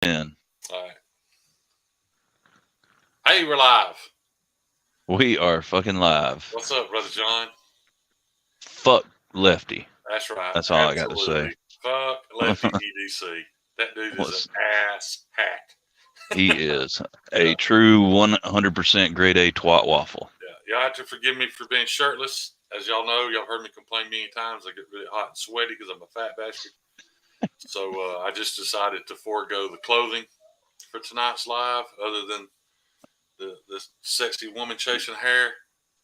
in. All right. Hey, we're live. We are fucking live. What's up, brother John? Fuck Lefty. That's right. That's all I got to say. Absolutely. Fuck Lefty EDC. That dude is an What's ass hack. he is Yeah. a true 100% grade A twat waffle. Yeah. Y'all have to forgive me for being shirtless. As y'all know, y'all heard me complain many times. I get really hot and sweaty because I'm a fat bastard. So I just decided to forego the clothing for tonight's live, other than the sexy woman chasing hair.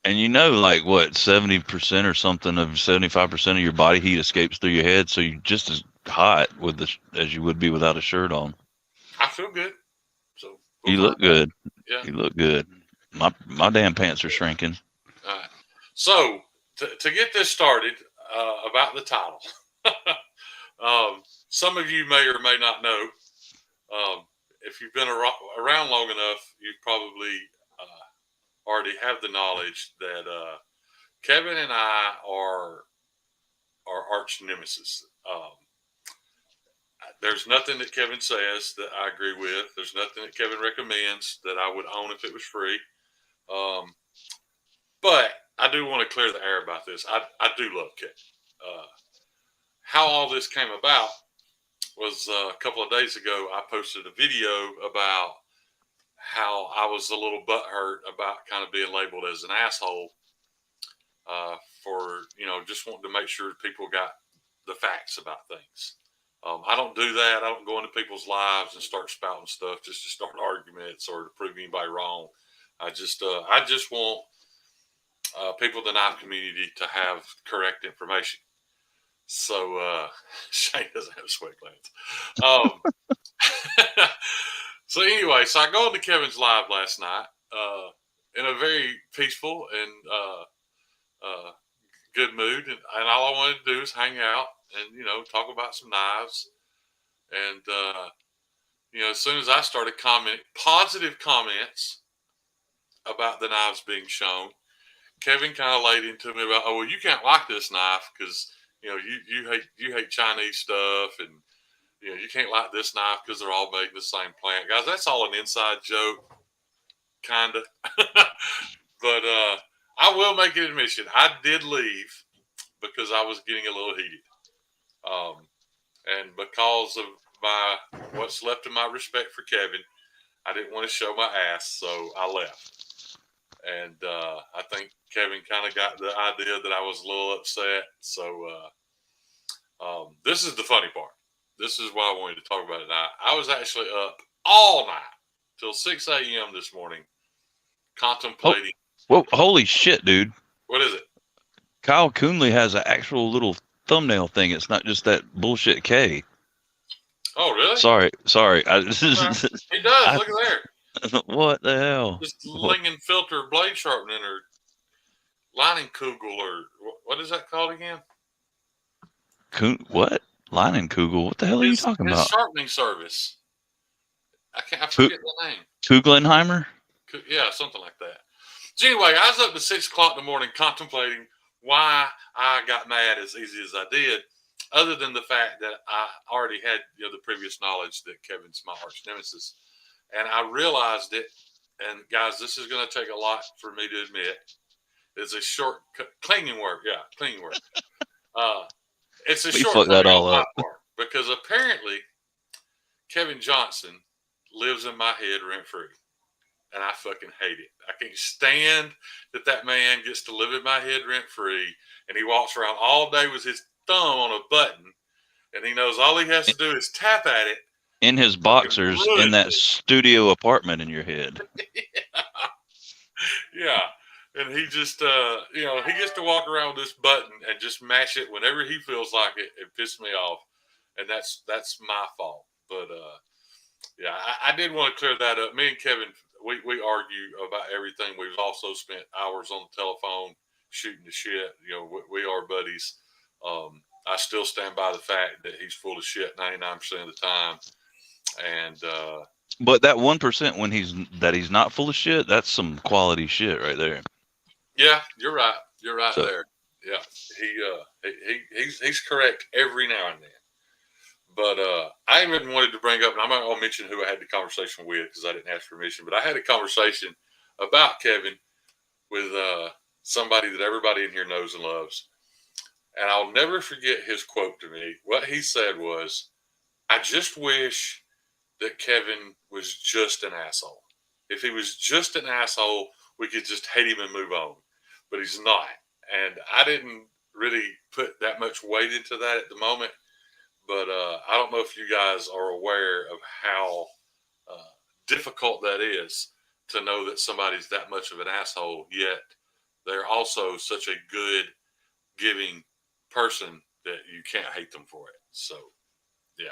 And you know, like what, 70% or something of 75% of your body heat escapes through your head, so you're just as hot with as you would be without a shirt on. I feel good. So we'll You find look out. good. Yeah. You look good. My damn pants are shrinking. All right. So to get this started, about the title, some of you may or may not know. If you've been around long enough, you probably already have the knowledge that Kevin and I are arch nemesis. There's nothing that Kevin says that I agree with. There's nothing that Kevin recommends that I would own if it was free. Um, but I do want to clear the air about this. I do love Kevin. Uh, how all this came about was a couple of days ago. I posted a video about how I was a little butthurt about kind of being labeled as an asshole, for just wanting to make sure people got the facts about things. I don't do that. I don't go into people's lives and start spouting stuff just to start arguments or to prove anybody wrong. I just want people in the knife community to have correct information. So Shane doesn't have sweat glands. So anyway, so I go into Kevin's live last night, in a very peaceful and good mood, and all I wanted to do is hang out and talk about some knives. And as soon as I started commenting positive comments about the knives being shown, Kevin kind of laid into me about, oh well, you can't like this knife because you hate Chinese stuff, and you can't like this knife because they're all made in the same plant. Guys, that's all an inside joke, kinda. But I will make an admission. I did leave because I was getting a little heated, and because of my what's left of my respect for Kevin, I didn't want to show my ass, so I left. And I think Kevin kind of got the idea that I was a little upset. So this is the funny part. This is what I wanted to talk about tonight. I was actually up all night till 6 a.m. this morning Oh, contemplating. whoa, holy shit, dude. What is it? Kyle Coonley has an actual little thumbnail thing. It's not just that bullshit K. Oh, really? Sorry. He does. I, Look at there. what the hell? Just Lingen filter blade sharpening or lining kugel or what is that called again? What? Leinenkugel? What the hell are you talking His about? sharpening service. I forget the name. Kuglenheimer? Yeah, something like that. So anyway, I was up to 6 o'clock in the morning contemplating why I got mad as easy as I did, other than the fact that I already had the previous knowledge that Kevin's my arch nemesis, and I realized it. And guys, this is going to take a lot for me to admit. It's a short cleaning work. Yeah, cleaning work. Uh, it's a We fucked shortcoming that all on my up. part because apparently Kevin Johnson lives in my head rent free, and I fucking hate it. I can't stand that man gets to live in my head rent free, and he walks around all day with his thumb on a button, and he knows all he has to do is tap at it. In his Fucking boxers in ruins that studio apartment in your head. it. Yeah. And he just, he gets to walk around with this button and just mash it whenever he feels like it. It pisses me off, and that's my fault. But yeah, I did want to clear that up. Me and Kevin, we argue about everything. We've also spent hours on the telephone shooting the shit. We are buddies. I still stand by the fact that he's full of shit 99% of the time, and But that 1% when he's not full of shit, that's some quality shit right there. yeah, you're right. You're right So there. Yeah, he's correct every now and then. But I even wanted to bring up, and I'm not going to mention who I had the conversation with because I didn't ask permission, but I had a conversation about Kevin with somebody that everybody in here knows and loves. And I'll never forget his quote to me. What he said was, I just wish that Kevin was just an asshole. If he was just an asshole, we could just hate him and move on. But he's not. And I didn't really put that much weight into that at the moment. But I don't know if you guys are aware of how difficult that is to know that somebody's that much of an asshole, yet they're also such a good, giving person that you can't hate them for it. So, yeah,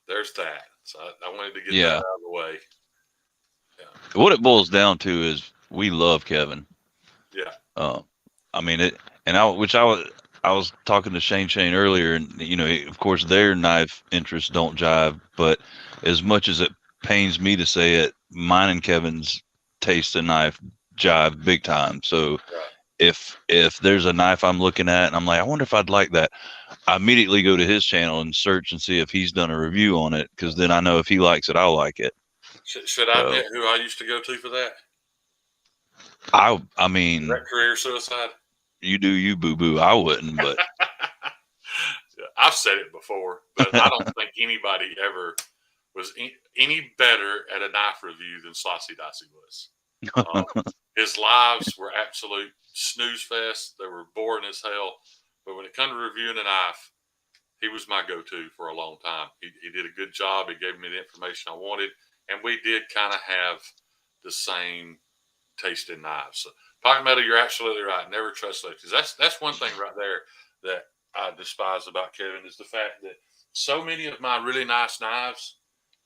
there's that. So I wanted to get that out Yeah. of the way. What it boils down to is we love Kevin. Yeah. Uh, I mean it, and I was talking to Shane earlier, and of course their knife interests don't jive. But as much as it pains me to say it, mine and Kevin's taste in knife jive big time. So Right. if there's a knife I'm looking at and I'm like, I wonder if I'd like that, I immediately go to his channel and search and see if he's done a review on it, because then I know if he likes it, I'll like it. Should I So admit who I used to go to for that? I Is mean, that career suicide? you do you, boo boo. I wouldn't, but I've said it before, but I don't think anybody ever was any better at a knife review than Slossy Dicey was. His lives were absolute snooze fest. They were boring as hell. But when it comes to reviewing a knife, he was my go-to for a long time. He did a good job. He gave me the information I wanted, and we did kind of have the same taste in knives. So, pocket metal, you're absolutely right. Never trust lefties. That's one thing right there that I despise about Kevin, is the fact that so many of my really nice knives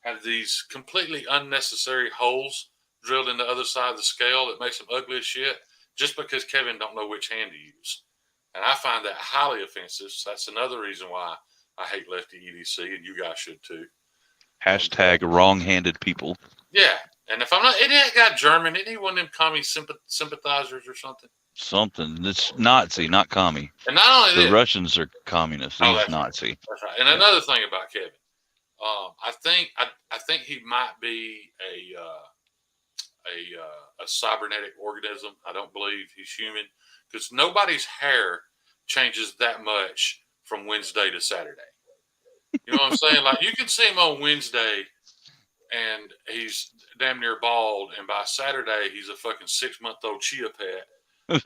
have these completely unnecessary holes drilled in the other side of the scale that makes them ugly as shit, just because Kevin don't know which hand to use. And I find that highly offensive. So that's another reason why I hate lefty EDC, and you guys should too. And hashtag wrong-handed people. yeah, and if I'm not, isn't that guy German? Isn't he one of them commie sympathizers or something? Something that's Nazi, not commie. And not only The this, Russians are communists. oh, He's that's right, Nazi. that's right. And Yeah. another thing about Kevin, I think he might be a cybernetic organism. I don't believe he's human, because nobody's hair changes that much from Wednesday to Saturday. You know what I'm saying? Like, you can see him on Wednesday and he's damn near bald, and by Saturday he's a fucking 6-month-old chia pet,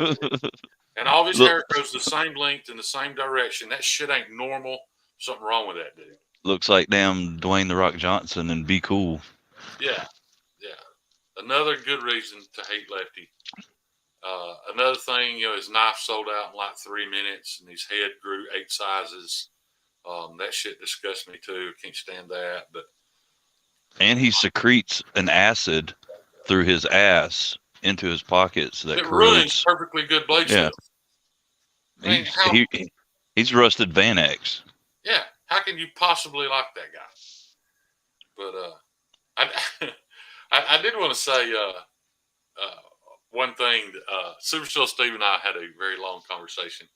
and all of his Look, hair grows the same length in the same direction. That shit ain't normal. Something wrong with that dude. looks like damn Dwayne the Rock Johnson and Be Cool. Yeah, yeah. Another good reason to hate Lefty. Another thing, his knife sold out in like 3 minutes, and his head grew 8 sizes. That shit disgusts me too. Can't stand that. But And he secretes an acid through his ass into his pockets that it ruins corrodes. perfectly good blade Yeah, steel. I mean, he's he's rusted Van X. yeah, how can you possibly like that guy? But I, I did want to say one thing. Super Still Steve and I had a very long conversation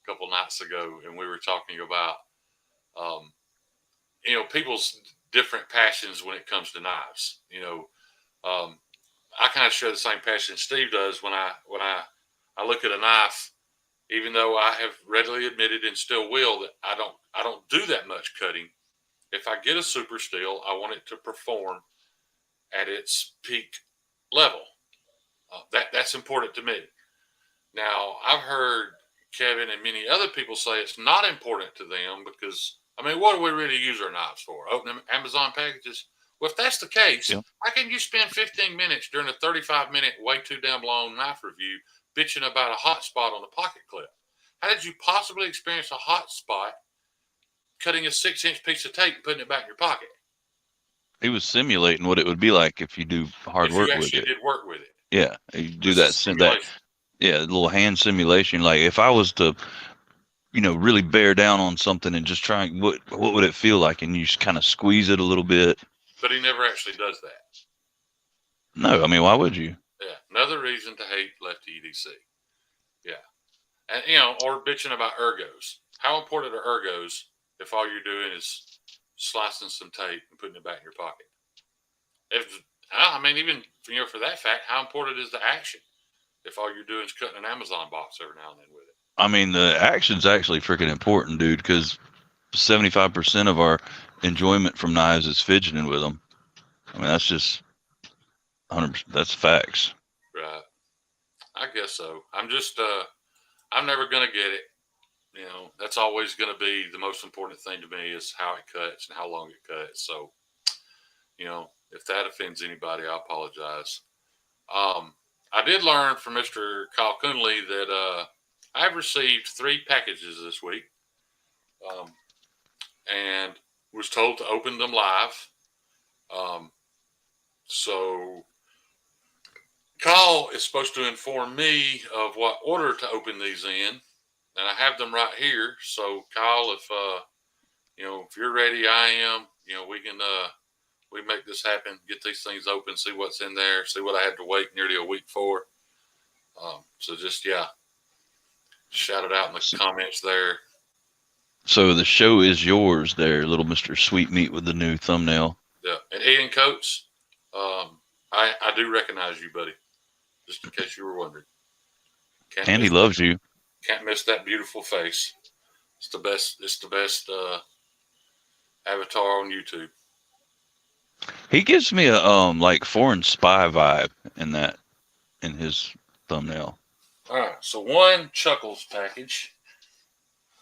a couple nights ago, and we were talking about um, people's different passions when it comes to knives. I kind of share the same passion Steve does when I look at a knife. Even though I have readily admitted and still will that I don't do that much cutting. If I get a super steel, I want it to perform at its peak level. That's important to me. Now, I've heard Kevin and many other people say it's not important to them because, I mean, what do we really use our knives for? Opening Amazon packages? Well, if that's the case, Yeah. how can you spend 15 minutes during a 35-minute, way too damn long knife review bitching about a hot spot on the pocket clip? How did you possibly experience a hot spot cutting a 6-inch piece of tape and putting it back in your pocket? He was simulating what it would be like if you do hard If you work with actually it. did work with it. Yeah, you It do was a that. simulation. Yeah, little hand simulation. Like if I was to, really bear down on something and just try, what would it feel like? And you just kind of squeeze it a little bit. But he never actually does that. No, I mean, why would you? Yeah. Another reason to hate lefty EDC. Yeah. And, or bitching about ergos. How important are ergos if all you're doing is slicing some tape and putting it back in your pocket? If I mean, even for that fact, how important is the action? If all you're doing is cutting an Amazon box every now and then with it. I mean, the action's actually freaking important, dude, because 75% of our enjoyment from knives is fidgeting with them. I mean, that's just 100%. That's facts. Right. I guess so. I'm never gonna get it. That's always gonna be the most important thing to me is how it cuts and how long it cuts. So, if that offends anybody, I apologize. I did learn from Mr. Kyle Coonley that I've received 3 packages this week, um, and was told to open them live. Um, so Kyle is supposed to inform me of what order to open these in, and I have them right here. So Kyle, if you're ready, I am. We make this happen. Get these things open. See what's in there. See what I had to wait nearly a week for. So just shout it out in the So, comments there. so the show is yours, there, little Mister Sweetmeat with the new thumbnail. Yeah, and Ian Coates, I do recognize you, buddy. Just in case you were wondering, can't And he miss that. loves you. Can't miss that beautiful face. It's the best. It's the best avatar on YouTube. He gives me a like foreign spy vibe in his thumbnail. All right, so one Chuckles package.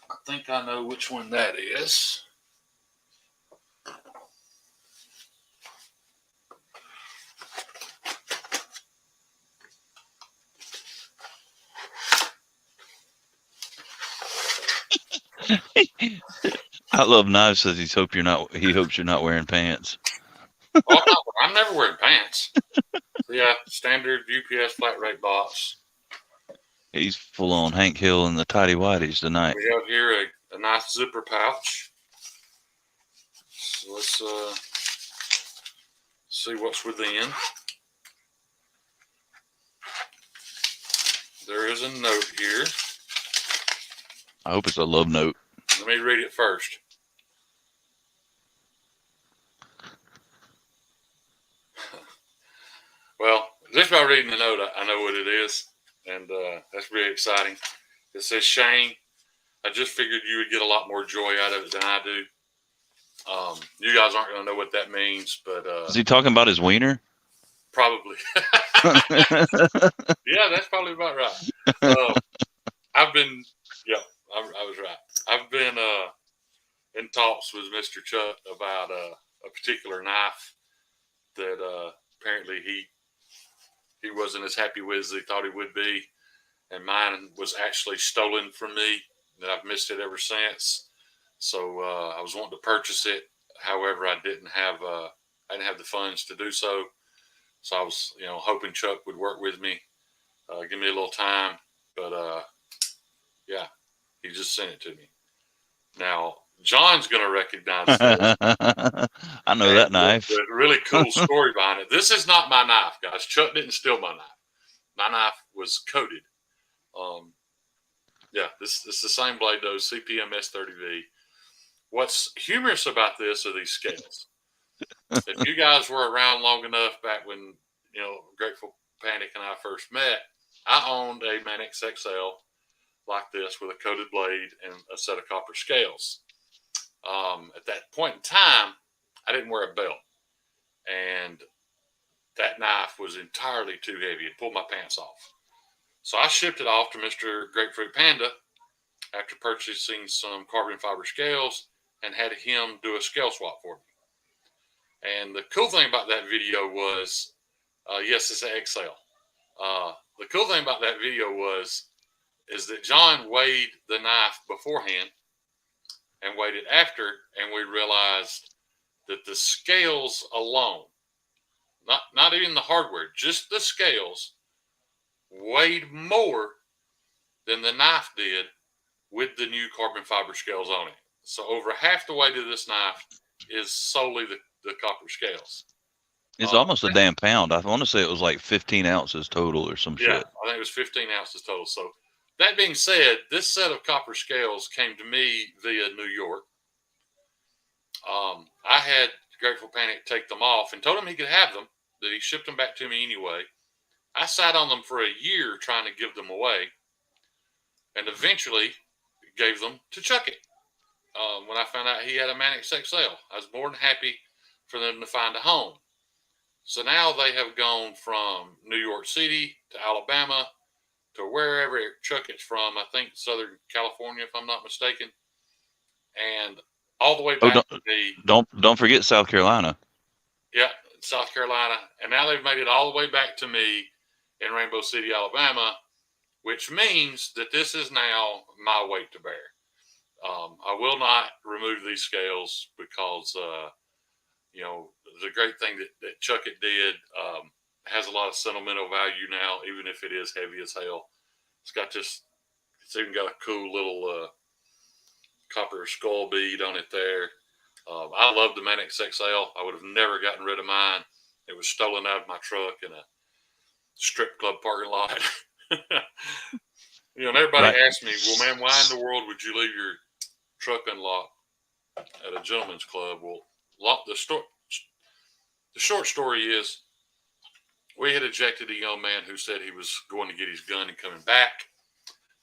I think I know which one that is. I love Knives says he hopes you're not wearing pants. Oh, I'm never wearing pants. So yeah, standard UPS flat rate box. He's full on Hank Hill and the tidy whities tonight. We have here a nice zipper pouch. So let's see what's within. There is a note here. I hope it's a love note. Let me read it first. Well, just by reading the note, I know what it is, and that's really exciting. It says, Shane, I just figured you would get a lot more joy out of it than I do. You guys aren't going to know what that means, but Is he talking about his wiener? probably. Yeah, that's probably about right. I've been, yeah, I was right. I've been in talks with Mr. Chuck about a particular knife that apparently he wasn't as happy with as he thought he would be, and mine was actually stolen from me, and I've missed it ever since. So I was wanting to purchase it. However, I didn't have the funds to do so. So I was, hoping Chuck would work with me, give me a little time. But yeah, he just sent it to me. Now John's going to recognize this. I know that knife. The really cool story behind it. This is not my knife, guys. Chuck didn't steal my knife. My knife was coated. Yeah, this is the same blade though, CPM S30V. What's humorous about this are these scales. If you guys were around long enough back when, Grateful Panic and I first met, I owned a Manix XL like this with a coated blade and a set of copper scales. At that point in time, I didn't wear a belt, and that knife was entirely too heavy. It pulled my pants off. So I shipped it off to Mr. Grapefruit Panda after purchasing some carbon fiber scales and had him do a scale swap for me. And the cool thing about that video was, yes, it's an XL. The cool thing about that video is that John weighed the knife beforehand and weighed it after, and we realized that the scales alone, not even the hardware, just the scales, weighed more than the knife did with the new carbon fiber scales on it. So over half the weight of this knife is solely the copper scales. It's almost a damn pound. I want to say it was like 15 ounces total or some Yeah, shit. I think it was 15 ounces total. So that being said, this set of copper scales came to me via New York. I had Grateful Panic take them off and told him he could have them, that he shipped them back to me anyway. I sat on them for a year trying to give them away, and eventually gave them to Chucky. When I found out he had a Manic XL, I was more than happy for them to find a home. So now they have gone from New York City to Alabama to wherever Chuck it's from. I think Southern California, if I'm not mistaken, and all the way Oh, back to the don't forget South Carolina. yeah South Carolina, and now they've made it all the way back to me in Rainbow City, Alabama, which means that this is now my weight to bear. I will not remove these scales because the great thing that Chuck It did has a lot of sentimental value now, even if it is heavy as hell. It's even got a cool little copper skull bead on it there. I love the Manic XL. I would have never gotten rid of mine. It was stolen out of my truck in a strip club parking lot. And everybody Right. asks me, well, man, why in the world would you leave your truck unlocked at a gentleman's club? Well, the short story is we had ejected a young man who said he was going to get his gun and coming back.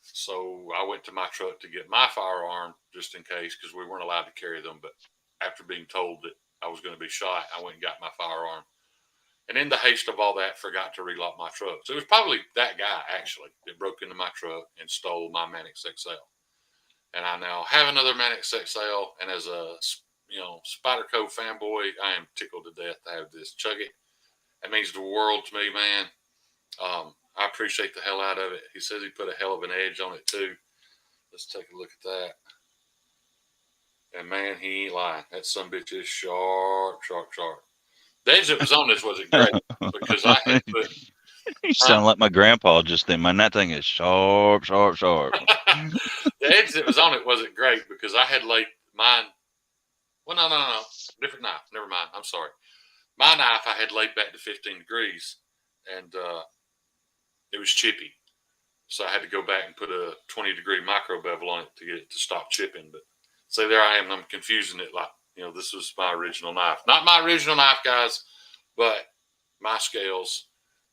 So I went to my truck to get my firearm just in case because we weren't allowed to carry them. But after being told that I was going to be shot, I went and got my firearm. And in the haste of all that, forgot to relock my truck. So it was probably that guy, actually, that broke into my truck and stole my Manic XL. And I now have another Manic XL. And as a Spider Cove fanboy, I am tickled to death to have this. Chug it. That means the world to me, man. I appreciate the hell out of it. He says he put a hell of an edge on it, too. Let's take a look at that. And, man, he ain't lying. That sumbitch is sharp, sharp, sharp. The edge that was on this wasn't great because I had put. You sound like my grandpa just then. Man, that thing is sharp, sharp, sharp. The edge that was on it wasn't great because I had laid mine. Well, no. Different knife. Never mind. I'm sorry. My knife I had laid back to 15 degrees, and it was chippy. So I had to go back and put a 20-degree micro bevel on it to get it to stop chipping. But see, there I am. I'm confusing it like, this was my original knife. Not my original knife, guys, but my scales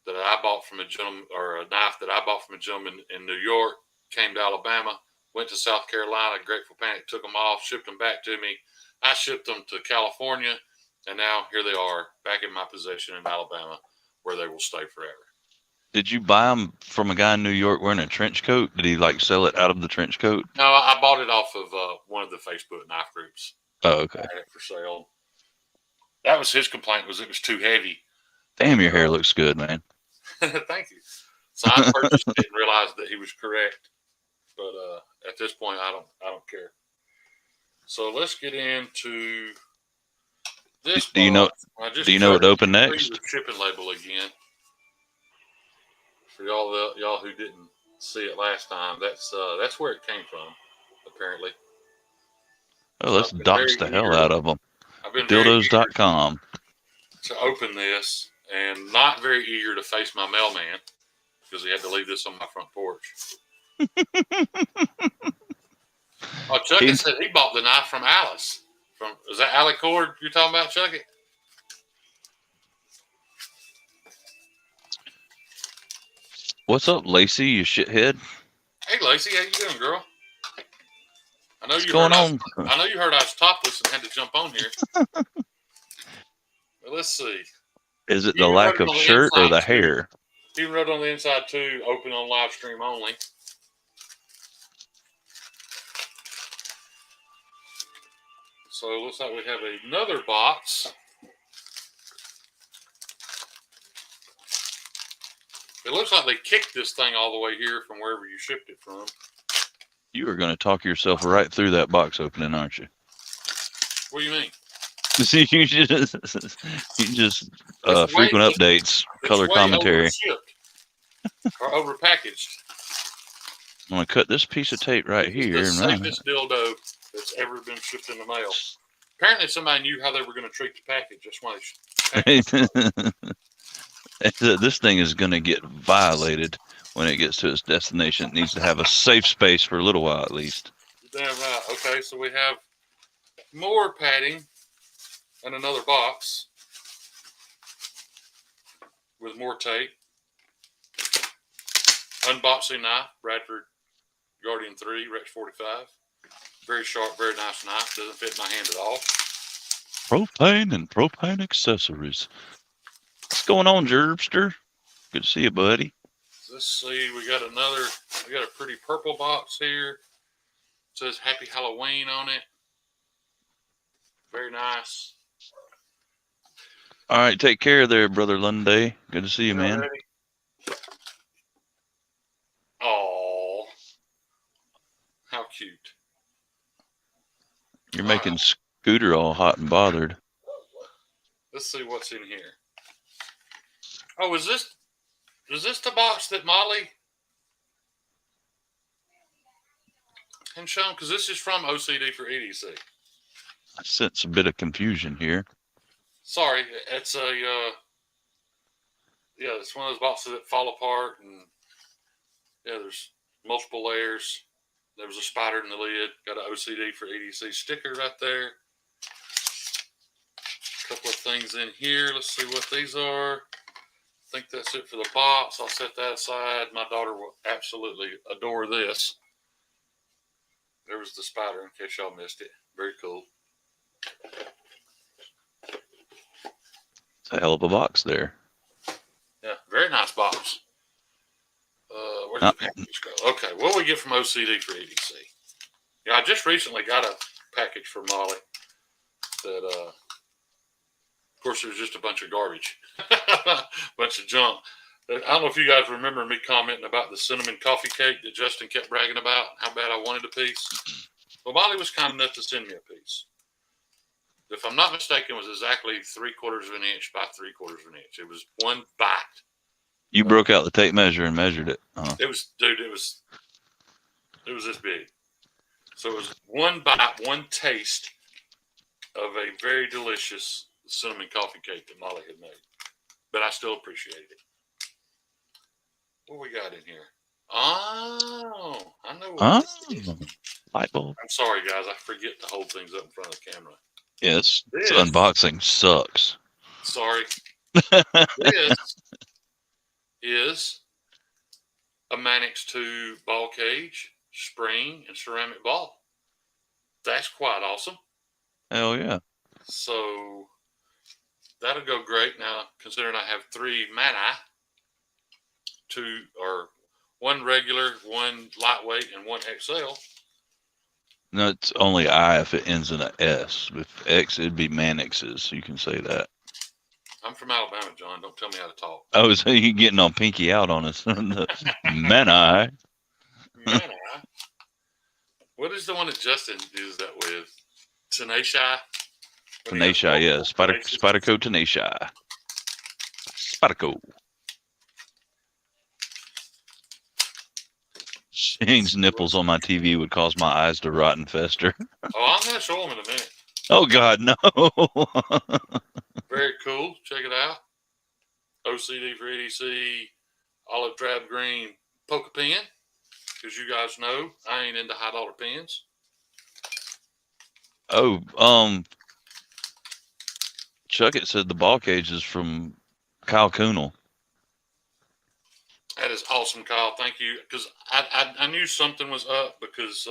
that I bought from a gentleman, or a knife that I bought from a gentleman in New York, came to Alabama, went to South Carolina. Grateful Panic took them off, shipped them back to me. I shipped them to California, and now here they are back in my possession in Alabama, where they will stay forever. Did you buy them from a guy in New York wearing a trench coat? Did he sell it out of the trench coat? No, I bought it off of one of the Facebook knife groups. Oh, okay. I had it for sale. That was his complaint, was it was too heavy. Damn, your hair looks good, man. Thank you. So I purchased it and realized that he was correct. But at this point, I don't care. So let's get into this. Do you know? Do you know what opened next? The shipping label again. For y'all who didn't see it last time, that's where it came from, apparently. Oh, let's dox the hell out of them. I've been Dildos.com. to open this, and not very eager to face my mailman because he had to leave this on my front porch. Chucky said he bought the knife from Alice. Is that Allie Cord you're talking about, Chucky? What's up, Lacey? You shithead. Hey, Lacey, how you doing, girl? I know What's going on? I know you heard I was topless and had to jump on here. Well, let's see. Is it the lack of shirt or the hair? He wrote on the inside too, open on live stream only. So it looks like we have another box. It looks like they kicked this thing all the way here from wherever you shipped it from. You are going to talk yourself right through that box opening, aren't you? What do you mean? See, you just frequent updates, color commentary. Or overpackaged. I'm going to cut this piece of tape right here. It's the safest dildo that's ever been shipped in the mail. Apparently somebody knew how they were going to treat the package. That's why this thing is going to get violated when it gets to its destination. It needs to have a safe space for a little while at least. Damn right. Okay, so we have more padding. and another box with more tape. Unboxing knife, Bradford Guardian 3, Rex 45. Very sharp, very nice knife. Doesn't fit my hand at all. Propane and propane accessories. What's going on, Gerbster? Good to see you, buddy. Let's see. We got a pretty purple box here. It says Happy Halloween on it. Very nice. All right, take care there, Brother Lunday. Good to see you, man. Ready? Oh, how cute. You're All right. making Scooter all hot and bothered. Let's see what's in here. Oh, is this the box that Molly and shown? Because this is from OCD for EDC. I sense a bit of confusion here. Sorry, it's it's one of those boxes that fall apart, and yeah, there's multiple layers. There was a spider in the lid. Got an OCD for EDC sticker right there. A couple of things in here. Let's see what these are. I think that's it for the box. I'll set that aside. My daughter will absolutely adore this. There was the spider, in case y'all missed it. Very cool. It's a hell of a box there. Yeah, very nice box. Where'd the package go? Okay, what do we get from OCD for EDC? Yeah, I just recently got a package for Molly that, of course, it was just a bunch of garbage, bunch of junk. I don't know if you guys remember me commenting about the cinnamon coffee cake that Justin kept bragging about, how bad I wanted a piece. Well, Molly was kind enough to send me a piece. If I'm not mistaken, it was exactly 3/4 of an inch by 3/4 of an inch. It was one bite. You broke out the tape measure and measured it. It was, dude. It was this big. So it was one bite, one taste of a very delicious cinnamon coffee cake that Molly had made. But I still appreciated it. What we got in here? Oh, I know what this is. Light bulb. I'm sorry, guys. I forget to hold things up in front of the camera. Yes, this unboxing sucks. Sorry. This is a Mannix 2 ball cage, spring, and ceramic ball. That's quite awesome. Hell yeah. So that'll go great. Now, considering I have 3 Mani, 2 or 1 regular, 1 lightweight, and 1 XL. No, it's only I if it ends in an S. With X, it'd be Mannix's. You can say that. I'm from Alabama, John. Don't tell me how to talk. Oh, so you getting on pinky out on us. Mani. Mani. What is the one that Justin does that with? Tenacia? Tenacia, yeah. Spyderco Tenacia. Spyderco. Shane's nipples on my TV would cause my eyes to rot and fester. Oh, I'm going to show them in a minute. Oh, God, no. Very cool. Check it out. OCD for EDC, olive drab green polka pen. Because you guys know, I ain't into high dollar pens. Oh, Chuckett said the ball cage is from Kyle Kunel. That is awesome, Kyle. Thank you. Because I knew something was up because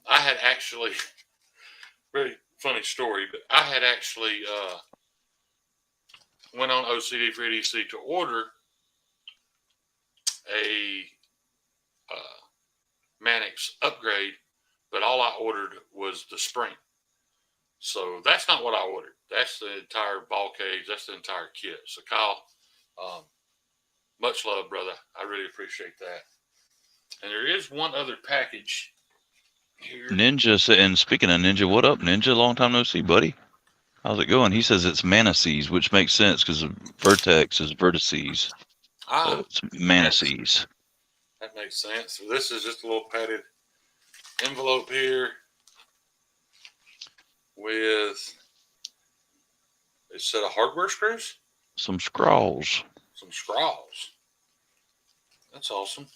I had actually, very funny story, but I had actually went on OCD for EDC to order a Mannix upgrade, but all I ordered was the spring. So that's not what I ordered. That's the entire ball cage. That's the entire kit. So Kyle, much love, brother. I really appreciate that. And there is one other package here. Ninja said, and speaking of Ninja, what up, Ninja? Long time no see, buddy. How's it going? He says it's Manacees, which makes sense because Vertex is vertices. So it's Manacees. That makes sense. So this is just a little padded envelope here with a set of hardware screws. Some scrawls. Some scrawls. That's awesome.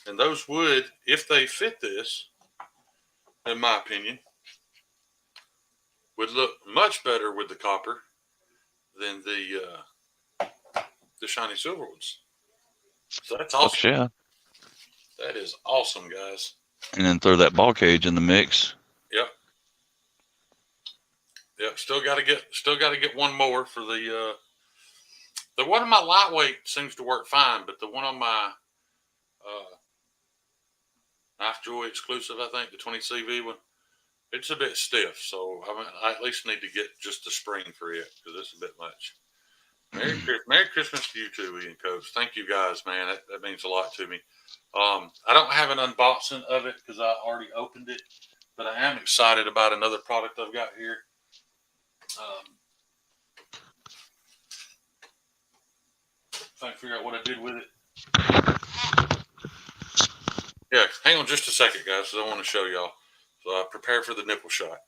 And those would, if they fit this, in my opinion, would look much better with the copper than the shiny silver ones. So that's Fuck awesome. yeah. That is awesome, guys. And then throw that ball cage in the mix. Yep. Yep. Still got to get one more for the one on my lightweight seems to work fine, but the one on my uh, Knife Joy exclusive, I think the 20 CV one, it's a bit stiff. So I at least need to get just the spring for it because it's a bit much. Merry Christmas to you too, Ian Coates. Thank you guys, man. That means a lot to me. I don't have an unboxing of it because I already opened it, but I am excited about another product I've got here. Trying to figure out what I did with it. Yeah, hang on just a second, guys, because I want to show y'all. So prepare for the nipple shot.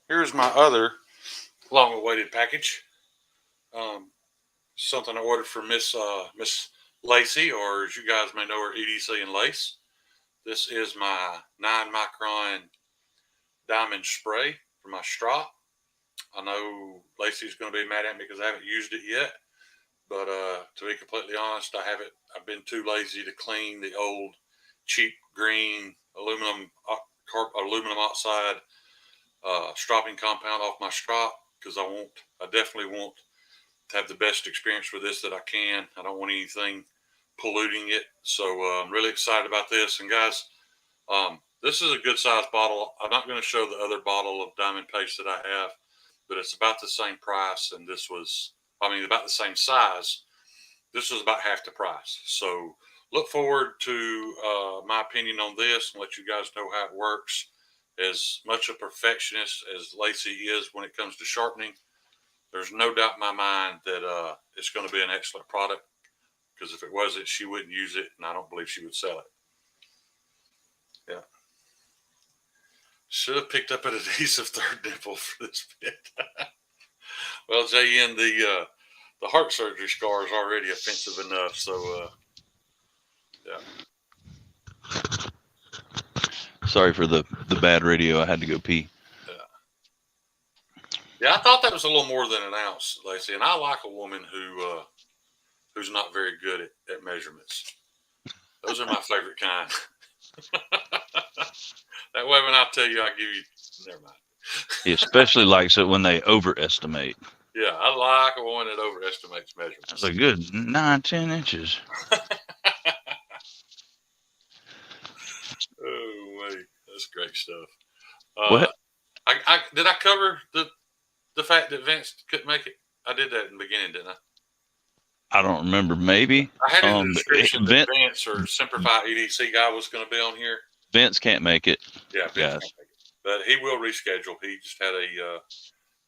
Here's my other long-awaited package. Something I ordered for Miss Lacey, or as you guys may know her, EDC and Lace. This is my 9 micron diamond spray for my strop. I know Lacey's going to be mad at me because I haven't used it yet, but to be completely honest, I've been too lazy to clean the old cheap green aluminum oxide stropping compound off my strop because I definitely want to have the best experience with this that I can. I don't want anything polluting it. So I'm really excited about this. And guys, this is a good size bottle. I'm not going to show the other bottle of diamond paste that I have, but it's about the same price. And about the same size. This was about half the price. So look forward to my opinion on this and let you guys know how it works. As much a perfectionist as Lacey is when it comes to sharpening, there's no doubt in my mind that it's going to be an excellent product because if it wasn't, she wouldn't use it, and I don't believe she would sell it. Yeah. Should have picked up an adhesive third nipple for this bit. Well, JN, the heart surgery scar is already offensive enough, so yeah. Sorry for the bad radio. I had to go pee. Yeah, I thought that was a little more than an ounce, Lacey. And I like a woman who's not very good at measurements. Those are my favorite kind. That way, when I tell you, I give you. Never mind. He especially likes it when they overestimate. Yeah, I like a woman that overestimates measurements. That's a good 9-10 inches. Oh wait, that's great stuff. What? Did I cover the fact that Vince couldn't make it? I did that in the beginning, didn't I? I don't remember. Maybe. I had in the description that Vince, Vince or Simplify EDC guy was going to be on here. Vince can't make it. Yeah, Vince can't make it, but he will reschedule. He just had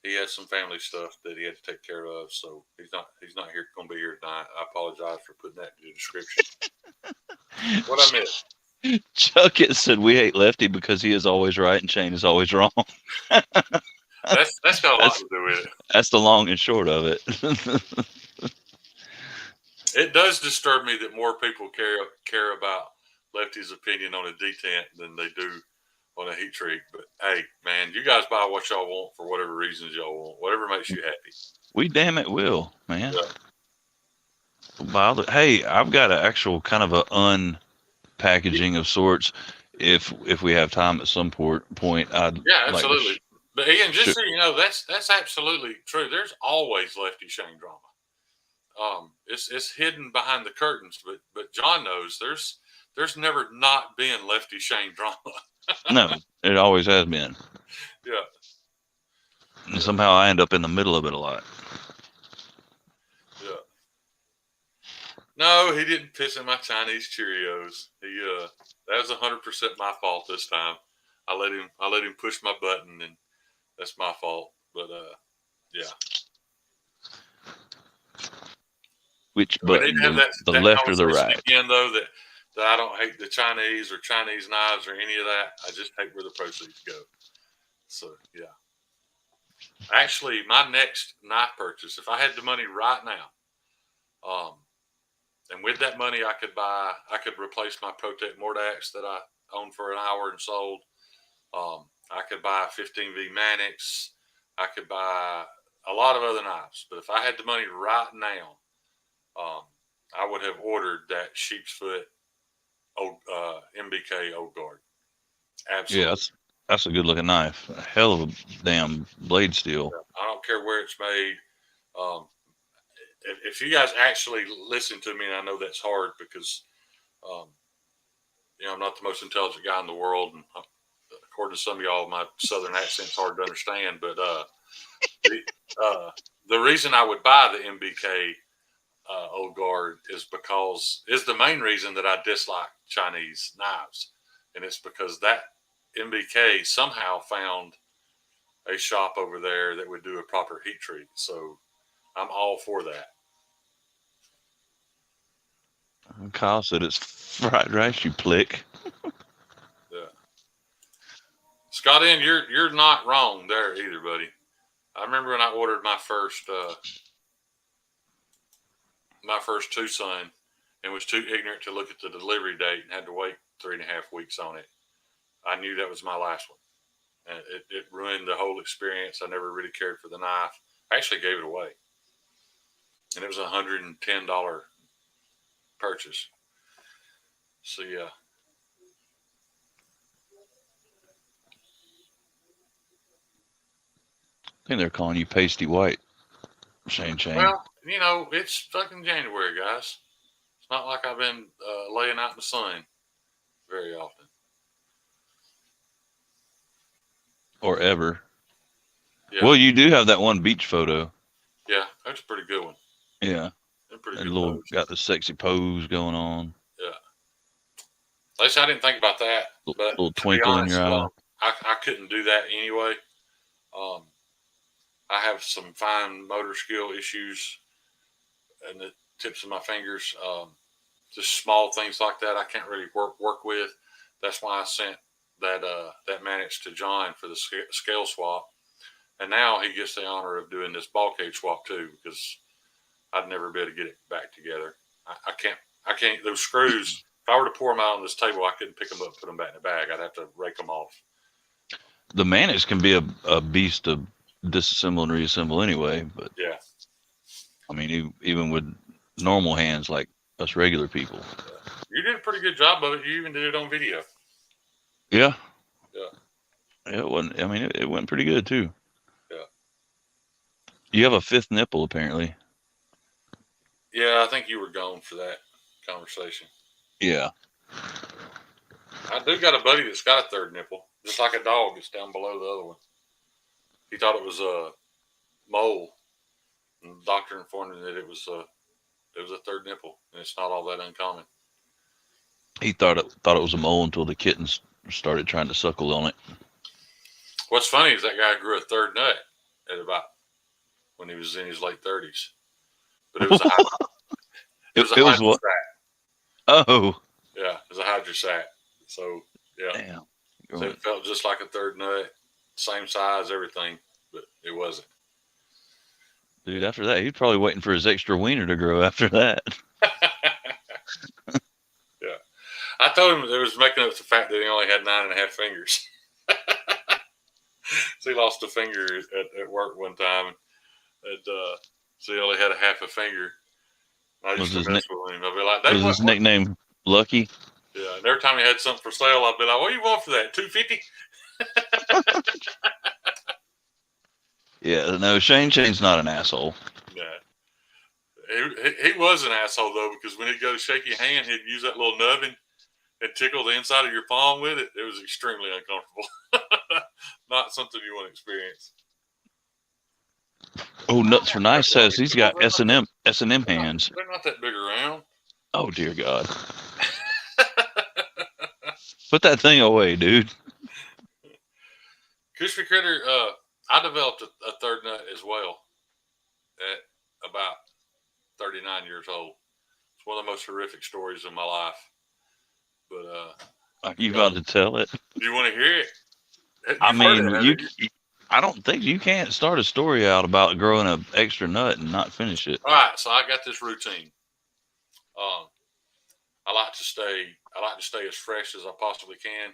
he had some family stuff that he had to take care of, so he's not here going to be here tonight. I apologize for putting that in the description. What I missed? Chuckett said we hate Lefty because he is always right and Shane is always wrong. That's got a lot to do with it. That's the long and short of it. It does disturb me that more people care about Lefty's opinion on a detent than they do on a heat treat. But hey, man, you guys buy what y'all want for whatever reasons y'all want, whatever makes you happy. We damn it will, man. Yeah. Hey, I've got an actual kind of a unpackaging of sorts. If we have time at some point, I'd absolutely. Like but Ian, just so you know, that's absolutely true. There's always Lefty Shane drama. It's hidden behind the curtains, but John knows there's never not been Lefty Shane drama. No, it always has been. Yeah. And somehow I end up in the middle of it a lot. Yeah. No, he didn't piss in my Chinese Cheerios. That was 100% my fault this time. I let him push my button, and that's my fault. But yeah, Which we need to button, have the that left or the conversation right? again, though. That I don't hate the Chinese or Chinese knives or any of that. I just hate where the proceeds go. So yeah, actually, my next knife purchase, if I had the money right now, um, and with that money, I could replace my Protect Mordax that I owned for an hour and sold. I could buy a 15V Manix. I could buy a lot of other knives. But if I had the money right now, I would have ordered that sheep's foot MBK Old Guard. Yeah, Absolutely. that's a good looking knife. A hell of a damn blade steel. I don't care where it's made. Um, if you guys actually listen to me, and I know that's hard because, um, I'm not the most intelligent guy in the world, and according to some of y'all, my southern accent's hard to understand. But the, the reason I would buy the MBK Old Guard is the main reason that I dislike Chinese knives, and it's because that MBK somehow found a shop over there that would do a proper heat treat. So I'm all for that. Kyle said it's fried rice, you plick. Yeah. Scott, in you're not wrong there either, buddy. I remember when I ordered my first Tucson and was too ignorant to look at the delivery date and had to wait 3.5 weeks on it. I knew that was my last one. And it ruined the whole experience. I never really cared for the knife. I actually gave it away. And it was $110 purchase. So yeah. I think they're calling you pasty white, Shane. Well, it's fucking January, guys. It's not like I've been laying out in the sun very often. Or ever. Yeah. Well, you do have that one beach photo. Yeah. That's a pretty good one. Yeah. A pretty That good little pose. got the sexy pose going on. Yeah. At least I didn't think about that. But Little to be twinkle in your honest, eye. I couldn't do that anyway. Um, I have some fine motor skill issues in the tips of my fingers. Just small things like that I can't really work with. That's why I sent that manage to John for the scale swap, and now he gets the honor of doing this ball cage swap too because I'd never be able to get it back together. I can't. I can't. Those screws. If I were to pour them out on this table, I couldn't pick them up, put them back in the bag. I'd have to rake them off. The Manix can be a beast to disassemble and reassemble anyway, but Yeah. I mean, even with normal hands like us regular people. You did a pretty good job of it. You even did it on video. Yeah. Yeah. It wasn't. I mean, it went pretty good too. Yeah. You have a fifth nipple apparently. Yeah. I think you were gone for that conversation. Yeah. I do got a buddy that's got a third nipple, just like a dog. It's down below the other one. He thought it was a mole, and the doctor informed him that it was a third nipple, and it's not all that uncommon. He thought it was a mole until the kittens started trying to suckle on it. What's funny is that guy grew a third nut at about when he was in his late 30s, but it was it was a It was what? hydrosac. Oh, Yeah, it was a hydrosac. So yeah, damn. so it felt just like a third nut, same size, everything, but it wasn't. Dude, after that, he's probably waiting for his extra wiener to grow after that. Yeah, I told him it was making up the fact that he only had 9.5 fingers. So he lost a finger at work one time, and so he only had a half a finger. I Was used to his mess with him. I'd be like, "Dave, was his nickname Lucky? Yeah, and every time he had something for sale, I'd be like, "What do you want for that? 250?" Yeah, no, Shane's not an asshole. Nah. He was an asshole though, because when he'd go to shake your hand, he'd use that little nubbin and tickle the inside of your palm with it. It was extremely uncomfortable. Not something you want to experience. Oh, Nuts for Nice says he's got They're not, S&M hands. they're not that big around. Oh dear God. Put that thing away, dude. Crispy Critter, I developed a third nut as well at about 39 years old. It's one of the most horrific stories of my life. But Are you about to tell it? do you want to hear it? I You've heard it, mean, haven't you? I don't think you can't start a story out about growing an extra nut and not finish it. All right, so I got this routine. Um, I like to stay as fresh as I possibly can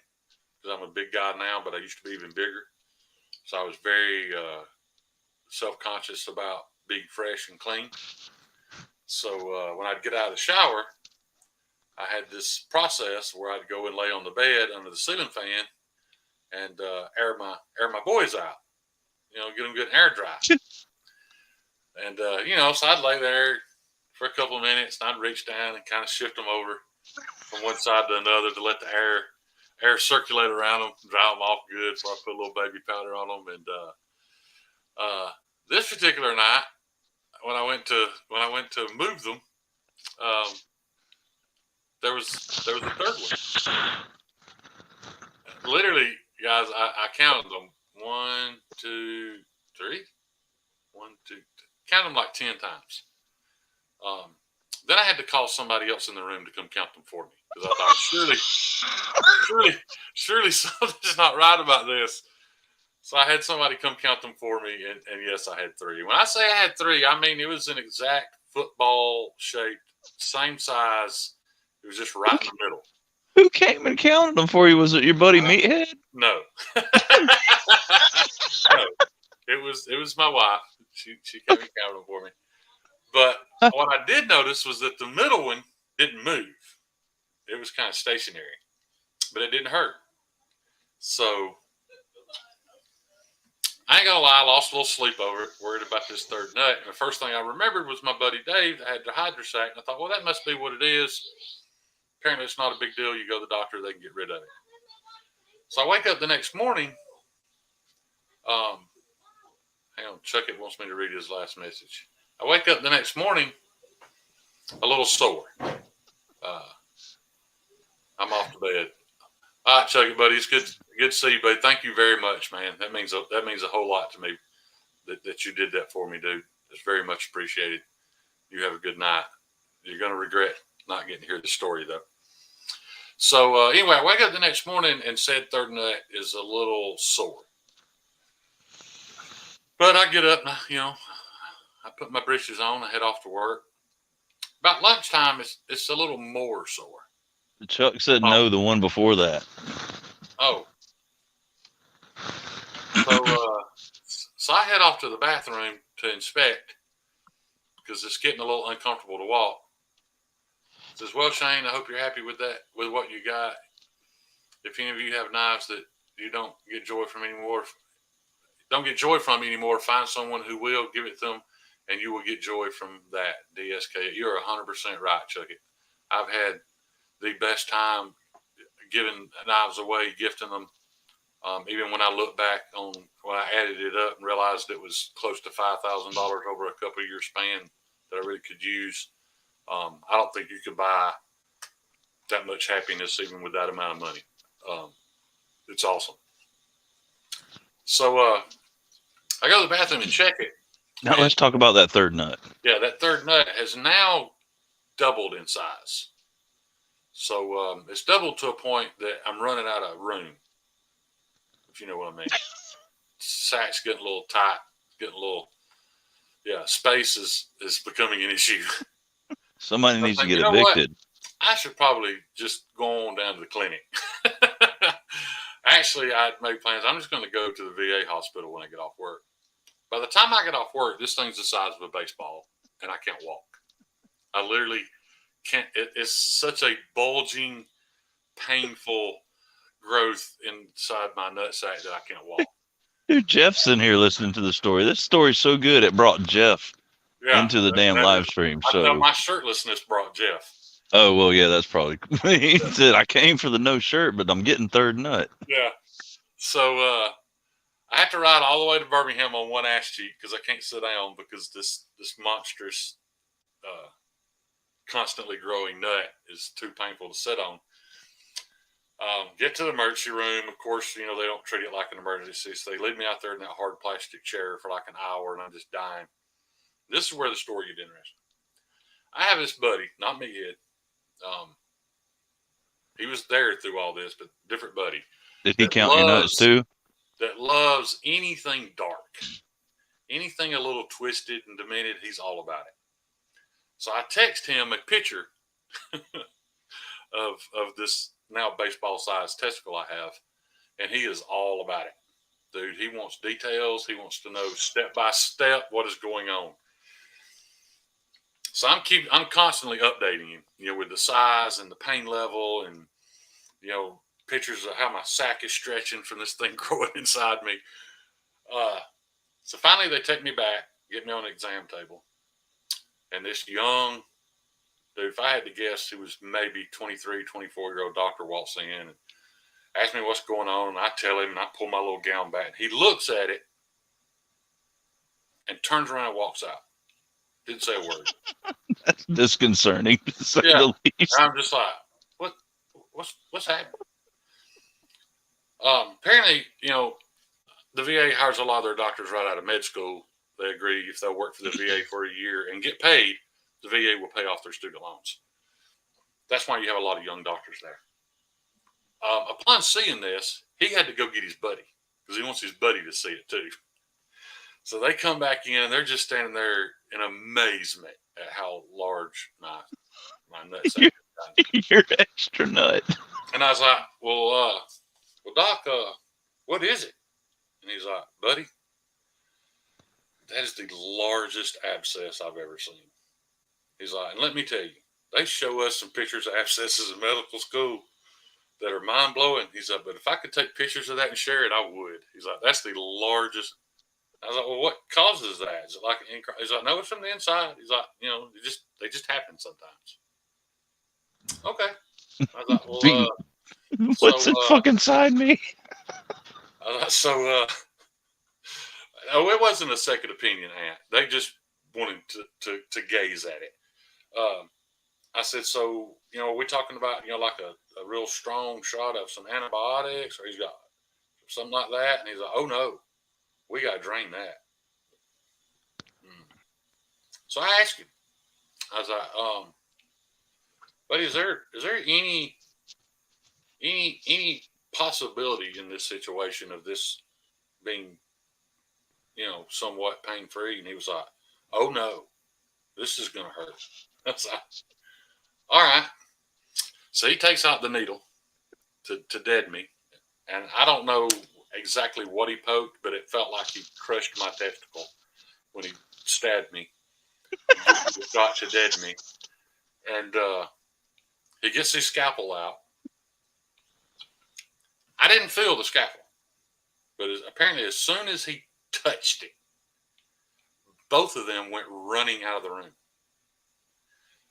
because I'm a big guy now, but I used to be even bigger. So I was very self conscious about being fresh and clean. So when I'd get out of the shower, I had this process where I'd go and lay on the bed under the ceiling fan and air my boys out. You know, get them good air dry. And so I'd lay there for a couple of minutes, and I'd reach down and kind of shift them over from one side to another to let the air circulate around them, dry them off good before I put a little baby powder on them. And this particular night, when I went to move them, um, there was a third one. Literally, guys, I counted them. One, two, three. One, two. Count them like 10 times. Then I had to call somebody else in the room to come count them for me because I thought surely something's not right about this. So I had somebody come count them for me, and yes, I had three. When I say I had three, I mean it was an exact football shaped, same size. It was just right in the middle. Who came and counted them for you? Was it your buddy Meathead? No, no, it was my wife. She came and counted them for me. But what I did notice was that the middle one didn't move. It was kind of stationary, but it didn't hurt. So I ain't gonna lie, I lost a little sleep over it, worried about this third nut. And the first thing I remembered was my buddy Dave that had the hydrosac. And I thought, well, that must be what it is. Apparently, it's not a big deal. You go to the doctor, they can get rid of it. So I wake up the next morning. Hang on, Chuck it wants me to read his last message. I wake up the next morning a little sore. I'm off to bed. All right, Chuck it, buddy. It's good to see you, buddy. Thank you very much, man. That means a whole lot to me that you did that for me, dude. It's very much appreciated. You have a good night. You're gonna regret not getting to hear the story though. So anyway, I wake up the next morning and said third nut is a little sore. But I get up and I put my britches on. I head off to work. About lunchtime, it's a little more sore. Chuck said no, the one before that. Oh, so I head off to the bathroom to inspect because it's getting a little uncomfortable to walk. Says, well, Shane, I hope you're happy with that, with what you got. If any of you have knives that you don't get joy from anymore, find someone who will, give it to them, and you will get joy from that. DSK, you're 100% right, Chuck it. I've had the best time giving knives away, gifting them. Even when I look back on when I added it up and realized it was close to $5,000 over a couple of year span that I really could use. I don't think you could buy that much happiness even with that amount of money. It's awesome. So I go to the bathroom and check it. Now let's talk about that third nut. Yeah, that third nut has now doubled in size. So it's doubled to a point that I'm running out of room, if you know what I mean. Sack's getting a little tight, space is becoming an issue. Somebody needs to get evicted. I should probably just go on down to the clinic. Actually, I made plans. I'm just going to go to the VA hospital when I get off work. By the time I get off work, this thing's the size of a baseball, and I can't walk. I literally can't. It's such a bulging, painful growth inside my nutsack that I can't walk. Dude, Jeff's in here listening to the story. This story's so good it brought Jeff into the damn live stream. So my shirtlessness brought Jeff. Oh, well, yeah, that's probably. He said, I came for the no shirt, but I'm getting third nut. Yeah. So I have to ride all the way to Birmingham on one ass cheek because I can't sit down because this monstrous, constantly growing nut is too painful to sit on. Get to the emergency room. Of course, they don't treat it like an emergency. So they leave me out there in that hard plastic chair for like an hour, and I'm just dying. This is where the story gets interesting. I have this buddy, not me, Ed. Um, he was there through all this, but different buddy Did he that count your nuts loves too? that loves anything dark, anything a little twisted and demented. He's all about it. So I text him a picture of this now baseball sized testicle I have, and he is all about it. Dude, he wants details. He wants to know step by step what is going on. So I'm constantly updating him, with the size and the pain level, and you know pictures of how my sack is stretching from this thing growing inside me. Uh, so finally, they take me back, get me on the exam table, and this young dude, if I had to guess, he was maybe 23, 24-year-old doctor walks in and asks me what's going on, and I tell him, and I pull my little gown back. He looks at it and turns around and walks out. Didn't say a word. That's disconcerting, to say Yeah, the least. I'm just like, what's happening? Apparently, the VA hires a lot of their doctors right out of med school. They agree if they'll work for the VA for a year and get paid, the VA will pay off their student loans. That's why you have a lot of young doctors there. Upon seeing this, he had to go get his buddy because he wants his buddy to see it too. So they come back in and they're just standing there in amazement at how large my nutsack is. You're extra nut. And I was like, well, Doc, what is it? And he's like, buddy, that is the largest abscess I've ever seen. He's like, and let me tell you, they show us some pictures of abscesses in medical school that are mind blowing. He's like, but if I could take pictures of that and share it, I would. He's like, that's the largest. I was like, well, what causes that? Is it like an increase? He's like, no, it's from the inside. He's like, they just happen sometimes. Okay. I was like, well, What's it fucking side me? It wasn't a second opinion, Aunt. They just wanted to gaze at it. I said, so, are we talking about, like a real strong shot of some antibiotics, or he's got something like that? And he's like, oh, no, we got to drain that. So I asked him, I was like, but is there any possibility in this situation of this being, somewhat pain free? And he was like, oh no, this is going to hurt. I was like, all right. So he takes out the needle to dead me. And I don't know exactly what he poked, but it felt like he crushed my testicle when he stabbed me. He got to dead me. And he gets his scalpel out. I didn't feel the scalpel, but apparently as soon as he touched it, both of them went running out of the room.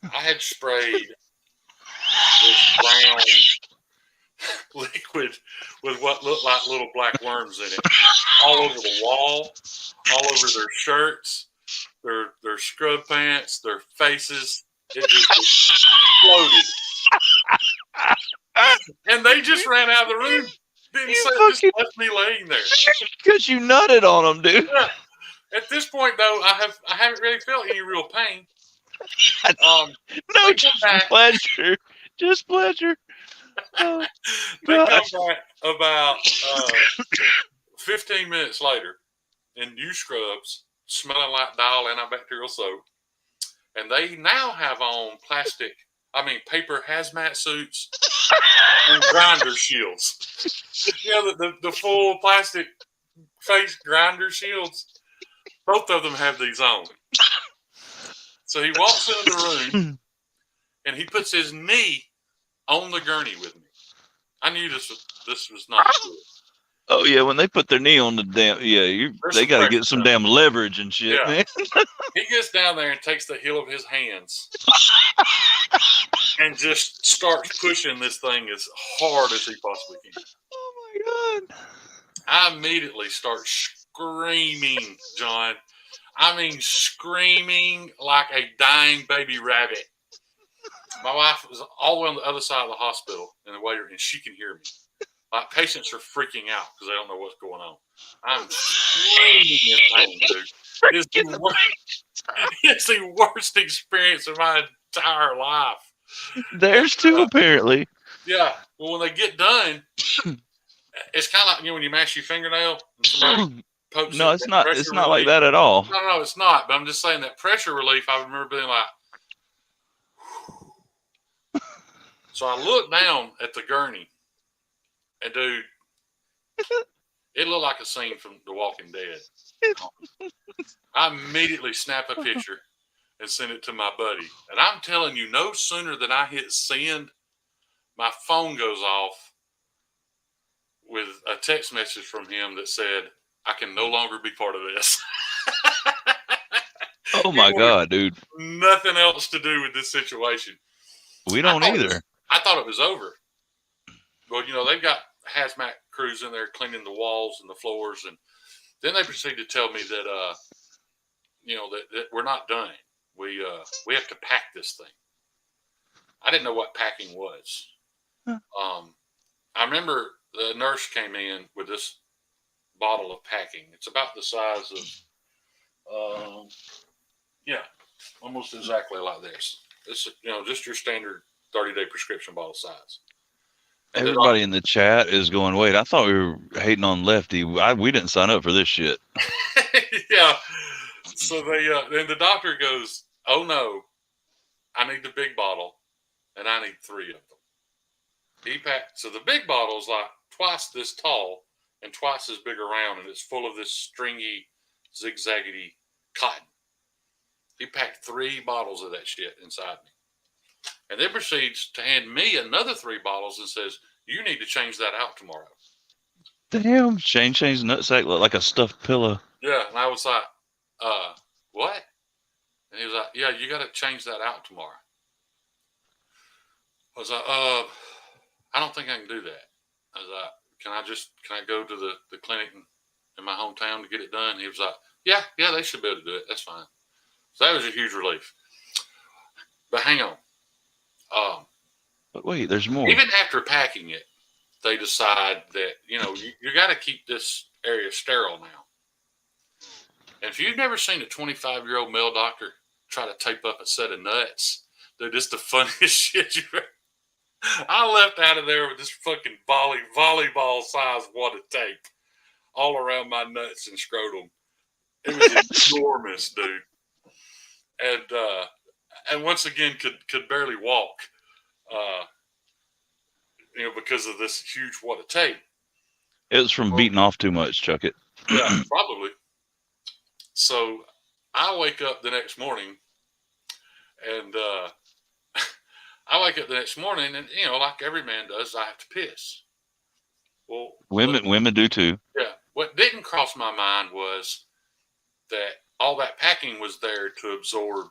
I had sprayed this brown liquid with what looked like little black worms in it all over the wall, all over their shirts, their scrub pants, their faces. It just exploded. And they just ran out of the room. Just left me laying there. Because you nutted on them, dude. Yeah. At this point, though, I haven't really felt any real pain. No, just pleasure. Just pleasure. Oh, they come back about 15 minutes later in new scrubs, smelling like dial antibacterial soap. And they now have on paper hazmat suits and grinder shields. The full plastic face grinder shields. Both of them have these on. So he walks into the room and he puts his knee on the gurney with me. I knew this was not good. Oh yeah, when they put their knee on the damn, they got to get some damn leverage and shit, man. He gets down there and takes the heel of his hands and just starts pushing this thing as hard as he possibly can. Oh my god! I immediately start screaming, John. I mean, screaming like a dying baby rabbit. My wife was all the way on the other side of the hospital in the waiting room, and she can hear me. Like, patients are freaking out because they don't know what's going on. I'm screaming in pain, dude. It's the worst. It's the worst experience of my entire life. And There's two apparently. yeah, well, when they get done, it's kind of like when you mash your fingernail and somebody pokes No, it. it's That not. It's pressure not like relief. that at all. No, it's not. But I'm just saying that pressure relief. I remember being like, so I looked down at the gurney, and dude, it looked like a scene from The Walking Dead. I immediately snap a picture and send it to my buddy. And I'm telling you, no sooner than I hit send, my phone goes off with a text message from him that said, I can no longer be part of this. Oh He my wanted god, dude. nothing else to do with this situation. We I don't thought it was either. I thought it was over. Well, they've got hazmat crews in there cleaning the walls and the floors, and then they proceed to tell me that that we're not done. We have to pack this thing. I didn't know what packing was. Huh. I remember the nurse came in with this bottle of packing. It's about the size of, yeah, almost exactly like this. It's just your standard 30-day prescription bottle size. And the Everybody doctor, in the chat is going, wait, I thought we were hating on Lefty. We didn't sign up for this shit. yeah. So then the doctor goes, "Oh no, I need the big bottle, and I need 3 of them." He packed. So the big bottle is like twice this tall and twice as big around, and it's full of this stringy, zigzaggedy cotton. He packed 3 bottles of that shit inside me, and then proceeds to hand me another 3 bottles and says, "You need to change that out tomorrow." Damn, Shane's nutsack looked like a stuffed pillow. Yeah, and I was like, what?" And he was like, "Yeah, you got to change that out tomorrow." I was like, I don't think I can do that. I was like, can I go to the clinic in my hometown to get it done? He was like, yeah, they should be able to do it. That's fine. So that was a huge relief. But hang on. Um, But wait, there's more. Even after packing it, they decide that, you got to keep this area sterile now. And if you've never seen a 25-year-old male doctor try to tape up a set of nuts, dude, it's the funniest shit you've ever. I left out of there with this fucking volleyball size wad of tape all around my nuts and scrotum. It was enormous, dude. And once again could barely walk, uh, because of this huge wad of tape. It was from Well, beating off too much, Chuck it. yeah, probably. So I wake up the next morning, and I wake up the next morning, and like every man does, I have to piss. Well, Women do too. yeah. What didn't cross my mind was that all that packing was there to absorb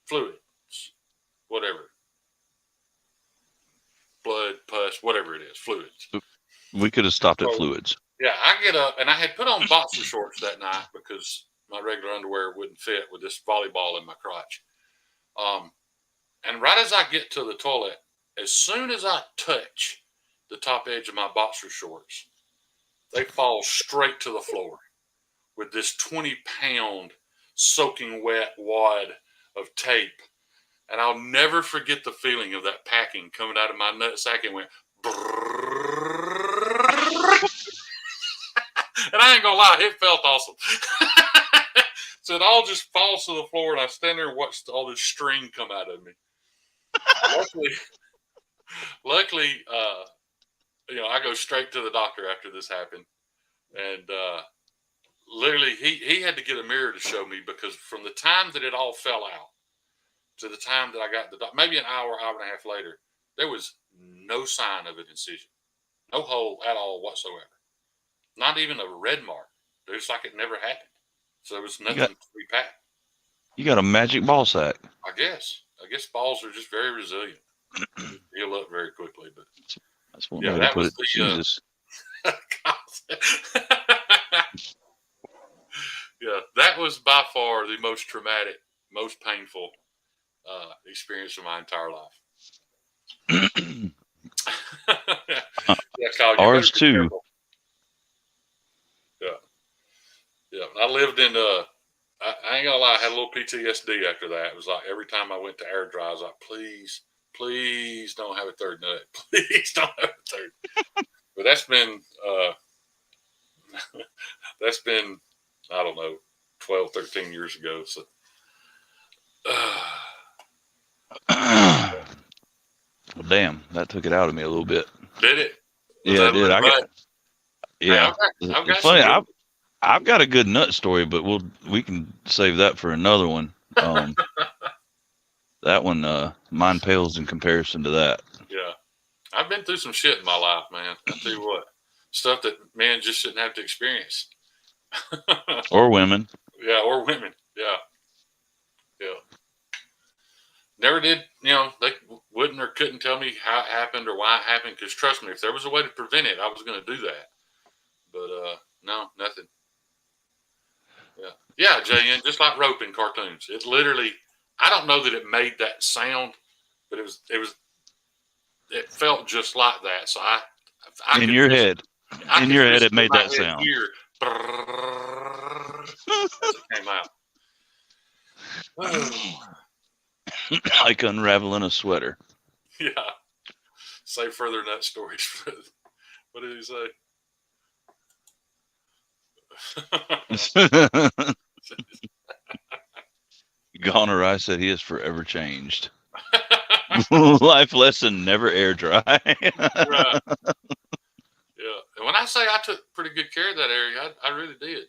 fluids, whatever, blood, pus, whatever it is, fluids. We could have stopped at So fluids. yeah, I get up and I had put on boxer shorts that night because my regular underwear wouldn't fit with this volleyball in my crotch. And right as I get to the toilet, as soon as I touch the top edge of my boxer shorts, they fall straight to the floor with this 20-pound soaking wet wad of tape. And I'll never forget the feeling of that packing coming out of my nutsack and went and I ain't gonna lie, it felt awesome. So it all just falls to the floor, and I stand there and watch all this string come out of me. Luckily, luckily, I go straight to the doctor after this happened, and literally, he had to get a mirror to show me because from the time that it all fell out to the time that I got the maybe an hour, hour and a half later, there was no sign of an incision, no hole at all whatsoever, not even a red mark. It's like it never happened. So there was You nothing got to repack. you got a magic ball sack. I guess. Balls are just very resilient. Heal up very quickly. But That's one yeah, way to that put was it. the. Jesus. Yeah, that was by far the most traumatic, most painful, experience in my entire life. Yeah, Kyle, you better Ours be too. careful. Yeah, yeah. I lived in I ain't gonna lie, I had a little PTSD after that. It was like every time I went to air dry, I was like, please, please don't have a third nut. Please don't have a third. But that's been I don't know 12, 13 years ago. So Well, damn, that took it out of me a little bit. did it? Was Yeah, it that a did. little I got nut? Hey, yeah. I've It's got some funny. good. I've got a good nut story, but we can save that for another one. That one, mine pales in comparison to that. Yeah, I've been through some shit in my life, man. I tell you what, stuff that men just shouldn't have to experience. Or women. Yeah, or women. Yeah, yeah. Never did. They wouldn't or couldn't tell me how it happened or why it happened. Because trust me, if there was a way to prevent it, I was going to do that. But no, nothing. Yeah, yeah, JN, just like rope in cartoons. It literally. I don't know that it made that sound, but it felt just like that. So I In could your just head. I In could your head, it physically in made my that head sound. hear as it came out. Like unraveling a sweater. Yeah. Say further nut stories. What did he say? Goner said he is forever changed. Life lesson: never air dry. Right. Yeah. And when I say I took pretty good care of that area, I really did.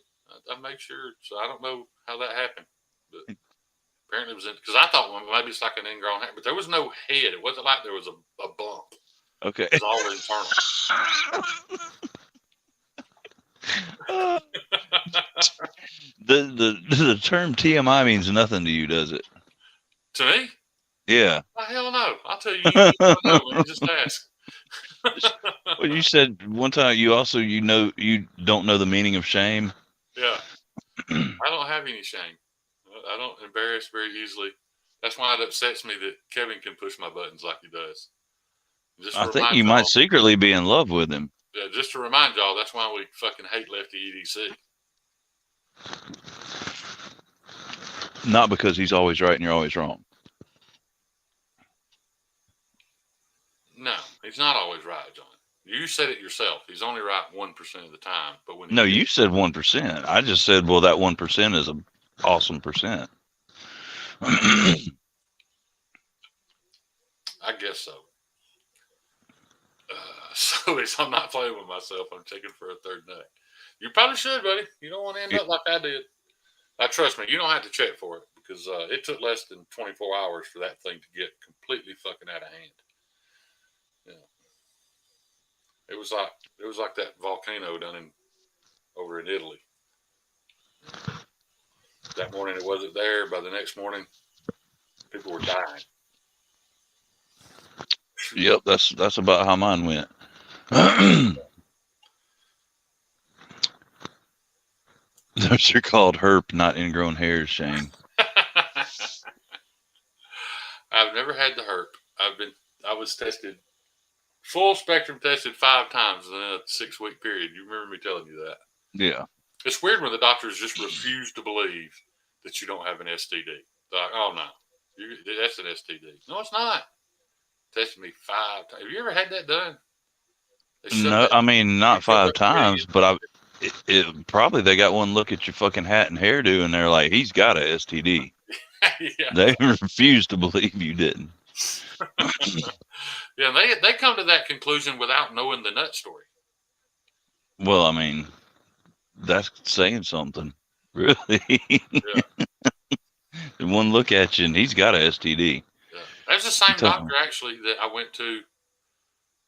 I made sure. So I don't know how that happened, but apparently it was because I thought well, maybe it's like an ingrown hair, but there was no head. It wasn't like there was a bump. Okay. It was all internal. The term TMI means nothing to you, does it? To me, Yeah. the hell no. I'll tell you, you just don't know, man. Just ask. Well, you said one time you don't know the meaning of shame. Yeah. I don't have any shame. I don't embarrass very easily. That's why it upsets me that Kevin can push my buttons like he does. Just I to think remind you might y'all, secretly be in love with him. yeah, just to remind y'all, that's why we fucking hate Lefty EDC. Not because he's always right and you're always wrong. No, he's not always right, John. You said it yourself. He's only right 1% of the time. But when he No, gets, you said 1%. I just said, well, that 1% is an awesome percent. I guess so. So I'm not playing with myself. I'm checking for a third nut. You probably should, buddy. You don't want to end up like I did. Trust me, you don't have to check for it because it took less than 24 hours for that thing to get completely fucking out of hand. Yeah, it was like that volcano done in over in Italy. That morning it wasn't there. By the next morning, people were dying. Yep, that's about how mine went. Those are called herp, not ingrown hairs, Shane. I've never had the herp. I was tested full spectrum tested 5 times in a 6 week period. You remember me telling you that? Yeah. It's weird when the doctors just refuse to believe that you don't have an STD. They're like, oh no, that's an STD. No, it's not. Tested me 5 times. Have you ever had that done? They shove No, that. I mean They not shove five that thing times, but probably they got one look at your fucking hat and hairdo, and they're like, he's got a STD. in. Yeah, They refuse to believe you didn't. yeah. They come to that conclusion without knowing the nut story. Well, I mean, that's saying something, really. Yeah, One look at you, and he's got a STD. yeah. That's the same doctor actually that I went to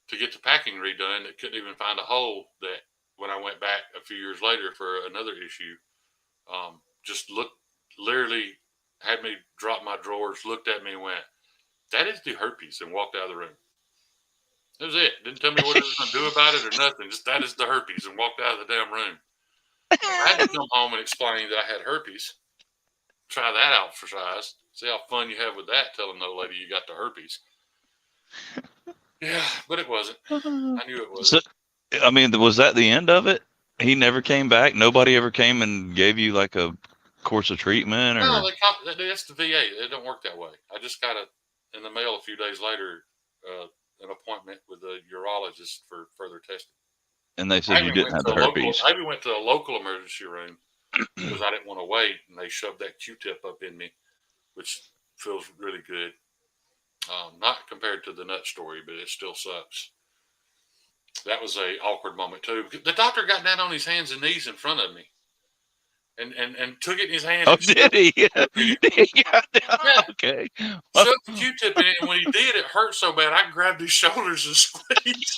get the packing redone that couldn't even find a hole that when I went back a few years later for another issue, just looked literally had me drop my drawers, looked at me and went, "That is the herpes," and walked out of the room. That was it. Didn't tell me what it was going to do about it or nothing. Just that is the herpes and walked out of the damn room. I had to come home and explain that I had herpes. try that out for size. See how fun you have with that, telling no lady you got the herpes. Yeah, but it wasn't. I knew it So, wasn't. I mean, was that the end of it? He never came back. Nobody ever came and gave you like a course of treatment, No, or that's the VA. It don't work that way. I just got it in the mail a few days later, an appointment with a urologist for further testing. and they said you didn't have the herpes. I even went to a local emergency room because I didn't want to wait, and they shoved that Q-tip up in me, which feels really good. Not compared to the nut story, but it still sucks. That was a awkward moment too. The doctor got down on his hands and knees in front of me, and took it in his hand Oh, and did he? Yeah. yeah, Okay. shoved the Q-tip in it. And when he did, it hurt so bad. I grabbed his shoulders and squeezed.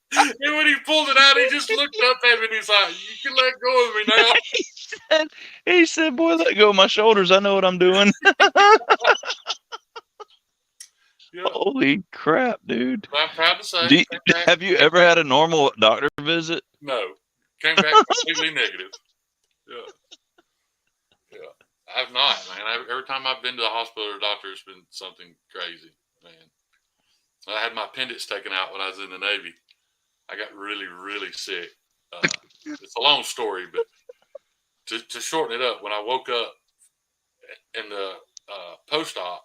And when he pulled it out, he just looked up at me and he's like, "You can let go of me now." He said, "Boy, let go of my shoulders. I know what I'm doing." Yeah, Holy crap, dude! but I'm proud to say, Do you, have you ever had a normal doctor visit? no, came back completely negative. Yeah, yeah. I've not, man. Every time I've been to the hospital or doctor, it's been something crazy, man. I had my appendix taken out when I was in the Navy. I got really, really sick. It's a long story, but to shorten it up, when I woke up in the post-op,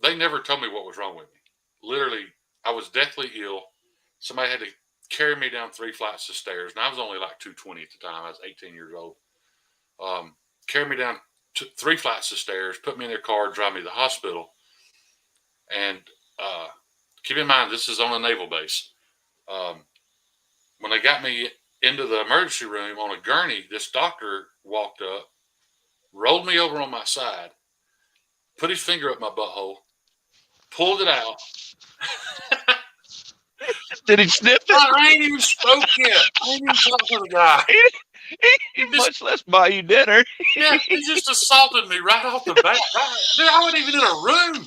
they never told me what was wrong with me. Literally, I was deathly ill. Somebody had to carry me down 3 flights of stairs, and I was only like 220 at the time. I was 18 years old. Carry me down 3 flights of stairs, put me in their car, drive me to the hospital. And keep in mind, this is on a naval base. When they got me into the emergency room on a gurney, this doctor walked up, rolled me over on my side, put his finger up my butthole, pulled it out. Did he sniff it? I ain't even spoke yet. I ain't even talked to the guy. He much less buy you dinner. Yeah, he just assaulted me right off the bat. Dude, I wasn't even in a room.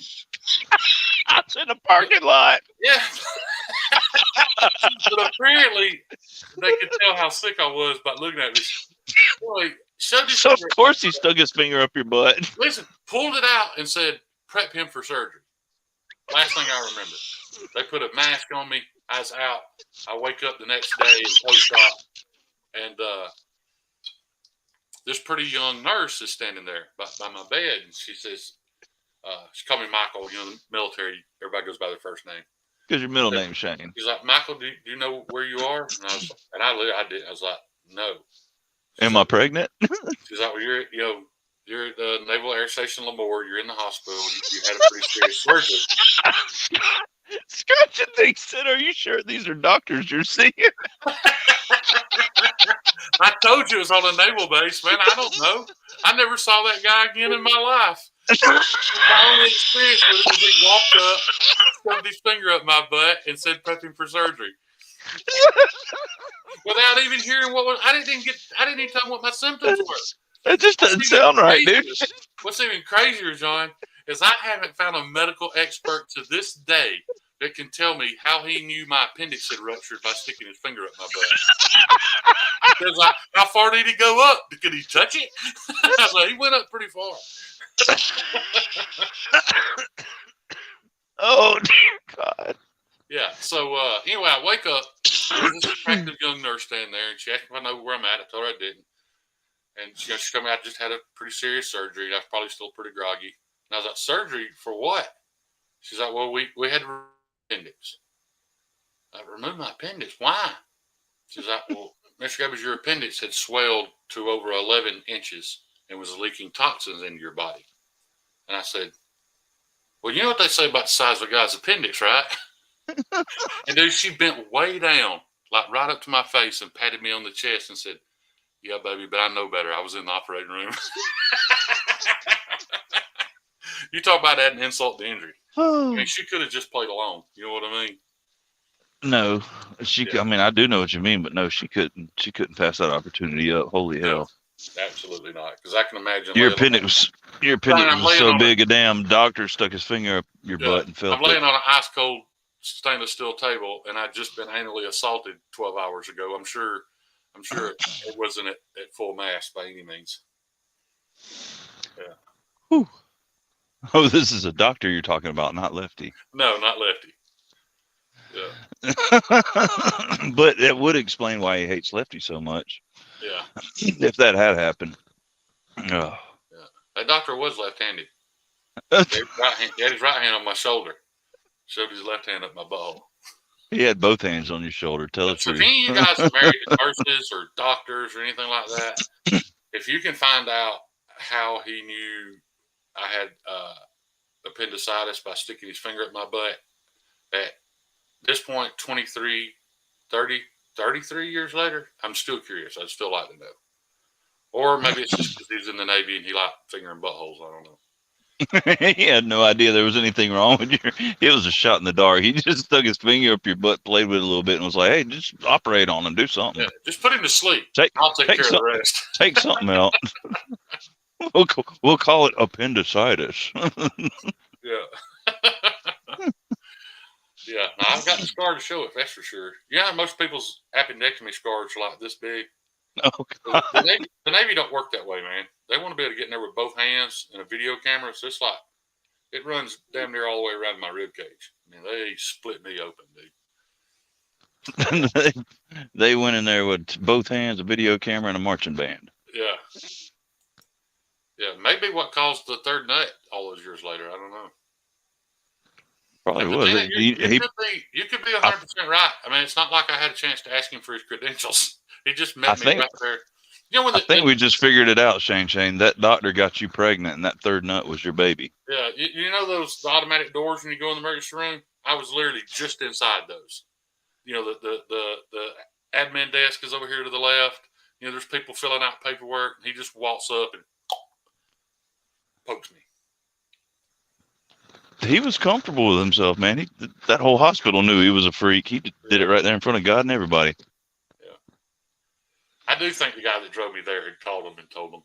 I was in a parking lot. Yeah. But apparently, they could tell how sick I was by looking at me. Boy, So of course he stuck his finger up your butt. Listen, pulled it out and said, "Prep him for surgery." Last thing I remember. They put a mask on me. I was out. I wake up the next day in post-op, and this pretty young nurse is standing there by my bed, and she says, she called me Michael. You know, the military, everybody goes by their first name. Because your middle name's Shane. She's like, "Michael, do you know where you are?" And I did. I was like, "No." Am I pregnant? She's like, "Well, you're at the Naval Air Station Lemoore. You're in the hospital. You had a pretty serious surgery." Scratch and think said, "Are you sure these are doctors you're seeing?" I told you it was on a naval base, man. I don't know. I never saw that guy again in my life. My only experience with him was he walked up, shoved his finger up my butt, and said, "Prep him for surgery." Without even hearing what was, I didn't even tell him what my symptoms were. That just doesn't sound right, dude. What's even crazier, John, is I haven't found a medical expert to this day that can tell me how he knew my appendix had ruptured by sticking his finger up my butt. Because like, how far did he go up? Could he touch it? I was like, he went up pretty far. Oh, dear God. Yeah, so anyway, I wake up. There's this attractive young nurse standing there, and she asked me if I know where I'm at. I told her I didn't. And she told me I just had a pretty serious surgery, and I was probably still pretty groggy. And I was like, "Surgery for what?" She's like, "Well, we had to remove my appendix." I removed my appendix. Why? She's like, "Well, Mr. Gabbers, your appendix had swelled to over 11 inches and was leaking toxins into your body." And I said, "Well, you know what they say about the size of a guy's appendix, right?" And dude, she bent way down, like right up to my face, and patted me on the chest and said, "Yeah, baby, but I know better. I was in the operating room." You talk about adding insult to injury. I mean, she could have just played along. You know what I mean? No, she. Yeah. I mean, I do know what you mean, but no, she couldn't. She couldn't pass that opportunity up. Holy hell! Absolutely not. Because I can imagine your appendix was so big a damn doctor stuck his finger up your butt and felt. I'm laying on an ice cold stainless steel table, and I'd just been anally assaulted 12 hours ago. I'm sure I'm sure it wasn't at full mast by any means. Yeah. Whew. Oh, this is a doctor you're talking about, not Lefty. No, not Lefty. Yeah. But it would explain why he hates Lefty so much Yeah. if that had happened. Oh. Yeah. That doctor was left-handed. He had his right hand on my shoulder. Shoved his left hand up my butthole. He had both hands on your shoulder. Tell the So if truth. any of you guys are married to nurses or doctors or anything like that, if you can find out how he knew I had appendicitis by sticking his finger up my butt, at this point, 23, 30, 33 years later, I'm still curious. I'd still like to know. Or maybe it's just because he was in the Navy and he liked fingering buttholes. I don't know. He had no idea there was anything wrong with you. It was a shot in the dark. He just stuck his finger up your butt, played with it a little bit, and was like, "Hey, just operate on him, do something. Yeah, just put him to sleep. Take I'll take care of the rest." take something out. We'll call it appendicitis." Yeah. Yeah. Now, I've got the scar to show it, that's for sure. Yeah, most people's appendectomy scars are like this big. Oh, The Navy don't work that way, man. They want to be able to get in there with both hands and a video camera. So it's like, it runs damn near all the way around my rib cage. I mean, they split me open, dude. they went in there with both hands, a video camera, and a marching band. Yeah. Yeah. Maybe what caused the third nut all those years later. I don't know. Probably But was. then you could be 100% right. I mean, it's not like I had a chance to ask him for his credentials. He just met me right there. You know, I think we just figured it out, Shane. That doctor got you pregnant, and that third nut was your baby. Yeah, you know the automatic doors when you go in the emergency room? I was literally just inside those. You know, the admin desk is over here to the left. You know, there's people filling out paperwork. And he just walks up and pokes me. He was comfortable with himself, man. That whole hospital knew he was a freak. He did it right there in front of God and everybody. I do think the guy that drove me there had called him and told him.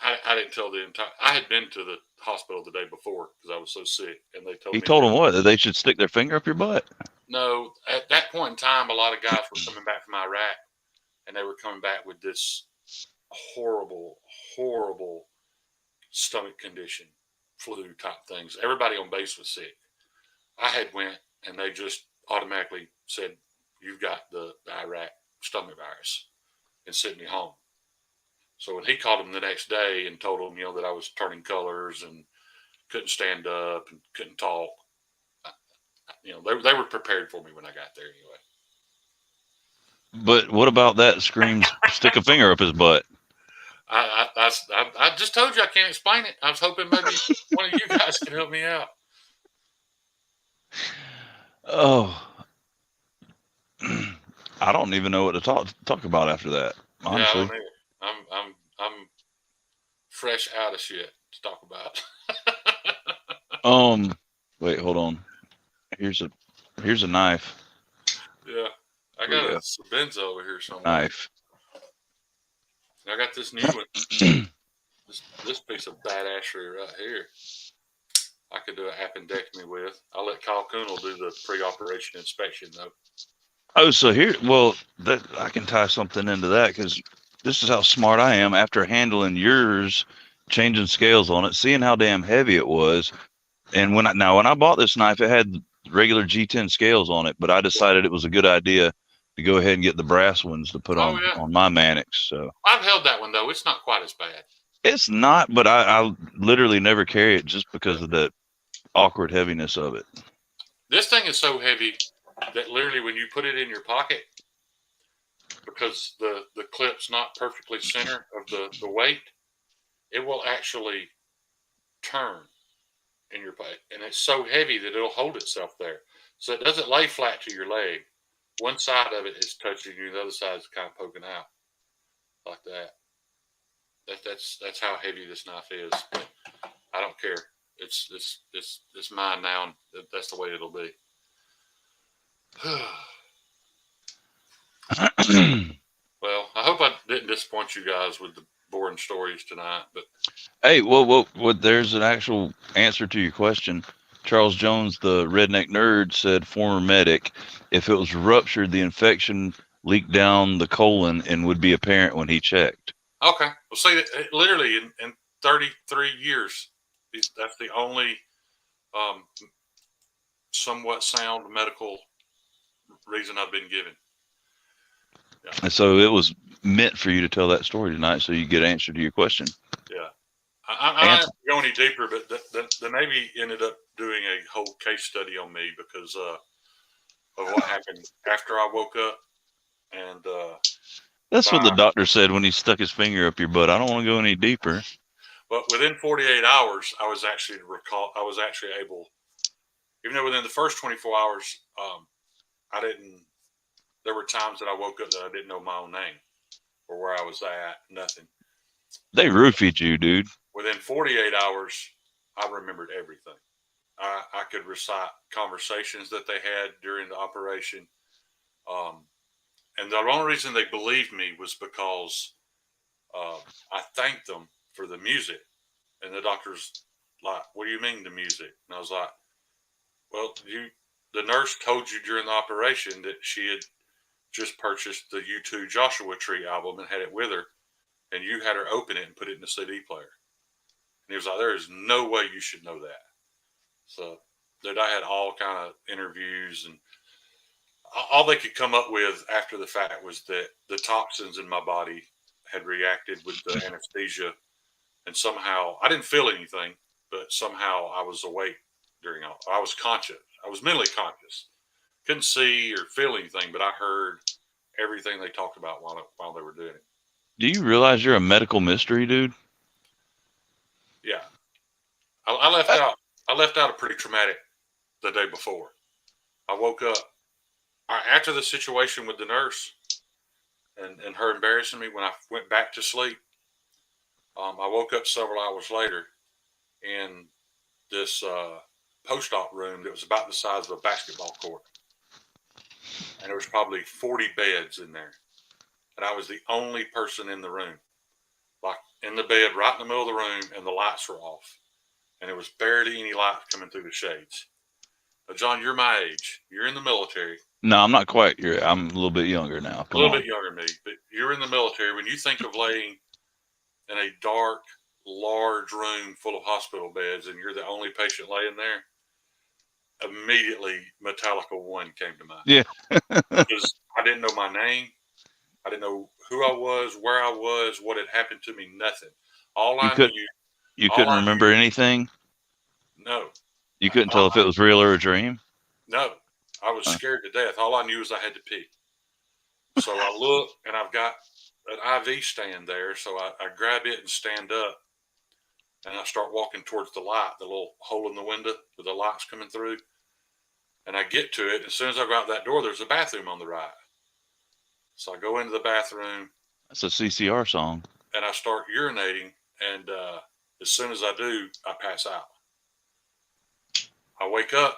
I didn't tell the entire. I had been to the hospital the day before because I was so sick, and they told me. He told him what? That they should stick their finger up your butt? No, at that point in time, a lot of guys were coming back from Iraq, and they were coming back with this horrible, horrible stomach condition, flu type things. Everybody on base was sick. I had went, and they just automatically said, "You've got the Iraq stomach virus," and sent me home. So when he called him the next day and told him, you know, that I was turning colors and couldn't stand up and couldn't talk, you know, they were prepared for me when I got there anyway. But what about that screams, stick a finger up his butt? I just told you I can't explain it. I was hoping maybe one of you guys could help me out. Oh, I don't even know what to talk about after that. Honestly, Yeah, I'm fresh out of shit to talk about. Wait, hold on. Here's a knife. Yeah, I got a Sabenza over here somewhere. Knife. I got this new one. this piece of badassery right here. I could do an appendectomy with. I'll let Kyle Kuhnel do the pre-operation inspection though. Oh, so that I can tie something into that because this is how smart I am. After handling yours, changing scales on it, seeing how damn heavy it was, and when I bought this knife, it had regular G10 scales on it, but I decided it was a good idea to go ahead and get the brass ones to put on my Mannix. So I've held that one though; it's not quite as bad. It's not, but I literally never carry it just because of the awkward heaviness of it. This thing is so heavy that literally when you put it in your pocket, because the clip's not perfectly center of the weight, it will actually turn in your pocket. And it's so heavy that it'll hold itself there. So it doesn't lay flat to your leg. One side of it is touching you, the other side is kind of poking out like that. That's how heavy this knife is. But I don't care. It's mine now, and that's the way it'll be. Well, I hope I didn't disappoint you guys with the boring stories tonight. But hey, well, there's an actual answer to your question. Charles Jones, the redneck nerd, said former medic, if it was ruptured, the infection leaked down the colon and would be apparent when he checked. Okay. Well, see, literally in 33 years, that's the only um, somewhat sound medical reason I've been given. Yeah. And so it was meant for you to tell that story tonight so you get an answer to your question. Yeah. I Answer. don't go any deeper, but the Navy ended up doing a whole case study on me because of what happened after I woke up. And That's what the by, doctor said when he stuck his finger up your butt. I don't want to go any deeper. but within 48 hours, I was actually able, even though within the first 24 hours, I didn't, there were times that I woke up that I didn't know my own name or where I was at, nothing. They But roofied you, dude. within 48 hours, I remembered everything. I could recite conversations that they had during the operation. Um, and the only reason they believed me was because uh, I thanked them for the music. And the doctor's like, "What do you mean the music?" And I was like, "Well, the nurse told you during the operation that she had just purchased the U2 Joshua Tree album and had it with her, and you had her open it and put it in the CD player." And he was like, "There is no way you should know that." So, dude, I had all kind of interviews, and all they could come up with after the fact was that the toxins in my body had reacted with the anesthesia, and somehow I didn't feel anything, but somehow I was awake during all. I was conscious. I was mentally conscious. Couldn't see or feel anything, but I heard everything they talked about while they were doing it. Do you realize you're a medical mystery, dude? Yeah, I left Uh, out. I left out a pretty traumatic the day before. I woke up after the situation with the nurse and her embarrassing me when I went back to sleep. I woke up several hours later in this post-op room that was about the size of a basketball court, and there was probably 40 beds in there, and I was the only person in the room, like in the bed right in the middle of the room, and the lights were off, and there was barely any light coming through the shades. Now, John, you're my age. You're in the military, No, I'm not quite. I'm a little bit younger now. a Come little on. bit younger than me, but you're in the military. When you think of laying in a dark, large room full of hospital beds, and you're the only patient laying there, immediately Metallica 1 came to mind Yeah. because I didn't know my name. I didn't know who I was, where I was, what had happened to me, nothing. All You I could knew, you all couldn't I remember knew, anything. no, You couldn't tell if it was real or a dream. no, I was Huh. scared to death. All I knew was I had to pee. So I look and I've got an IV stand there. So I grab it and stand up and I start walking towards the light, the little hole in the window with the lights coming through. And I get to it. As soon as I go out that door, there's a bathroom on the right. So I go into the bathroom That's a CCR song. and I start urinating. And as soon as I do, I pass out. I wake up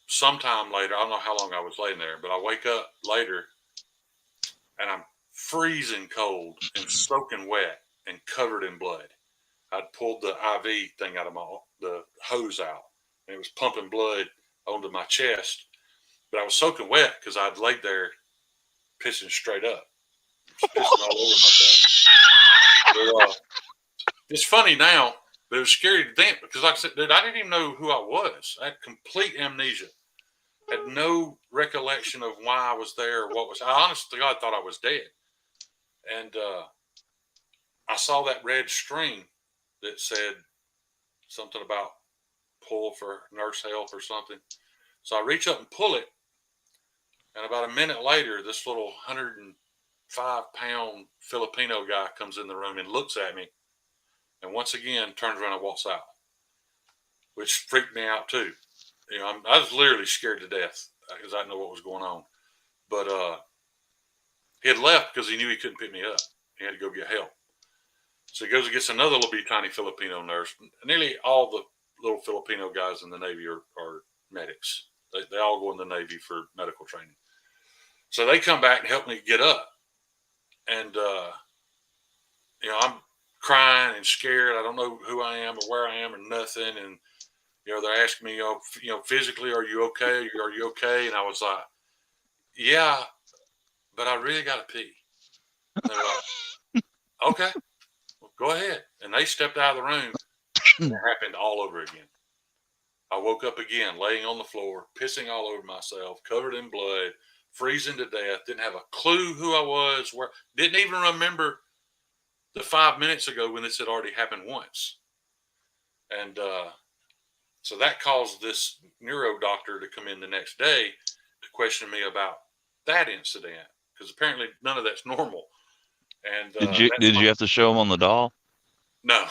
sometime later. I don't know how long I was laying there, but I wake up later and I'm freezing cold and soaking wet and covered in blood. I'd pulled the IV thing out of the hose out and it was pumping blood onto my chest, but I was soaking wet because I'd laid there pissing straight up, just pissing all over myself. So, it's funny now, but it was scary then because, like I said, dude, I didn't even know who I was. I had complete amnesia. Had no recollection of why I was there or what was. I honestly God thought I was dead, and I saw that red string that said something about pull for nurse help or something. So I reach up and pull it, and about a minute later, this little 105-pound Filipino guy comes in the room and looks at me, and once again turns around and walks out, which freaked me out too. You know, I was literally scared to death because I didn't know what was going on. But he had left because he knew he couldn't pick me up. He had to go get help. So he goes and gets another little bitty tiny Filipino nurse. Nearly all the little Filipino guys in the Navy are medics. They all go in the Navy for medical training. So they come back and help me get up. And, I'm crying and scared. I don't know who I am or where I am or nothing. And, they're asking me, physically, are you okay? Are you okay? And I was like, yeah, but I really got to pee. And they were like, okay, well, go ahead. And they stepped out of the room, and it happened all over again. I woke up again, laying on the floor, pissing all over myself, covered in blood, freezing to death. Didn't have a clue who I was. Where didn't even remember the 5 minutes ago when this had already happened once. And so that caused this neuro doctor to come in the next day to question me about that incident because apparently none of that's normal. And Did you have to show them on the doll? no,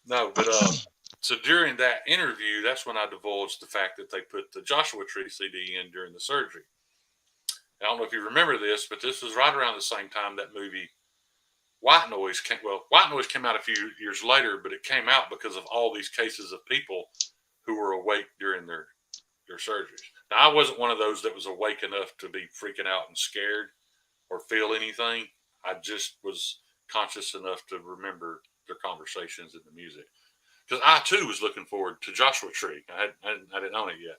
no, but so during that interview, that's when I divulged the fact that they put the Joshua Tree CD in during the surgery. I don't know if you remember this, but this was right around the same time that movie White Noise came. Well, White Noise came out a few years later, but it came out because of all these cases of people who were awake during their surgeries. Now, I wasn't one of those that was awake enough to be freaking out and scared or feel anything. I just was conscious enough to remember their conversations and the music. Because I too was looking forward to Joshua Tree. I didn't own it yet.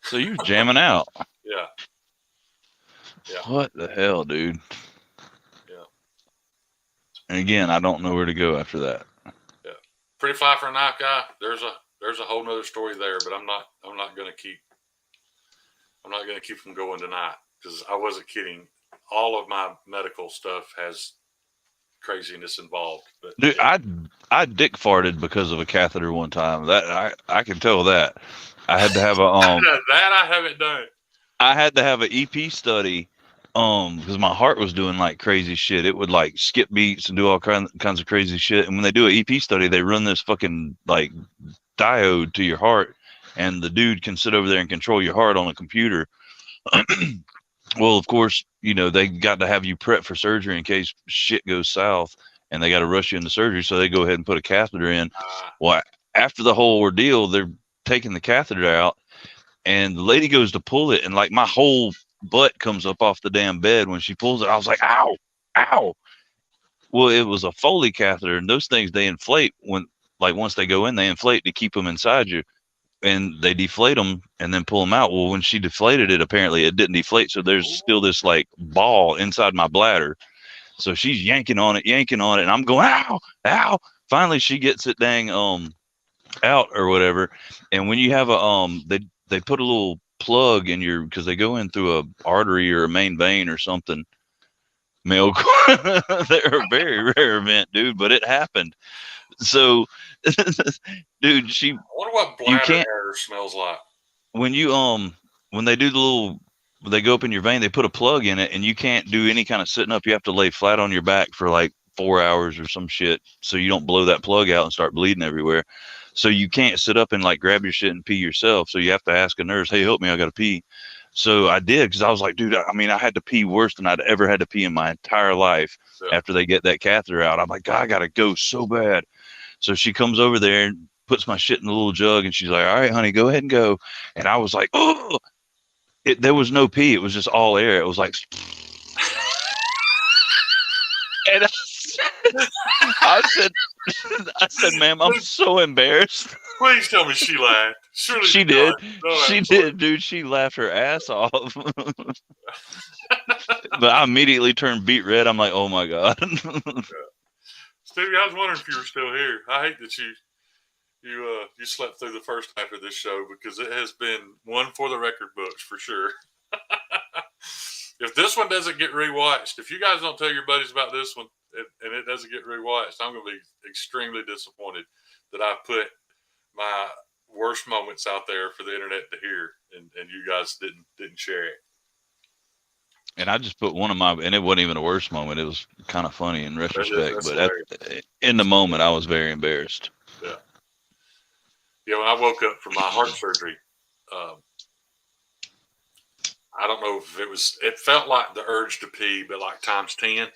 So you jamming out? Yeah, yeah, What the hell, dude? yeah, And again, I don't know where to go after that. yeah. Pretty Fly for a Knife Guy. There's a whole nother story there, but I'm not gonna keep them going tonight because I wasn't kidding. All of my medical stuff has craziness involved, but Dude, yeah. I dick farted because of a catheter one time. That I can tell that. I had to have a That I haven't done. I had to have an EP study because my heart was doing like crazy shit. It would like skip beats and do all kinds of crazy shit. And when they do an EP study, they run this fucking like diode to your heart, and the dude can sit over there and control your heart on a computer. Well, of course, you know, they got to have you prep for surgery in case shit goes south and they got to rush you into surgery. So they go ahead and put a catheter in. Well, after the whole ordeal, they're taking the catheter out and the lady goes to pull it. And like my whole butt comes up off the damn bed when she pulls it. I was like, ow, ow. Well, it was a Foley catheter, and those things, they inflate when, like, once they go in, they inflate to keep them inside you, and they deflate them and then pull them out. Well, when she deflated it, apparently it didn't deflate, so there's still this like ball inside my bladder. So she's yanking on it, and I'm going, ow, ow. Finally, she gets it dang out or whatever. And when you have a they put a little plug in your because they go in through a artery or a main vein or something. Male, they're a very rare event, dude, but it happened. So, dude, I wonder what you bladder can't hair smells like. when you when they do the little when they go up in your vein, they put a plug in it, and you can't do any kind of sitting up. You have to lay flat on your back for like 4 hours or some shit, so you don't blow that plug out and start bleeding everywhere. So you can't sit up and like grab your shit and pee yourself. So you have to ask a nurse, "Hey, help me, I got to pee." So I did because I was like, dude, I mean, I had to pee worse than I'd ever had to pee in my entire life Yeah. after they get that catheter out. I'm like, God, I gotta go so bad. So she comes over there and puts my shit in the little jug, and she's like, "All right, honey, go ahead and go." And I was like, "Oh!" There was no pee; it was just all air. It was like, and I said, I said, "Ma'am, I'm so embarrassed." Please tell me she laughed. Surely She not. did. No, She did, dude. She laughed her ass off. But I immediately turned beet red. I'm like, oh my God. Stevie, I was wondering if you were still here. I hate that you slept through the first half of this show because it has been one for the record books for sure. If this one doesn't get rewatched, if you guys don't tell your buddies about this one and it doesn't get rewatched, I'm going to be extremely disappointed that I put my worst moments out there for the internet to hear, and you guys didn't share it. And I just put one of my, and it wasn't even a worst moment. It was kind of funny in retrospect, That's but hilarious. in the moment, I was very embarrassed. Yeah, yeah. When I woke up from my heart surgery, um, I don't know if it was. It felt like the urge to pee, but like times 10.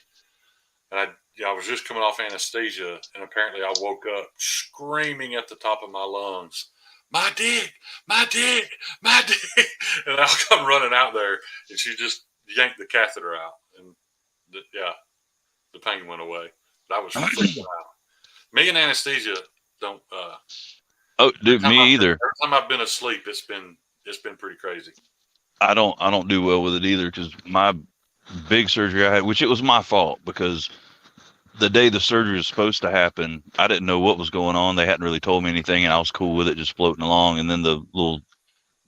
And I was just coming off anesthesia, and apparently I woke up screaming at the top of my lungs, "My dick, my dick, my dick!" And I'll come running out there, and she just yanked the catheter out, and yeah, the pain went away. But I was freaking out. Me and anesthesia don't. Oh, dude, me either. Every time I've been asleep, it's been pretty crazy. I don't do well with it either because my big surgery I had, which it was my fault because the day the surgery was supposed to happen, I didn't know what was going on. They hadn't really told me anything, and I was cool with it, just floating along. And then the little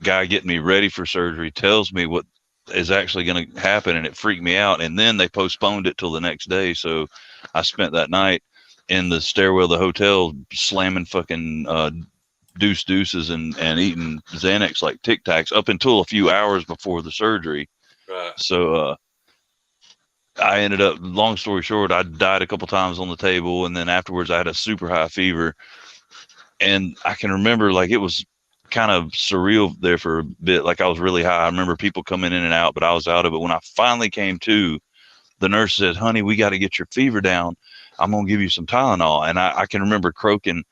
guy getting me ready for surgery tells me what is actually going to happen, and it freaked me out. And then they postponed it till the next day, so I spent that night in the stairwell of the hotel slamming fucking deuces and eating Xanax like Tic Tacs up until a few hours before the surgery. Right. So I ended up, long story short, I died a couple times on the table, and then afterwards I had a super high fever, and I can remember like it was kind of surreal there for a bit. Like I was really high. I remember people coming in and out, but I was out of it. When I finally came to, the nurse said, "Honey, we got to get your fever down. I'm gonna give you some Tylenol." And I can remember croaking,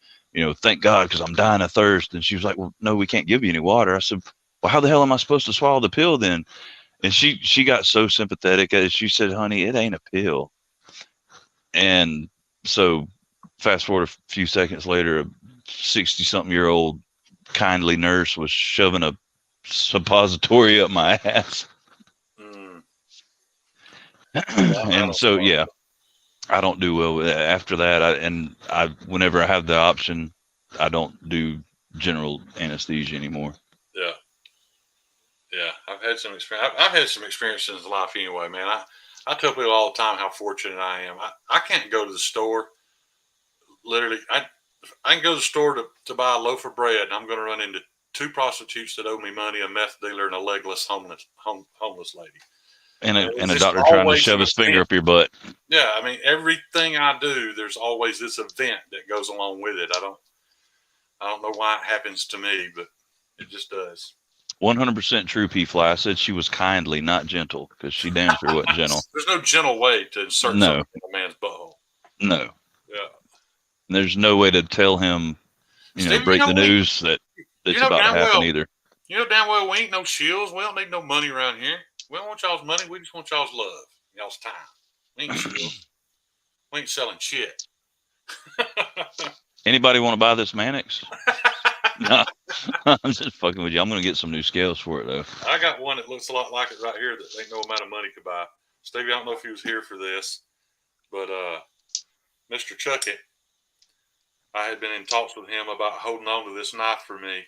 thank God, because I'm dying of thirst. And she was like, "Well, no, we can't give you any water." I said, "Well, how the hell am I supposed to swallow the pill then?" And she got so sympathetic. She said, "Honey, it ain't a pill." And so, fast forward a few seconds later, a 60-something-year-old kindly nurse was shoving a suppository up my ass. Mm. Yeah, I And don't so, swallow. yeah, I don't do well with it. After that, whenever I have the option, I don't do general anesthesia anymore. Yeah, yeah. I've had some experience. I've had some experiences in life anyway, man. I tell people all the time how fortunate I am. I can't go to the store. Literally, I can go to the store to buy a loaf of bread, and I'm going to run into two prostitutes that owe me money, a meth dealer, and a legless homeless lady. And And a there's just doctor trying to always shove an his finger event. up your butt. Yeah, I mean, everything I do, there's always this event that goes along with it. I don't know why it happens to me, but it just does. 100% true, P. Fly. I said she was kindly, not gentle, because she damn sure wasn't gentle. There's no gentle way to insert No, something in a man's butthole. no. Yeah, There's no way to tell him, Stephen, break the news that you it's know about to damn happen well, either. we ain't no shields. We don't need no money around here. We don't want y'all's money. We just want y'all's love, y'all's time. We ain't shields. We ain't selling shit. Anybody want to buy this Mannix? No, I'm just fucking with you. I'm gonna get some new scales for it though. I got one that looks a lot like it right here that ain't no amount of money could buy. Stevie, I don't know if he was here for this, but Mr. Chuckett, I had been in talks with him about holding on to this knife for me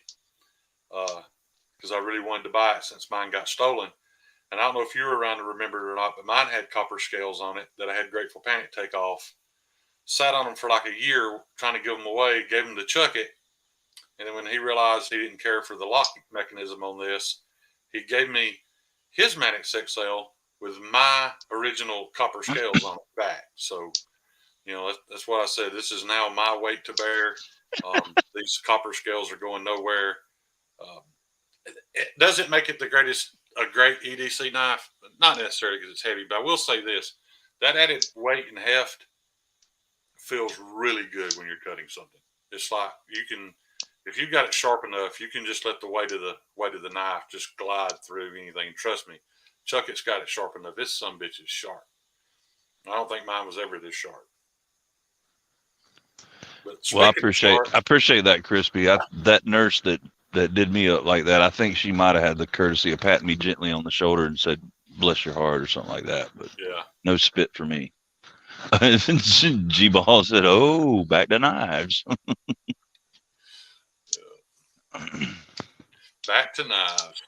because I really wanted to buy it since mine got stolen. And I don't know if you were around to remember it or not, but mine had copper scales on it that I had Grateful Panic take off. Sat on them for like a year trying to give them away, gave them to Chuckett. And then when he realized he didn't care for the lock mechanism on this, he gave me his Manic XL with my original copper scales on it back. So, that's what I said. This is now my weight to bear. These copper scales are going nowhere. Um, it doesn't make it a great EDC knife, not necessarily because it's heavy, but I will say this: that added weight and heft feels really good when you're cutting something. It's like you can, if you've got it sharp enough, you can just let the weight of the knife just glide through anything. Trust me, Chuckett's got it sharp enough. This some bitch is sharp. I don't think mine was ever this sharp. But Well, speaking of sharp, I appreciate that, Crispy. That nurse that did me up like that, I think she might have had the courtesy of patting me gently on the shoulder and said, "Bless your heart" or something like that. But yeah, no spit for me. G Ball said, "Oh, back to knives." back to knives.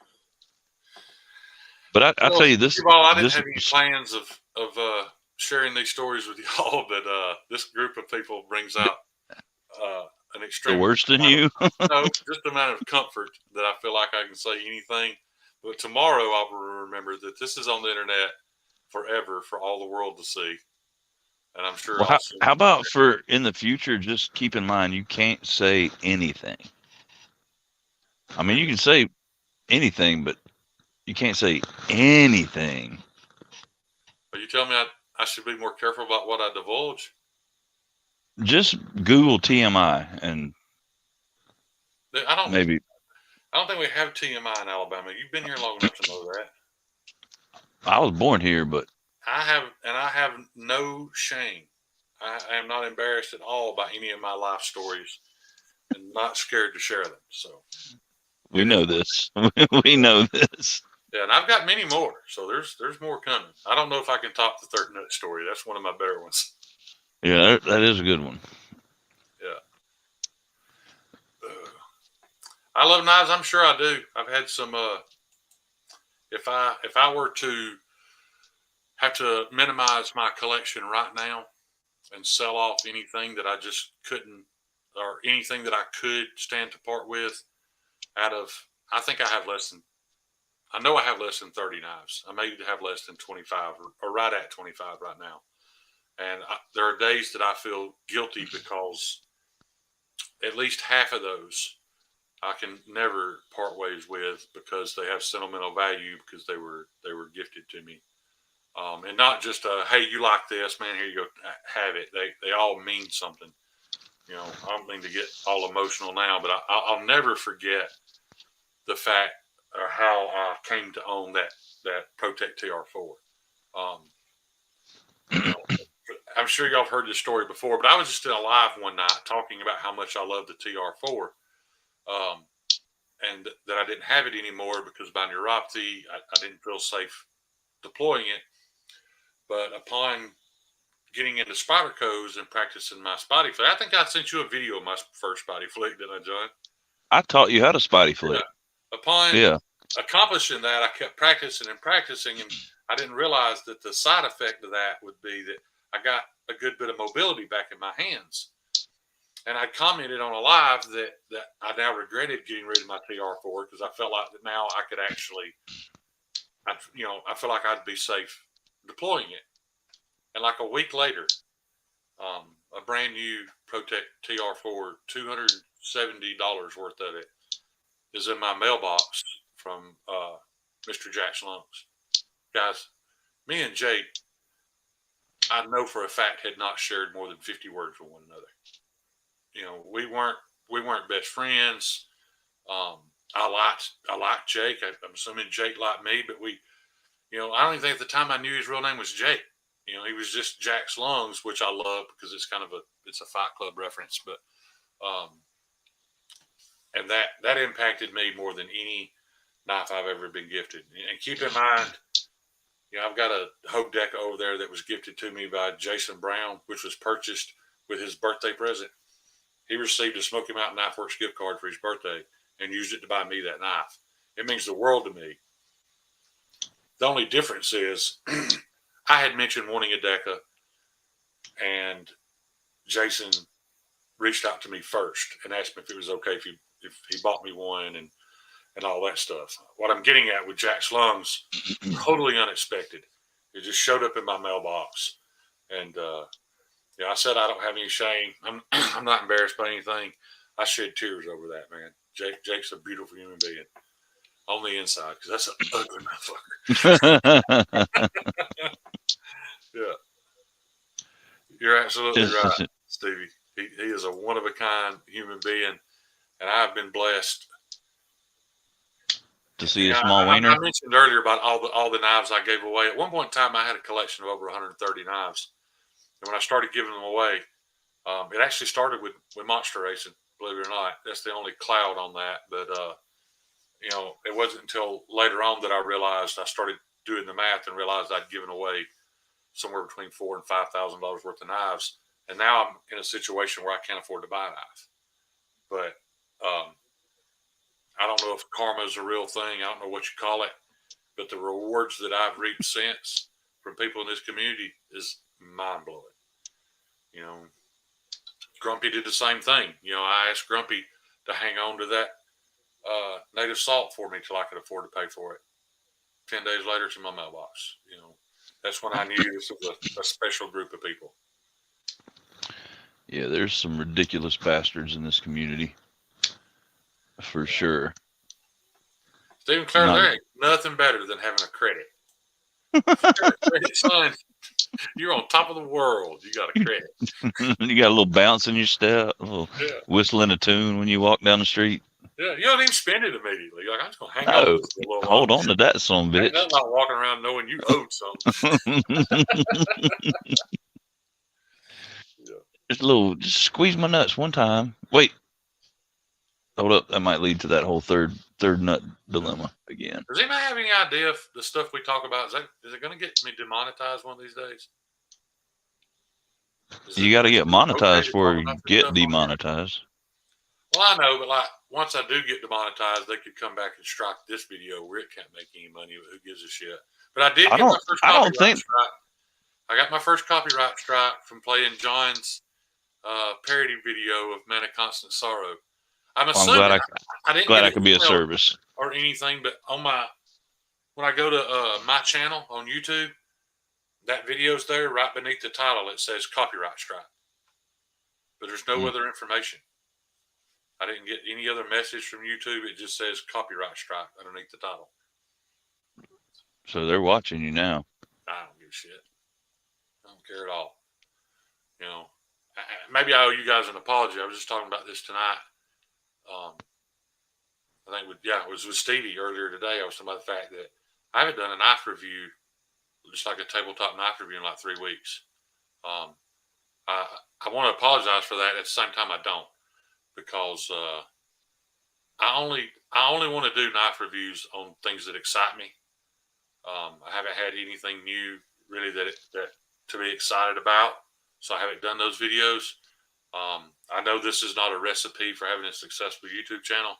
But I Well, tell you this Ball, I didn't this have any plans of sharing these stories with y'all, but this group of people brings out an the extreme worst in amount of you. no, just amount of comfort that I feel like I can say anything. But tomorrow I will remember that this is on the internet forever for all the world to see, and I'm sure Well, I'll soon. how about for in the future? Just keep in mind you can't say anything. I mean, you can say anything, but you can't say anything. Are you telling me I should be more careful about what I divulge? Just Google TMI and I don't. maybe I don't think we have TMI in Alabama. You've been here long enough to know that. I was born here, but I have no shame. I am not embarrassed at all by any of my life stories, and not scared to share them. So we it is. know this. We know this. Yeah, and I've got many more, so there's more coming. I don't know if I can top the 30 nut story. That's one of my better ones. Yeah, that is a good one. Yeah. I love knives. I'm sure I do. I've had some. If I were to have to minimize my collection right now and sell off anything that I just couldn't, or anything that I could stand to part with, out of, I think I have less than. I know I have less than 30 knives. I may have less than 25, or right at 25 right now. And there are days that I feel guilty because at least half of those I can never part ways with because they have sentimental value because they were gifted to me, and not just hey, you like this, man, here you go, have it. They all mean something. I don't mean to get all emotional now, but I'll never forget the fact or how I came to own that Protect TR4. Um, you know, I'm sure y'all have heard this story before, but I was just in a live one night talking about how much I love the TR4. Um, and that I didn't have it anymore because by neuropathy, I didn't feel safe deploying it. But upon getting into Spyderco's and practicing my spotty flick, I think I sent you a video of my first spotty flick, didn't I, John? I taught you how to spotty Yeah. flick. Upon Yeah. accomplishing that, I kept practicing and practicing, and I didn't realize that the side effect of that would be that I got a good bit of mobility back in my hands. And I commented on a live that I now regretted getting rid of my TR4 because I felt like that now I could actually, I feel like I'd be safe deploying it. And like a week later, a brand new Protect TR4, $270 worth of it, is in my mailbox from Mr. Jack's Lungs. Guys, me and Jake, I know for a fact, had not shared more than 50 words with one another. We weren't best friends. Um, I liked Jake. I'm assuming Jake liked me, but I don't even think at the time I knew his real name was Jake. He was just Jack's Lungs, which I love because it's a Fight Club reference. But um, and that impacted me more than any knife I've ever been gifted. And keep in mind, I've got a Hogue Deca over there that was gifted to me by Jason Brown, which was purchased with his birthday present. He received a Smoky Mountain Knife Works gift card for his birthday and used it to buy me that knife. It means the world to me. The only difference is I had mentioned wanting a Deca, and Jason reached out to me first and asked me if it was okay if he bought me one and all that stuff. What I'm getting at with Jack's Lungs, totally unexpected. It just showed up in my mailbox, and I said I don't have any shame. I'm not embarrassed by anything. I shed tears over that, man. Jake's a beautiful human being on the inside because that's an ugly motherfucker. Yeah, you're absolutely right, Stevie. He is a one of a kind human being, and I've been blessed to see a small wiener. I mentioned earlier about all the knives I gave away. At one point in time, I had a collection of over 130 knives, and when I started giving them away, it actually started with monster racing. Believe it or not, that's the only cloud on that. But it wasn't until later on that I realized I started doing the math and realized I'd given away somewhere between $4,000 and $5,000 worth of knives, and now I'm in a situation where I can't afford to buy a knife. But I don't know if karma is a real thing. I don't know what you call it, but the rewards that I've reaped since from people in this community is mind blowing. You know, Grumpy did the same thing. I asked Grumpy to hang on to that native salt for me till I could afford to pay for it. 10 days later, it's in my mailbox. That's when I knew this was a special group of people. Yeah, there's some ridiculous bastards in this community, for sure. Stephen Clare, there ain't nothing better than having a credit. Son, you're on top of the world. You got a credit. You got a little bounce in your step, a little whistling a tune when you walk down the street. Yeah, you don't even spend it immediately. Like, I'm just gonna hang on to this for a little while. Hold on to that son of a bitch. I'm not walking around knowing you owed something. Just squeeze my nuts one time. Wait. Hold up, that might lead to that whole third nut dilemma again. Does anybody have any idea if the stuff we talk about is it going to get me demonetized one of these days? You got to Is get it okay monetized to before talk you about this get stuff on here? demonetized. Well, I know, but like once I do get demonetized, they could come back and strike this video where it can't make any money. But who gives a shit? But I did I get my don't. first I don't copyright think. strike. I got my first copyright strike from playing John's parody video of "Man of Constant Sorrow." I'm I'm assuming I didn't glad get I an could be of email service. or anything, but on my when I go to my channel on YouTube, that video's there right beneath the title. It says copyright strike, but there's no Hmm. other information. I didn't get any other message from YouTube. It just says copyright strike underneath the title. So they're watching you now. I don't give a shit. I don't care at all. You know, maybe I owe you guys an apology. I was just talking about this tonight. Um, I think it was with Stevie earlier today. I was talking about the fact that I haven't done a knife review, just like a tabletop knife review, in like 3 weeks. Um, I I want to apologize for that. At the same time, I don't, because I only want to do knife reviews on things that excite me. I haven't had anything new really that to be excited about, so I haven't done those videos. I know this is not a recipe for having a successful YouTube channel,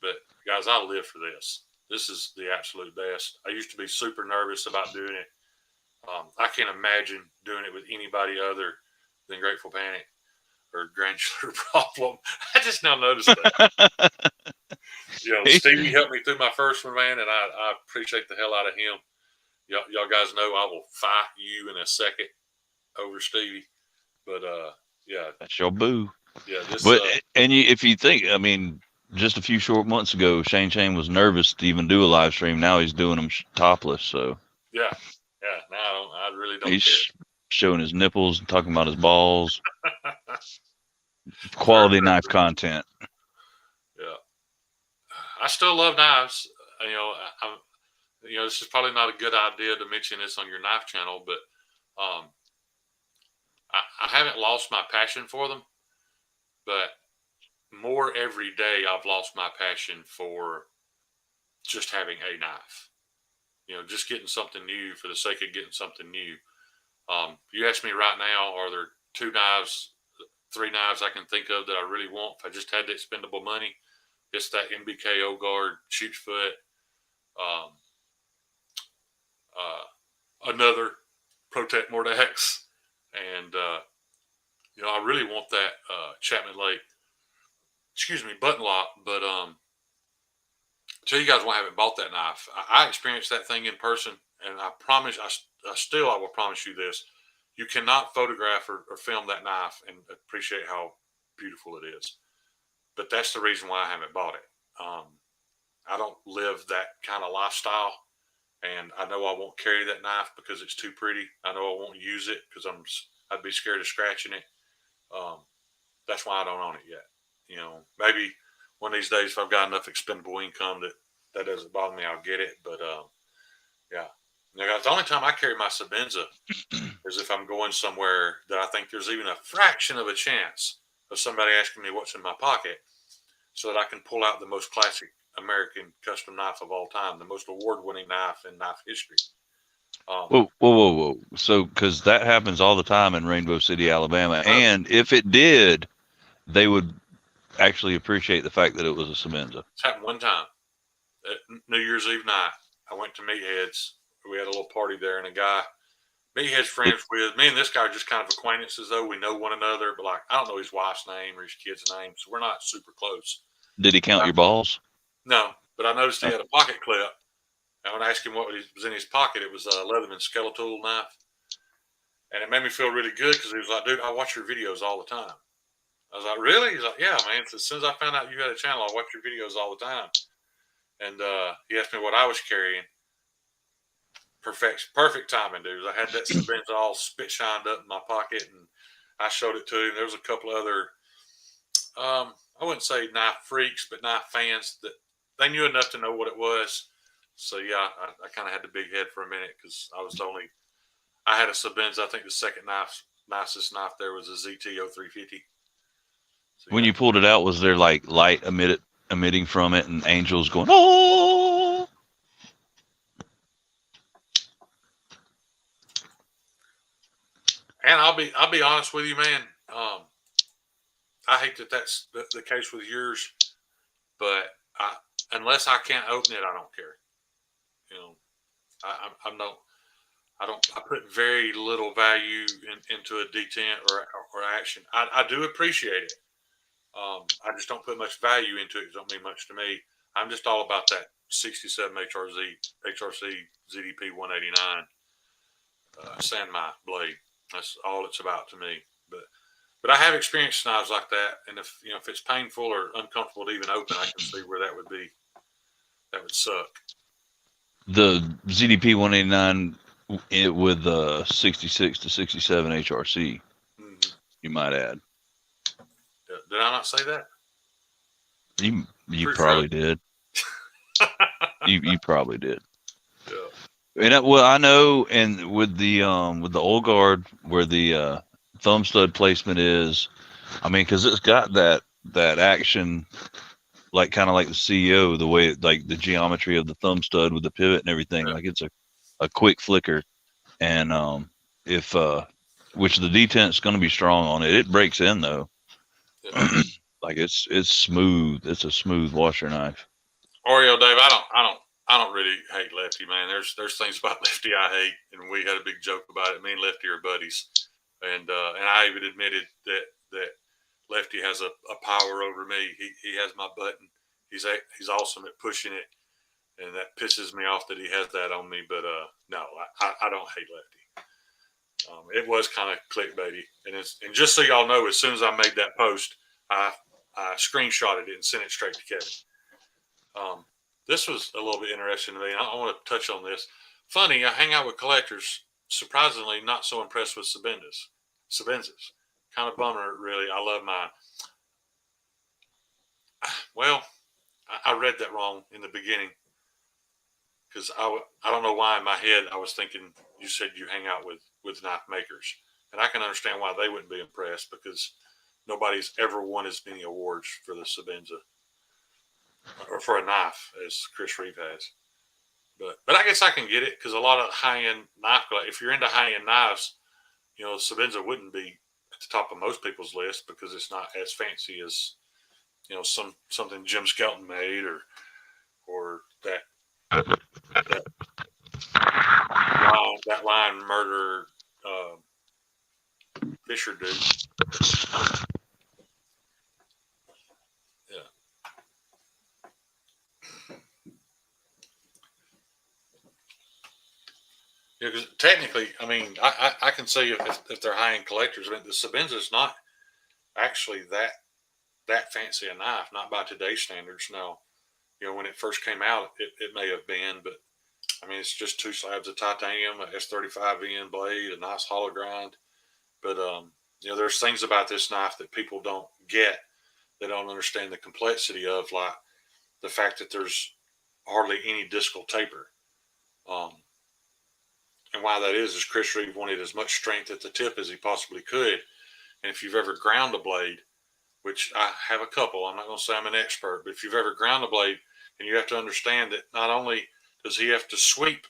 but guys, I live for this. This is the absolute best. I used to be super nervous about doing it. I can't imagine doing it with anybody other than Grateful Panic or Grandular Problem. I just now noticed that. Stevie helped me through my first one, man, and I appreciate the hell out of him. Y'all guys know I will fight you in a second over Stevie. But yeah, That's your boo. yeah, this But and if you think, I mean, just a few short months ago, Shane was nervous to even do a live stream. Now he's doing them topless. So yeah, yeah. Now I really don't care. he's showing his nipples and talking about his balls. Very, Quality very knife good. content. Yeah, I still love knives. This is probably not a good idea to mention this on your knife channel, but um, I haven't lost my passion for them. But more every day, I've lost my passion for just having a knife. Just getting something new for the sake of getting something new. You ask me right now, are there 2 knives, 3 knives I can think of that I really want if I just had the expendable money? It's that MBK Guard sheep's foot, um, another Protect Mordax, and I really want that Chapman Lake, button lock. But tell you guys why I haven't bought that knife. I experienced that thing in person, and I promise, I will promise you this: you cannot photograph or film that knife and appreciate how beautiful it is. But that's the reason why I haven't bought it. I don't live that kind of lifestyle, and I know I won't carry that knife because it's too pretty. I know I won't use it because I'd be scared of scratching it. Um, that's why I don't own it yet. Maybe one of these days, if I've got enough expendable income that doesn't bother me, I'll get it. But yeah, now, the only time I carry my Sabenza is if I'm going somewhere that I think there's even a fraction of a chance of somebody asking me what's in my pocket, so that I can pull out the most classic American custom knife of all time, the most award-winning knife in knife history. Um, Whoa. So, because that happens all the time in Rainbow City, Alabama. oh, And if it did, they would actually appreciate the fact that it was a Semenza. it's happened one time at New Year's Eve night. I went to Meatheads. We had a little party there, and a guy Meathead's Did, friends with me and this guy are just kind of acquaintances, though we know one another. But like, I don't know his wife's name or his kid's name, so we're not super close. did he count your balls? No, but I noticed he Oh, had a pocket clip. And when I asked him what was in his pocket, it was a Leatherman skeletal knife. And it made me feel really good because he was like, dude, I watch your videos all the time. I was like, really? He's like, yeah, man. So as soon as I found out you had a channel, I watch your videos all the time. And he asked me what I was carrying. Perfect timing, dude. I had that Sabenza all spit shined up in my pocket, and I showed it to him. There was a couple other, I wouldn't say knife freaks, but knife fans that they knew enough to know what it was. So yeah, I kind of had the big head for a minute because I had a Sabenza. I think the second nicest knife there was a ZT 0350. So When yeah. you pulled it out, was there like light emitting from it and angels going, oh? And I'll be honest with you, man. Um, I hate that that's the case with yours, but unless I can't open it, I don't care. You know, I'm no, I don't. I put very little value into a detent or action. I do appreciate it. I just don't put much value into it. It don't mean much to me. I'm just all about that 67 HRC ZDP 189 sand my blade. That's all it's about to me. But I have experienced knives like that, and if it's painful or uncomfortable to even open, I can see where that would be. That would suck. The ZDP 189 with 66 to 67 HRC, Mm-hmm. you might add. Did I not say that? You Pretty sure. probably did. You probably did. Yeah. And well, I know, and with the old guard where the thumb stud placement is, I mean, because it's got that action, like kind of like the CEO, the way like the geometry of the thumb stud with the pivot and everything. Yeah. Like it's a quick flicker, and if which the detent's going to be strong on it. It breaks in though. Yeah. Like it's smooth. It's a smooth washer knife. Oreo Dave, I don't really hate Lefty, man. There's things about Lefty I hate, and we had a big joke about it. Me and Lefty are buddies, and I even admitted that Lefty has a power over me. He has my button. He's awesome at pushing it, and that pisses me off that he has that on me. But no, I don't hate Lefty. It was kind of clickbaity, and just so y'all know, as soon as I made that post, I screenshotted it and sent it straight to Kevin. Um, this was a little bit interesting to me. I want to touch on this. Funny, I hang out with collectors. Surprisingly, not so impressed with Sabenzas. Kind of bummer, really. I love mine. Well, I read that wrong in the beginning because I don't know why in my head I was thinking you said you hang out with knife makers, and I can understand why they wouldn't be impressed because nobody's ever won as many awards for the Sabenza or for a knife as Chris Reeve has. But I guess I can get it because a lot of high end knife, if you're into high end knives, Sabenza wouldn't be at the top of most people's list because it's not as fancy as something Jim Skelton made or that line murder uh, Fisher dude. Yeah, yeah. Because technically, I mean, I can say if they're high end collectors, I mean, the Sabenza is not actually that fancy a knife, not by today's standards. No, when it first came out, it may have been, but I mean, it's just two slabs of titanium, a S35N blade, a nice hollow grind. But there's things about this knife that people don't get. They don't understand the complexity of, like the fact that there's hardly any discal taper. Um, and why that is Chris Reeve wanted as much strength at the tip as he possibly could. And if you've ever ground a blade, which I have a couple, I'm not going to say I'm an expert, but if you've ever ground a blade, and you have to understand that not only does he have to sweep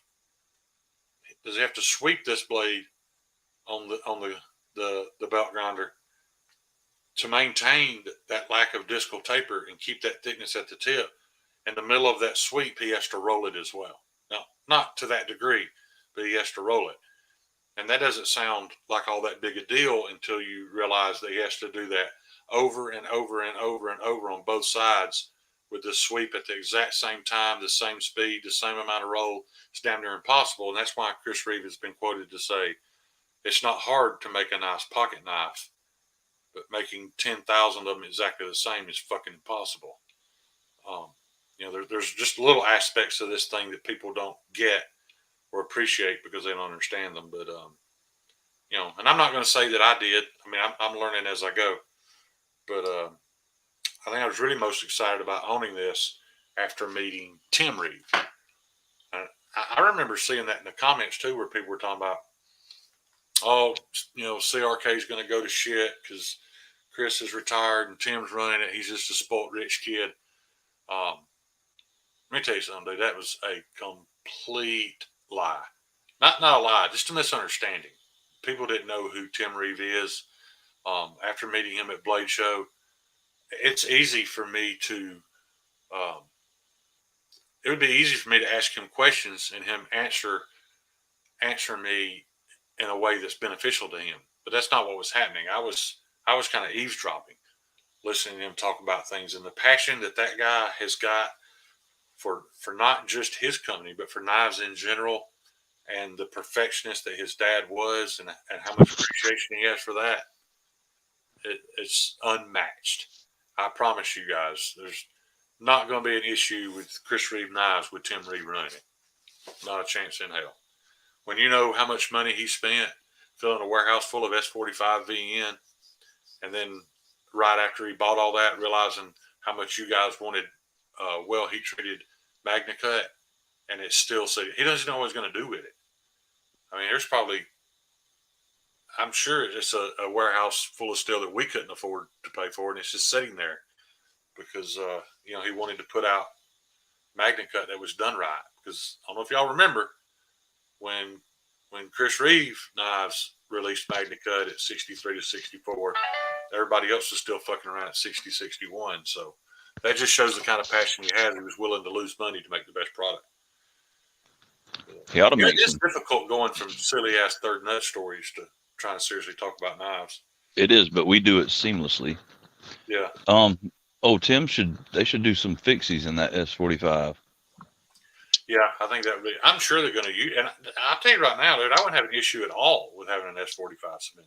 this blade on the belt grinder to maintain that lack of discal taper and keep that thickness at the tip. In the middle of that sweep, he has to roll it as well. Now, not to that degree, but he has to roll it. And that doesn't sound like all that big a deal until you realize that he has to do that over and over and over and over on both sides with the sweep at the exact same time, the same speed, the same amount of roll. It's damn near impossible. And that's why Chris Reeve has been quoted to say, it's not hard to make a nice pocket knife, but making 10,000 of them exactly the same is fucking impossible. Um, there's just little aspects of this thing that people don't get or appreciate because they don't understand them. But and I'm not going to say that I did. I mean, I'm learning as I go. But I think I was really most excited about owning this after meeting Tim Reeve. I remember seeing that in the comments too, where people were talking about, oh, CRK is going to go to shit because Chris is retired and Tim's running it. He's just a spoiled rich kid. Let me tell you something, dude. That was a complete lie. Not a lie, just a misunderstanding. People didn't know who Tim Reeve is. After meeting him at Blade Show, it's easy for me to. Um, it would be easy for me to ask him questions and him answer me in a way that's beneficial to him. But that's not what was happening. I was kind of eavesdropping, listening to him talk about things and the passion that that guy has got for not just his company but for knives in general, and the perfectionist that his dad was, and how much appreciation he has for that. It's unmatched. I promise you guys, there's not going to be an issue with Chris Reeve knives with Tim Reeve running it. Not a chance in hell. When you know how much money he spent filling a warehouse full of S45 VN, and then right after he bought all that, realizing how much you guys wanted well heat treated Magna Cut, and it's still sitting. He doesn't know what he's going to do with it. I mean, there's probably, I'm sure it's a warehouse full of steel that we couldn't afford to pay for, and it's just sitting there because he wanted to put out Magna Cut that was done right. Because I don't know if y'all remember when Chris Reeve knives released Magna Cut at 63 to 64, everybody else was still fucking around at 60, 61. So that just shows the kind of passion he had. He was willing to lose money to make the best product. He ought to It make is some. difficult going from silly ass third nut stories to trying to seriously talk about knives. It is, but we do it seamlessly. Yeah. Um. Oh, they should do some fixies in that S45. Yeah, I think that would be. I'm sure they're going to use. And I'll tell you right now, dude, I wouldn't have an issue at all with having an S45 Semenza.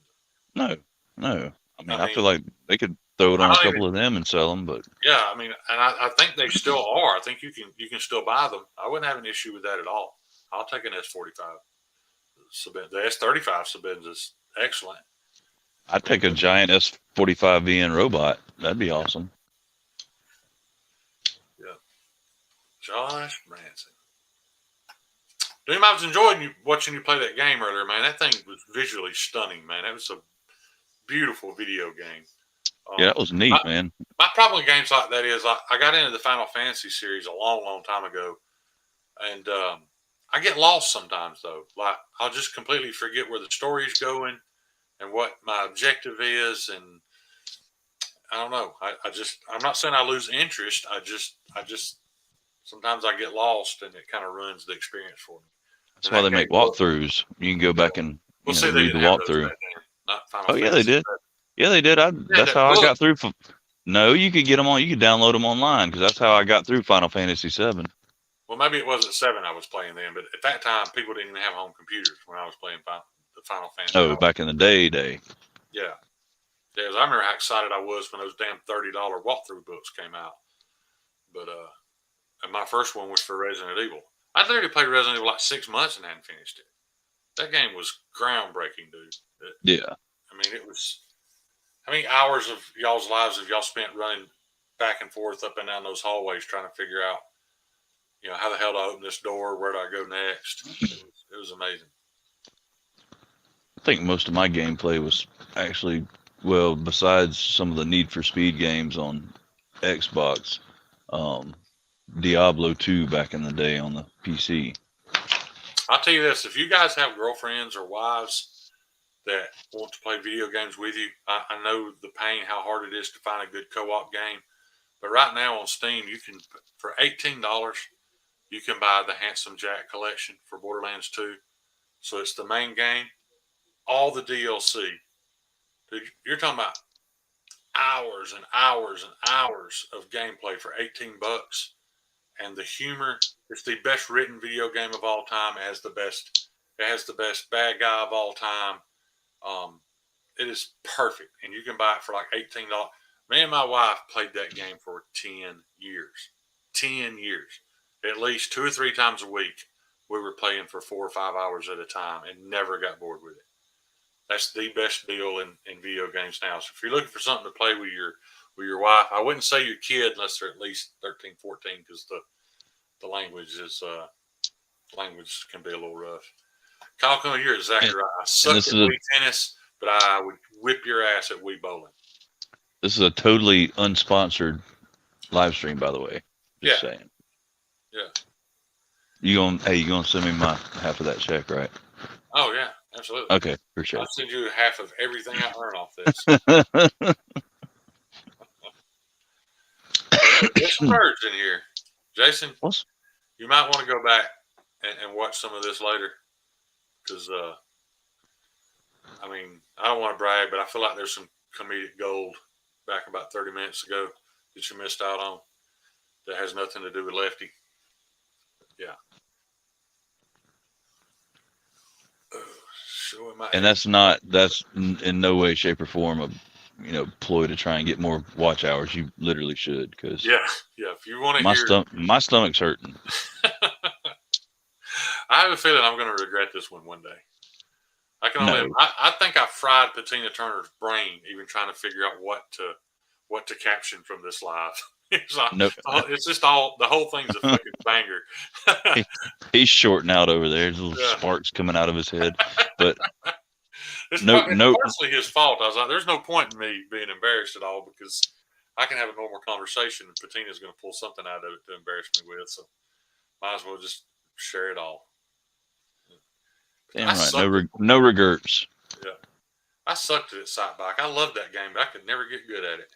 No, no. I mean, I I mean, feel like they could throw it I on a don't even. couple of them and sell them, but Yeah, I mean, and I think they still are. I think you can still buy them. I wouldn't have an issue with that at all. I'll take an S45 Semenza. The S35 Semenza is excellent. I'd And take a giant S45 VN robot. That'd be awesome. yeah, Josh Branson. Dude, I was enjoying watching you play that game earlier, man. That thing was visually stunning, man. That was a beautiful video game. Yeah, Um, that was my, neat, man. my problem with games like that is I got into the Final Fantasy series a long, long time ago, and I get lost sometimes though. Like I'll just completely forget where the story's going and what my objective is, and I don't know. I'm not saying I lose interest. I just sometimes I get lost, and it kind of ruins the experience for me. That's And why that they game make was, walkthrough. You can go yeah. back and We'll see. They read the didn't have those walkthrough. back then. Not Final Oh yeah, they Fantasy. did. Yeah, they did. They had That's that how I bullet. got through. No, you could get them on. You could download them online because that's how I got through Final Fantasy VII. Well, maybe it wasn't seven I was playing then, but at that time, people didn't even have home computers when I was playing the Final Fantasy. Oh, back in the day. Yeah, yeah. I remember how excited I was when those damn $30 walkthrough books came out. But and my first one was for Resident Evil. I literally played Resident Evil like 6 months and hadn't finished it. That game was groundbreaking, dude. Yeah, I mean, it was. How many hours of y'all's lives have y'all spent running back and forth up and down those hallways trying to figure out, how the hell do I open this door? Where do I go next? It was amazing. I think most of my gameplay was actually well, besides some of the Need for Speed games on Xbox, um, Diablo 2 back in the day on the PC. I'll tell you this: if you guys have girlfriends or wives that want to play video games with you, I know the pain, how hard it is to find a good co-op game. But right now on Steam, you can for $18 you can buy the Handsome Jack collection for Borderlands 2. So it's the main game, all the DLC. Dude, you're talking about hours and hours and hours of gameplay for 18 bucks. And the humor, it's the best written video game of all time. It has the best bad guy of all time. Um, it is perfect, and you can buy it for like $18. Me and my wife played that game for 10 years. 10 years, at least 2 or 3 times a week. We were playing for 4 or 5 hours at a time, and never got bored with it. That's the best deal in video games now. So if you're looking for something to play with your wife, I wouldn't say your kid unless they're at least 13, 14, because the language can be a little rough. Kyle, you're exactly And, right. I and sucked this at is a Wii tennis, but I would whip your ass at Wii bowling. This is a totally unsponsored live stream, by the way. Yeah, Just saying. yeah. You gonna send me my half of that check, right? Oh yeah, absolutely. Okay, I'll appreciate send you half of everything I earn off this. it. There's some birds in here, Jason. What's You might want to go back and watch some of this later because I mean I don't want to brag, but I feel like there's some comedic gold back about 30 minutes ago that you missed out on that has nothing to do with Lefty. Yeah. Showing my and age. that's in no way, shape, or form a ploy to try and get more watch hours. You literally should, because Yeah, yeah. If you want to hear, my stomach's hurting. I have a feeling I'm going to regret this one day. I can only. No, I think I fried Patina Turner's brain even trying to figure out what to caption from this live. It's, like, no, it's just all the whole thing's a fucking banger. he, he's shorting out over there. There's little Yeah. sparks coming out of his head, but It's no, no, partially his fault. I was like, there's no point in me being embarrassed at all because I can have a normal conversation and Patina's going to pull something out of it to embarrass me with. So might as well just share it all. damn I right, sucked. no regrets. Yeah, I sucked at sight bike. I loved that game, but I could never get good at it.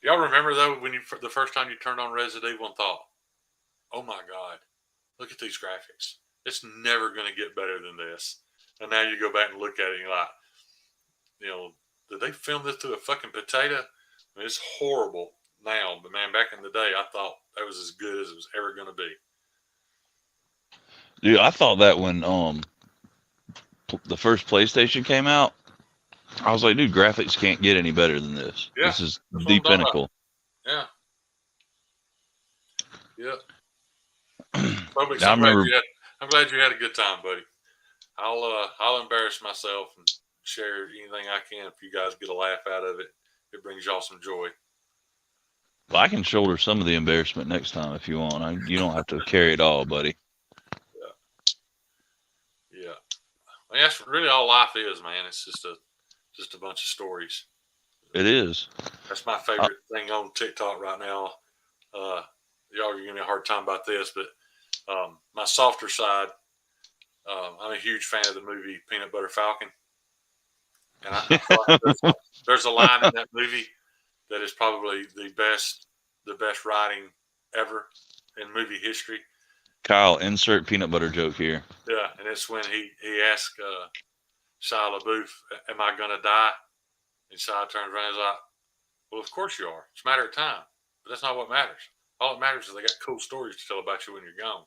Y'all remember though when you the first time you turned on Resident Evil and thought, "Oh my God, look at these graphics! It's never going to get better than this." And now you go back and look at it, and you're like, you know, did they film this to a fucking potato? I mean, it's horrible now, but man, back in the day, I thought that was as good as it was ever going to be. Dude, I thought that when the first PlayStation came out, I was like, dude, graphics can't get any better than this. Yeah, This is that's what the I'm talking about. pinnacle. Yeah, yeah. I remember. I'm glad you had a good time, buddy. I'll embarrass myself and share anything I can if you guys get a laugh out of it. It brings y'all some joy. Well, I can shoulder some of the embarrassment next time if you want. You don't have to carry it all, buddy. Yeah, yeah. I mean, that's really all life is, man. It's just a bunch of stories. It is. That's my favorite thing on TikTok right now. Y'all are giving me a hard time about this, but my softer side, I'm a huge fan of the movie Peanut Butter Falcon, and I feel like there's a line in that movie that is probably the best writing ever in movie history. Kyle, insert peanut butter joke here. Yeah, and it's when he asks Shia LaBeouf, "Am I gonna die?" And Shia turns around and is like, "Well, of course you are. It's a matter of time, but that's not what matters. All that matters is they got cool stories to tell about you when you're gone."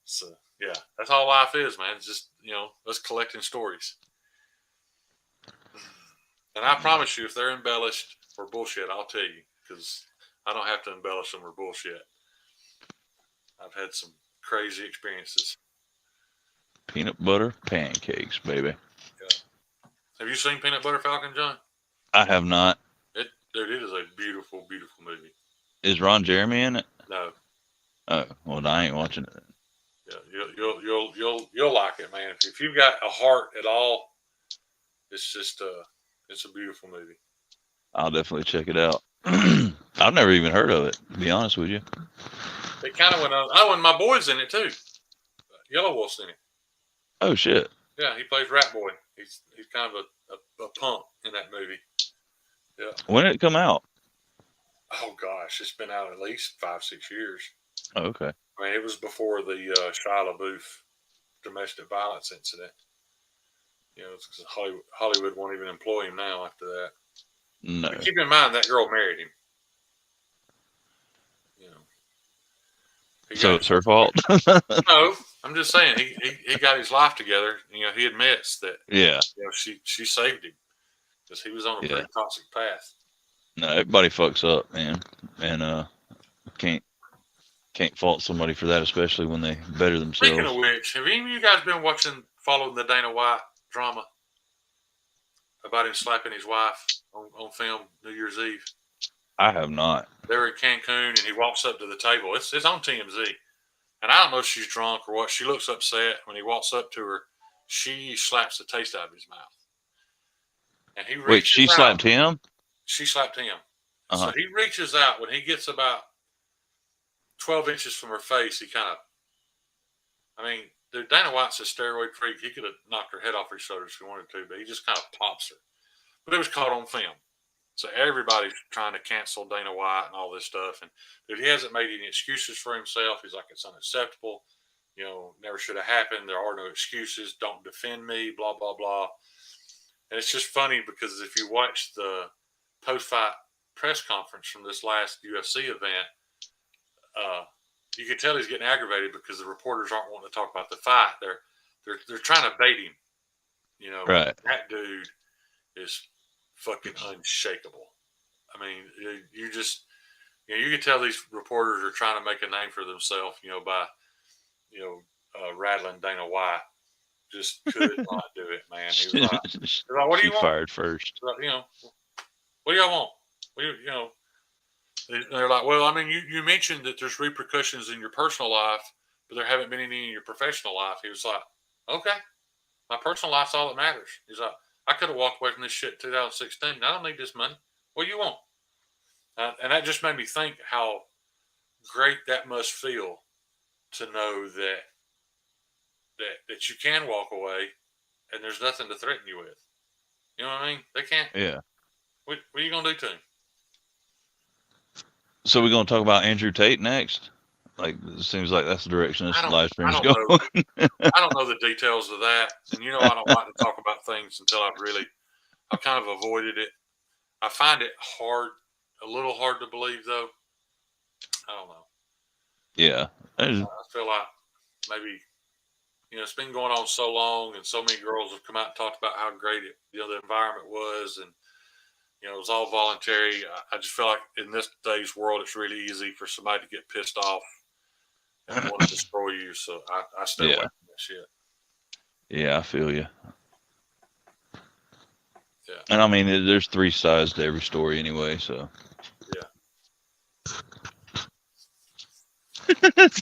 So yeah, that's all life is, man. It's just us collecting stories. And I promise you, if they're embellished or bullshit, I'll tell you because I don't have to embellish them or bullshit. I've had some crazy experiences. Peanut butter pancakes, baby. Yeah. Have you seen Peanut Butter Falcon, John? I have not. Dude, it is a beautiful, beautiful movie. Is Ron Jeremy in it? No. Oh, well, I ain't watching it. Yeah, you'll like it, man. If you've got a heart at all, it's just it's a beautiful movie. I'll definitely check it out. I've never even heard of it, to be honest with you. It kind of went on. Oh, and my boy's in it too. Yellow Wolf's in it. Oh shit. Yeah, he plays Rat Boy. He's kind of a punk in that movie. Yeah. When did it come out? Oh gosh, it's been out at least 5-6 years. Oh, okay. I mean, it was before the Shia LaBeouf domestic violence incident. Because Hollywood won't even employ him now after that. No. But keep in mind that girl married him. So it's her fault. No, I'm just saying he got his life together. He admits that. Yeah. She saved him because he was on a pretty toxic path. No, everybody fucks up, man, and can't fault somebody for that, especially when they better themselves. Speaking of which, have any of you guys been following the Dana White drama about him slapping his wife on film New Year's Eve? I have not. They were in Cancun, and he walks up to the table. It's on TMZ, and I don't know if she's drunk or what. She looks upset when he walks up to her. She slaps the taste out of his mouth. and he Wait, she reaches out. slapped him? She slapped him. So Uh-huh. he reaches out when he gets about 12 inches from her face. He kind of, I mean, dude, Dana White's a steroid freak. He could have knocked her head off her shoulders if he wanted to, but he just kind of pops her. But it was caught on film. So everybody's trying to cancel Dana White and all this stuff. And dude, he hasn't made any excuses for himself. He's like, it's unacceptable. You know, never should have happened. There are no excuses. Don't defend me. Blah blah blah. And it's just funny because if you watch the post-fight press conference from this last UFC event, uh, you can tell he's getting aggravated because the reporters aren't wanting to talk about the fight. They're trying to bait him, you know. Right. That dude is fucking unshakable. I mean, you just you can tell these reporters are trying to make a name for themselves, by rattling Dana White. Just could not do it, man. He was like, "What do She you want?" fired first. Like, what do y'all want? They're like, well, I mean, you mentioned that there's repercussions in your personal life, but there haven't been any in your professional life. He was like, okay, my personal life's all that matters. He's like, I could have walked away from this shit in 2016. I don't need this money. What do you want? And that just made me think how great that must feel to know that you can walk away and there's nothing to threaten you with. You know what I mean? They can't. Yeah. What are you gonna do to him? So we're gonna talk about Andrew Tate next. Like it seems like that's the direction I this don't. live I stream's don't going. know. I don't know the details of that, and I don't like to talk about things until I've kind of avoided it. I find it a little hard to believe, though. I don't know. Yeah. I feel like maybe it's been going on so long, and so many girls have come out and talked about how great the environment was, and it was all voluntary. I just feel like in this day's world, it's really easy for somebody to get pissed off and want to destroy you. So I stay away Yeah. from that shit. Yeah, I feel you. Yeah. And I mean, there's three sides to every story anyway. So. Yeah.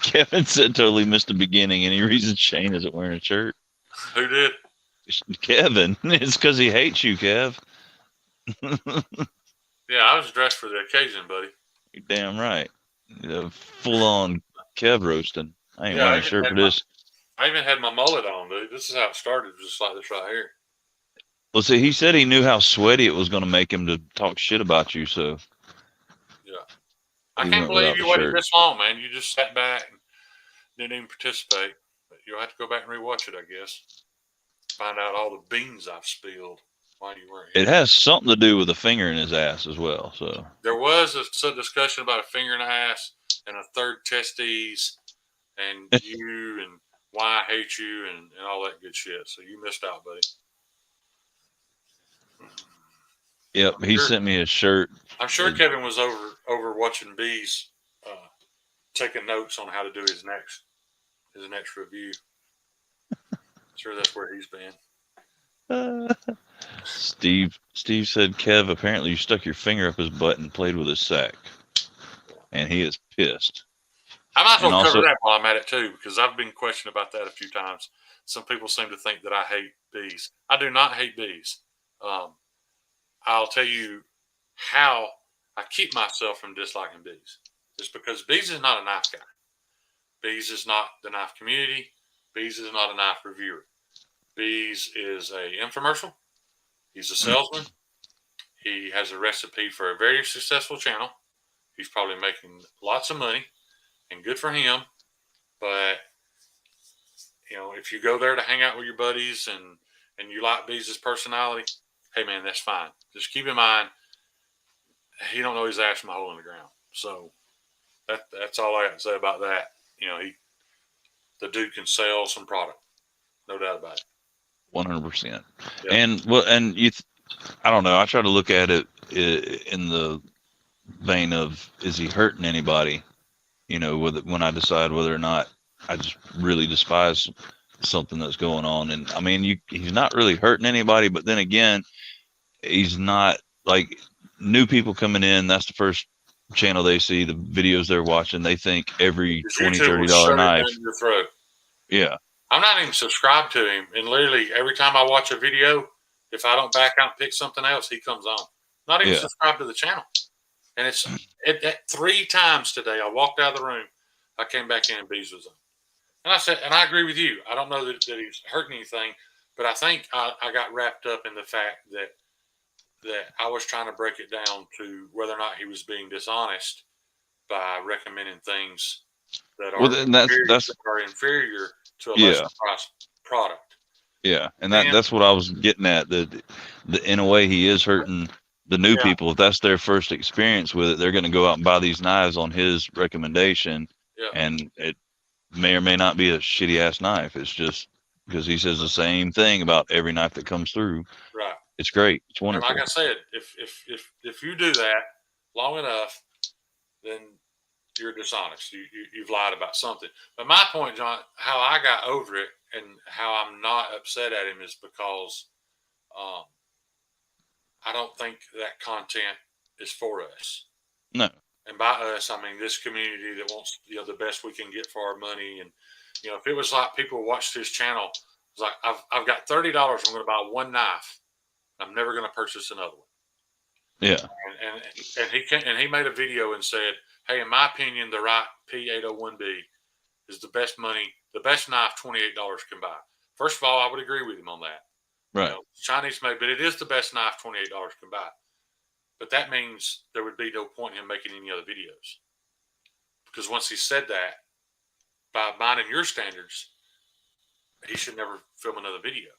Kevin said totally missed the beginning. Any reason Shane isn't wearing a shirt? Who did? Kevin. It's because he hates you, Kev. Yeah, I was dressed for the occasion, buddy. You're damn right. Full on Kev roasting. I ain't Yeah, wearing a shirt for this. I even had my mullet on, dude. This is how it started, just like this right here. Well, see, he said he knew how sweaty it was going to make him to talk shit about you, so. Yeah. I he can't went believe without you the waited shirt. this long, man. You just sat back and didn't even participate. But you'll have to go back and rewatch it, I guess. Find out all the beans I've spilled while you weren't here. It has something to do with a finger in his ass as well, so. There was a discussion about a finger in the ass and a third testes and you and why I hate you and all that good shit. So you missed out, buddy. Yep, he sent me his shirt. I'm sure Kevin was over watching Bees, taking notes on how to do his next review. Sure, that's where he's been. Steve said, Kev, apparently you stuck your finger up his butt and played with his sack, and he is pissed. I might as well cover that while I'm at it too, because I've been questioned about that a few times. Some people seem to think that I hate bees. I do not hate bees. I'll tell you how I keep myself from disliking bees. It's because bees is not a knife guy. Bees is not the knife community. Bees is not a knife reviewer. Bees is a infomercial. He's a salesman. He has a recipe for a very successful channel. He's probably making lots of money, and good for him. But if you go there to hang out with your buddies and you like Bees' personality, hey man, that's fine. Just keep in mind, he don't know his ass from a hole in the ground. So that's all I got to say about that. The dude can sell some product, no doubt about it. 100%. And I don't know. I try to look at it in the vein of, is he hurting anybody? When I decide whether or not I just really despise something that's going on. And I mean, he's not really hurting anybody, but then again, he's not like new people coming in. That's the first channel they see, the videos they're watching. They think every $20-$30 knife. Your throat. Yeah. I'm not even subscribed to him. And literally every time I watch a video, If I don't back out and pick something else, he comes on. Not even Yeah. subscribed to the channel. And it 3 times today. I walked out of the room. I came back in and Bees was on. And I said, and I agree with you. I don't know that he's hurting anything, but I think I got wrapped up in the fact that I was trying to break it down to whether or not he was being dishonest by recommending things Well, then that's that are inferior to a lesser yeah. price product. Yeah, and And that's what I was getting at. The in a way he is hurting the new yeah, people. If that's their first experience with it, they're going to go out and buy these knives on his recommendation, yeah, and it may or may not be a shitty ass knife. It's just because he says the same thing about every knife that comes through. right. It's great. It's And like wonderful. I said, if you do that long enough, then you're dishonest. You've lied about something. But my point, John, how I got over it and how I'm not upset at him is because um, I don't think that content is for us. No, And by us, I mean this community that wants the best we can get for our money. And if it was like people watched his channel, it's like I've got $30. I'm going to buy one knife. I'm never going to purchase another one. yeah, And he made a video and said, "Hey, in my opinion, the right P801B is the best knife $28 can buy." First of all, I would agree with him on that. right, Chinese made, but it is the best knife $28 can buy. But that means there would be no point in him making any other videos because once he said that, by mine and your standards, he should never film another video.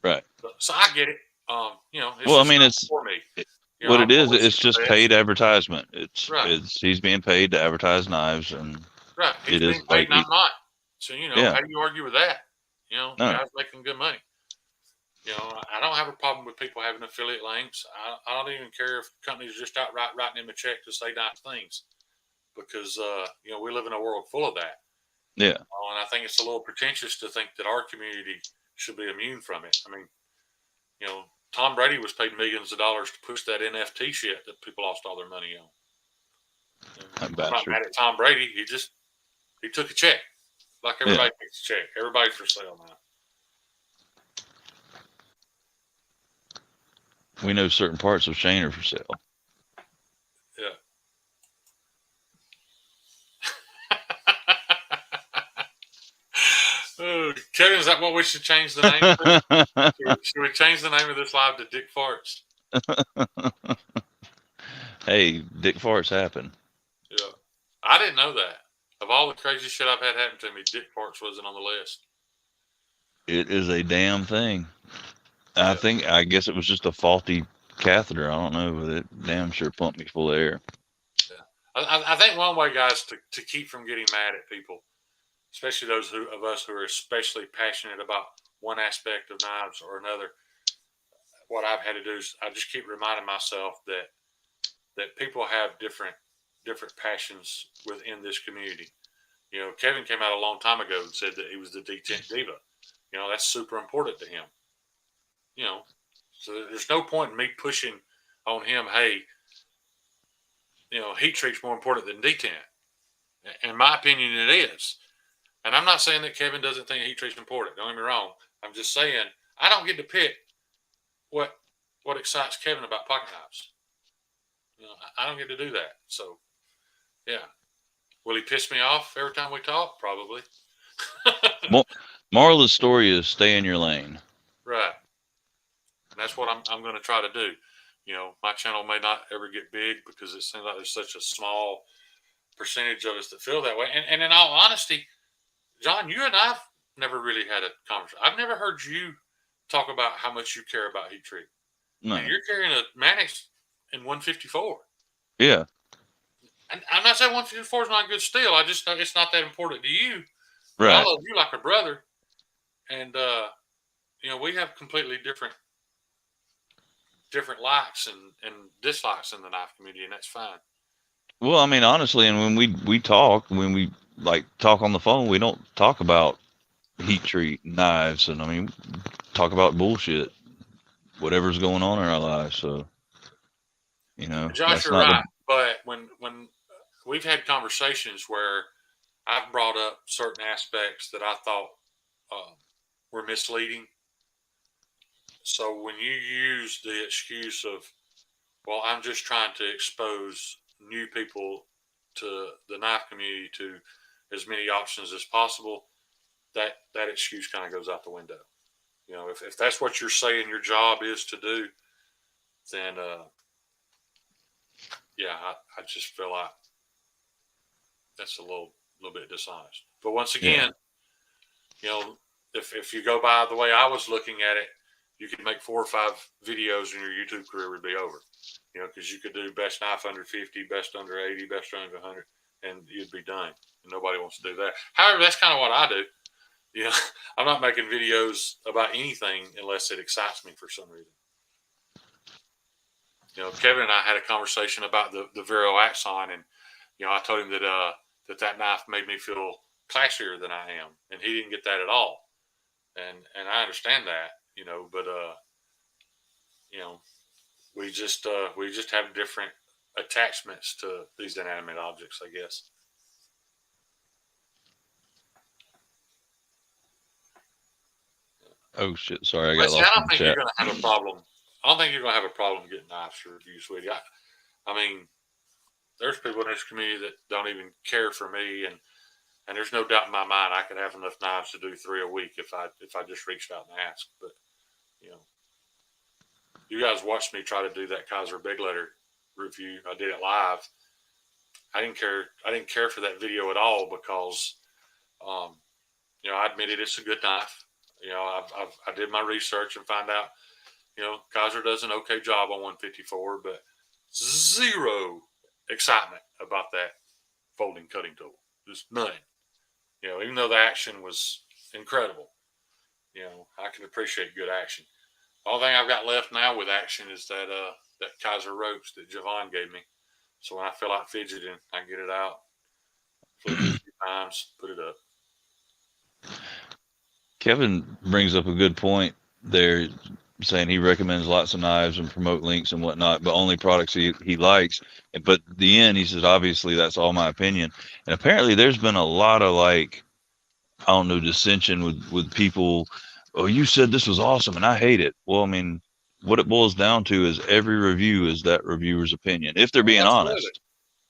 right. So I get it. It's Well, I just mean, not for me. what I've it is. always It's seen the just best. paid advertisement. Right. It's he's being paid to advertise knives, and Right. He's it being is paid like and I'm not. So, yeah, how do you argue with that? The no, guy's making good money. I don't have a problem with people having affiliate links. I don't even care if companies are just outright writing him a check to say nice things because, we live in a world full of that. yeah, And I think it's a little pretentious to think that our community should be immune from it. I mean, Tom Brady was paid millions of dollars to push that NFT shit that people lost all their money on. that I'm not bastard. mad at Tom Brady. He took a check. Like Yeah, everybody takes a check. Everybody's for sale now. we know certain parts of Shane are for sale. Yeah. Oh, Kevin, is that what we should change the name to? Should we change the name of this live to Dick Farts? Hey, dick farts happen. Yeah. I didn't know that. Of all the crazy shit I've had happen to me, Dick Farts wasn't on the list. It is a damn thing. Yeah. I guess it was just a faulty catheter. I don't know, but it damn sure pumped me full of air. Yeah. I think one way, guys, to keep from getting mad at people, especially those of us who are especially passionate about one aspect of knives or another, what I've had to do is I just keep reminding myself that people have different passions within this community. Kevin came out a long time ago and said that he was the detent diva. That's super important to him. You know, so there's no point in me pushing on him. Hey, heat treat's more important than detent. In my opinion, it is. And I'm not saying that Kevin doesn't think heat treat's important. Don't get me wrong. I'm just saying I don't get to pick what what excites Kevin about pocket knives. I don't get to do that. So yeah, will he piss me off every time we talk? Probably. Moral of the story is stay in your lane. Right. And that's what I'm going to try to do. My channel may not ever get big because it seems like there's such a small percentage of us that feel that way. And in all honesty, John, you and I've never really had a conversation. I've never heard you talk about how much you care about heat treat. And No. you're carrying a Mannix in 154. Yeah. And I'm not saying 154 is not a good steel. I just know it's not that important to you. But I Right. love you like a brother. And, we have completely different likes and dislikes in the knife community, and that's fine. Well, I mean, honestly, and when we talk, when we like talk on the phone, we don't talk about heat treat knives, and I mean, talk about bullshit, whatever's going on in our lives. So Josh, that's you're not the right. But when we've had conversations where I've brought up certain aspects that I thought were misleading, So when you use the excuse of, well, I'm just trying to expose new people to the knife community to as many options as possible, that excuse kind of goes out the window. If that's what you're saying your job is to do, then yeah, I just feel like that's a little bit dishonest. But once Yeah. again, you know, if you go by the way I was looking at it, you could make 4 or 5 videos and your YouTube career would be over. Because you could do best knife under 50, best under 80, best under 100, and you'd be done. And nobody wants to do that. However, that's kind of what I do. You know, I'm not making videos about anything unless it excites me for some reason. Kevin and I had a conversation about the Vero Axon, and I told him that that knife made me feel classier than I am, and he didn't get that at all. And I understand that, but you know, we just have different attachments to these inanimate objects, I guess. Oh shit! Sorry, I But got see, I lost in don't the think you're chat. going to have a problem. I don't think you're going to have a problem getting knives to review, sweetie. I mean, there's people in this community that don't even care for me, and there's no doubt in my mind I could have enough knives to do 3 a week if I just reached out and asked. But you know, you guys watched me try to do that Kaiser Big Letter review. I did it live. I didn't care. I didn't care for that video at all because, um, I admitted it's a good knife. I did my research and find out, Kaiser does an okay job on 154, but zero excitement about that folding cutting tool. Just none. Even though the action was incredible, I can appreciate good action. The only thing I've got left now with action is that Kaiser ropes that Javon gave me. So when I feel like fidgeting, I can get it out, flip it a few times, put it up. Kevin brings up a good point there, saying he recommends lots of knives and promote links and whatnot, but only products he likes. But the end, he says, obviously, that's all my opinion. And apparently, there's been a lot of like, I don't know, dissension with people. Oh, you said this was awesome, and I hate it. Well, I mean, what it boils down to is every review is that reviewer's opinion, if they're being Absolutely, honest.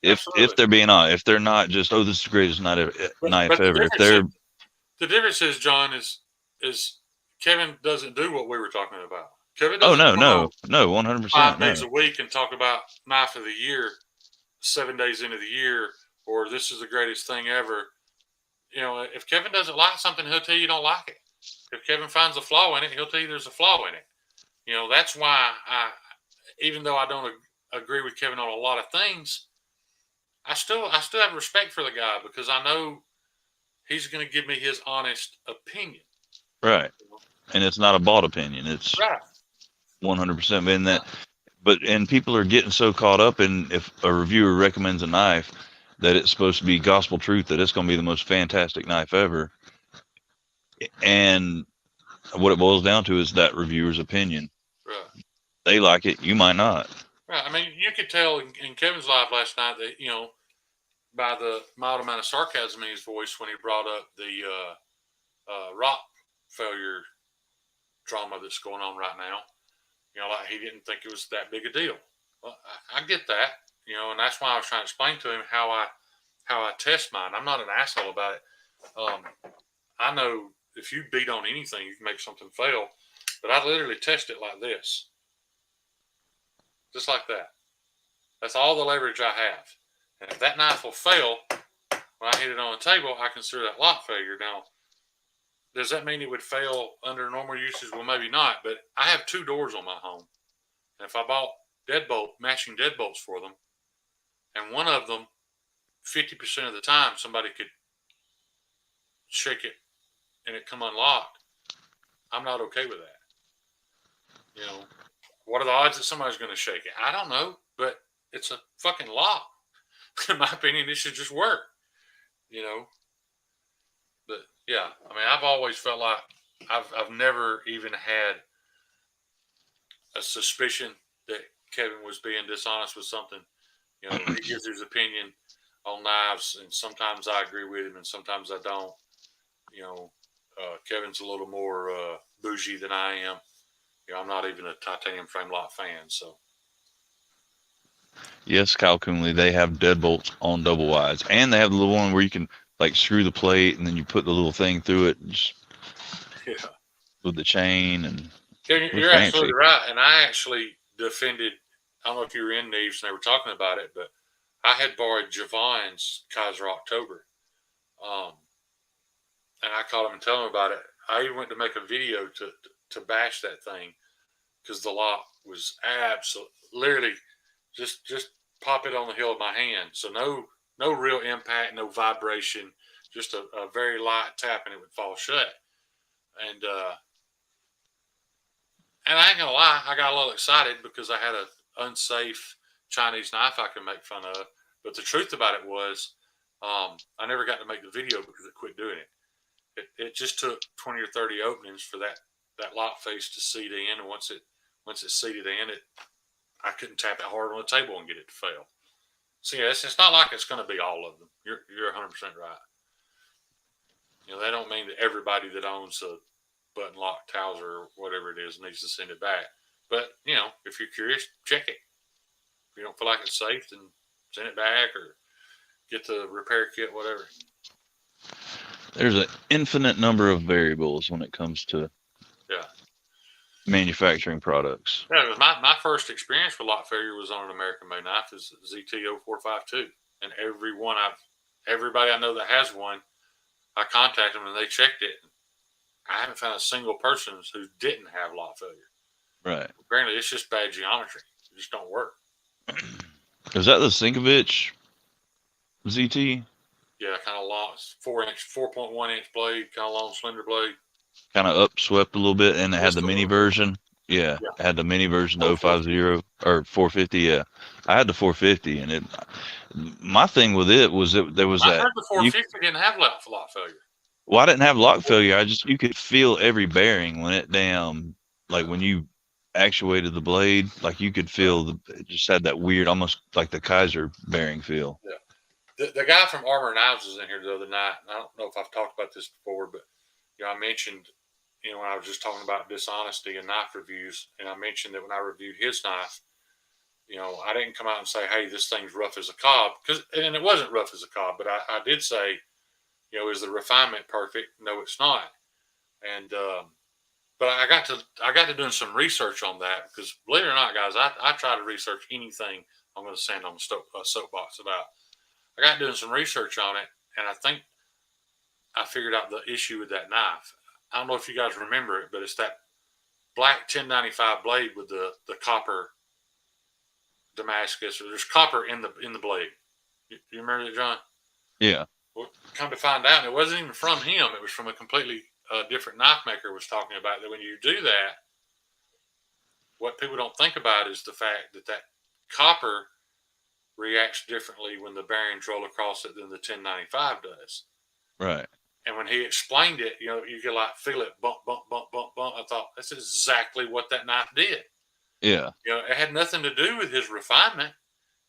If absolutely. they're being honest, if they're not just, oh, this is the greatest knife But ever. If they're the difference is, John, is Kevin doesn't do what we were talking about. Kevin oh doesn't no come on no no 5 100% days no. a week and talk about knife of the year 7 days into the year, or this is the greatest thing ever. If Kevin doesn't like something, he'll tell you don't like it. If Kevin finds a flaw in it, he'll tell you there's a flaw in it. That's why even though I don't agree with Kevin on a lot of things, I still have respect for the guy because I know he's going to give me his honest opinion. Right. And it's not a bought opinion. It's Right. 100% in Right. that. But and people are getting so caught up in if a reviewer recommends a knife that it's supposed to be gospel truth, that it's going to be the most fantastic knife ever. And what it boils down to is that reviewer's opinion. Right. They like it, you might not. Right. I mean, you could tell in Kevin's live last night that by the mild amount of sarcasm in his voice when he brought up the rock failure drama that's going on right now. Like he didn't think it was that big a deal. Well, I get that, and that's why I was trying to explain to him how I test mine. I'm not an asshole about it. I know if you beat on anything, you can make something fail, but I literally test it like this, just like that. That's all the leverage I have. And if that knife will fail when I hit it on the table, I consider that lock failure. Now, does that mean it would fail under normal usage? Well, maybe not, but I have 2 doors on my home. And if I bought matching deadbolts for them, and one of them, 50% of the time, somebody could shake it and it come unlocked, I'm not okay with that. What are the odds that somebody's going to shake it? I don't know, but it's a fucking lock. In my opinion, it should just work. You know, but yeah, I mean, I've always felt like I've never even had a suspicion that Kevin was being dishonest with something. He gives his opinion on knives, and sometimes I agree with him, and sometimes I don't. Kevin's a little more bougie than I am, I'm not even a titanium frame lock fan. So Yes, Kyle Coonley, they have deadbolts on double wides, and they have the little one where you can like screw the plate and then you put the little thing through it just yeah, with the chain, and they're you're absolutely fancy. right. And I actually defended. I don't know if you were in Neves and they were talking about it, but I had borrowed Javon's Kaiser October, um, and I called him and told him about it. I even went to make a video to bash that thing because the lock was absolutely literally just pop it on the heel of my hand. So no real impact, no vibration, just a very light tap and it would fall shut. And and I ain't gonna lie, I got a little excited because I had a unsafe Chinese knife I could make fun of. But the truth about it was, I never got to make the video because it quit doing it. It just took 20 or 30 openings for that lock face to seat in, and once it seated in, it I couldn't tap it hard on the table and get it to fail. So yeah, it's not like it's going to be all of them. You're 100% right. That don't mean that everybody that owns a button lock Towser or whatever it is needs to send it back. But if you're curious, check it. If you don't feel like it's safe, then send it back or get the repair kit, whatever. There's an infinite number of variables when it comes to Yeah. manufacturing products. Yeah, my first experience with lock failure was on an American made knife is ZT0452. And everybody I know that has one, I contacted them and they checked it. I haven't found a single person who didn't have lock failure. Right. Apparently, it's just bad geometry. It just don't work. Is that the Sinkovich ZT? Yeah, kind of long, 4.1 inch blade, kind of long, slender blade. Kind of upswept a little bit, and it had Just the a mini little bit. version. Yeah, Yeah, it had the mini version, the 450. 050 or 450. Yeah, I had the 450, and it. My thing with it was that there was I that heard the you. 450 didn't have lock failure. Well, I didn't have lock failure. I just you could feel every bearing when it damn like Yeah, when you actuated the blade, like you could yeah, feel it just had that weird, almost like the Kaiser bearing feel. yeah. The guy from Armor Knives was in here the other night. I don't know if I've talked about this before, but I mentioned, when I was just talking about dishonesty and knife reviews, and I mentioned that when I reviewed his knife, I didn't come out and say, "Hey, this thing's rough as a cob," and it wasn't rough as a cob, but I did say, is the refinement perfect? No, it's not. And but I got to doing some research on that because believe it or not, guys, I try to research anything I'm going to stand on a soapbox about. I got doing some research on it, and I think I figured out the issue with that knife. I don't know if you guys remember it, but it's that black 1095 blade with the copper Damascus, or there's copper in the blade. You remember that, John? Yeah, Well, come to find out, it wasn't even from him. It was from a completely different knife maker. Was talking about that when you do that, what people don't think about is the fact that copper reacts differently when the bearings roll across it than the 1095 does. right. And when he explained it, you could like feel it bump, bump, bump, bump, bump. I thought that's exactly what that knife did. Yeah, It had nothing to do with his refinement.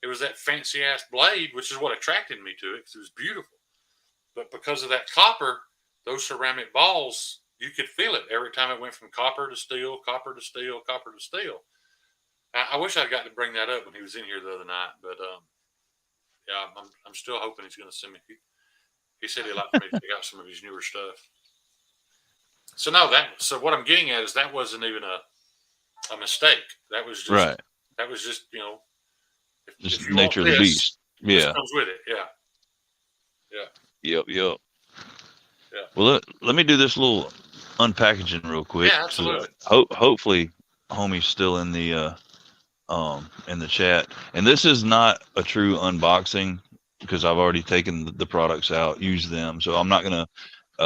It was that fancy ass blade, which is what attracted me to it because it was beautiful. But because of that copper, those ceramic balls, you could feel it every time it went from copper to steel, copper to steel, copper to steel. I wish I'd got to bring that up when he was in here the other night, but yeah, I'm still hoping he's going to send me. He said he'd like for me to check out some of his newer stuff. So no, so what I'm getting at is that wasn't even a mistake. right. That was just Just if you want nature of the this, beast. this Yeah. comes with it. Yeah, yeah, Yep. Yep. yeah, Well, let me do this little unpackaging real quick. yeah. So Absolutely. hopefully, homie's still in the chat. And this is not a true unboxing because I've already taken the products out, used them. So I'm not gonna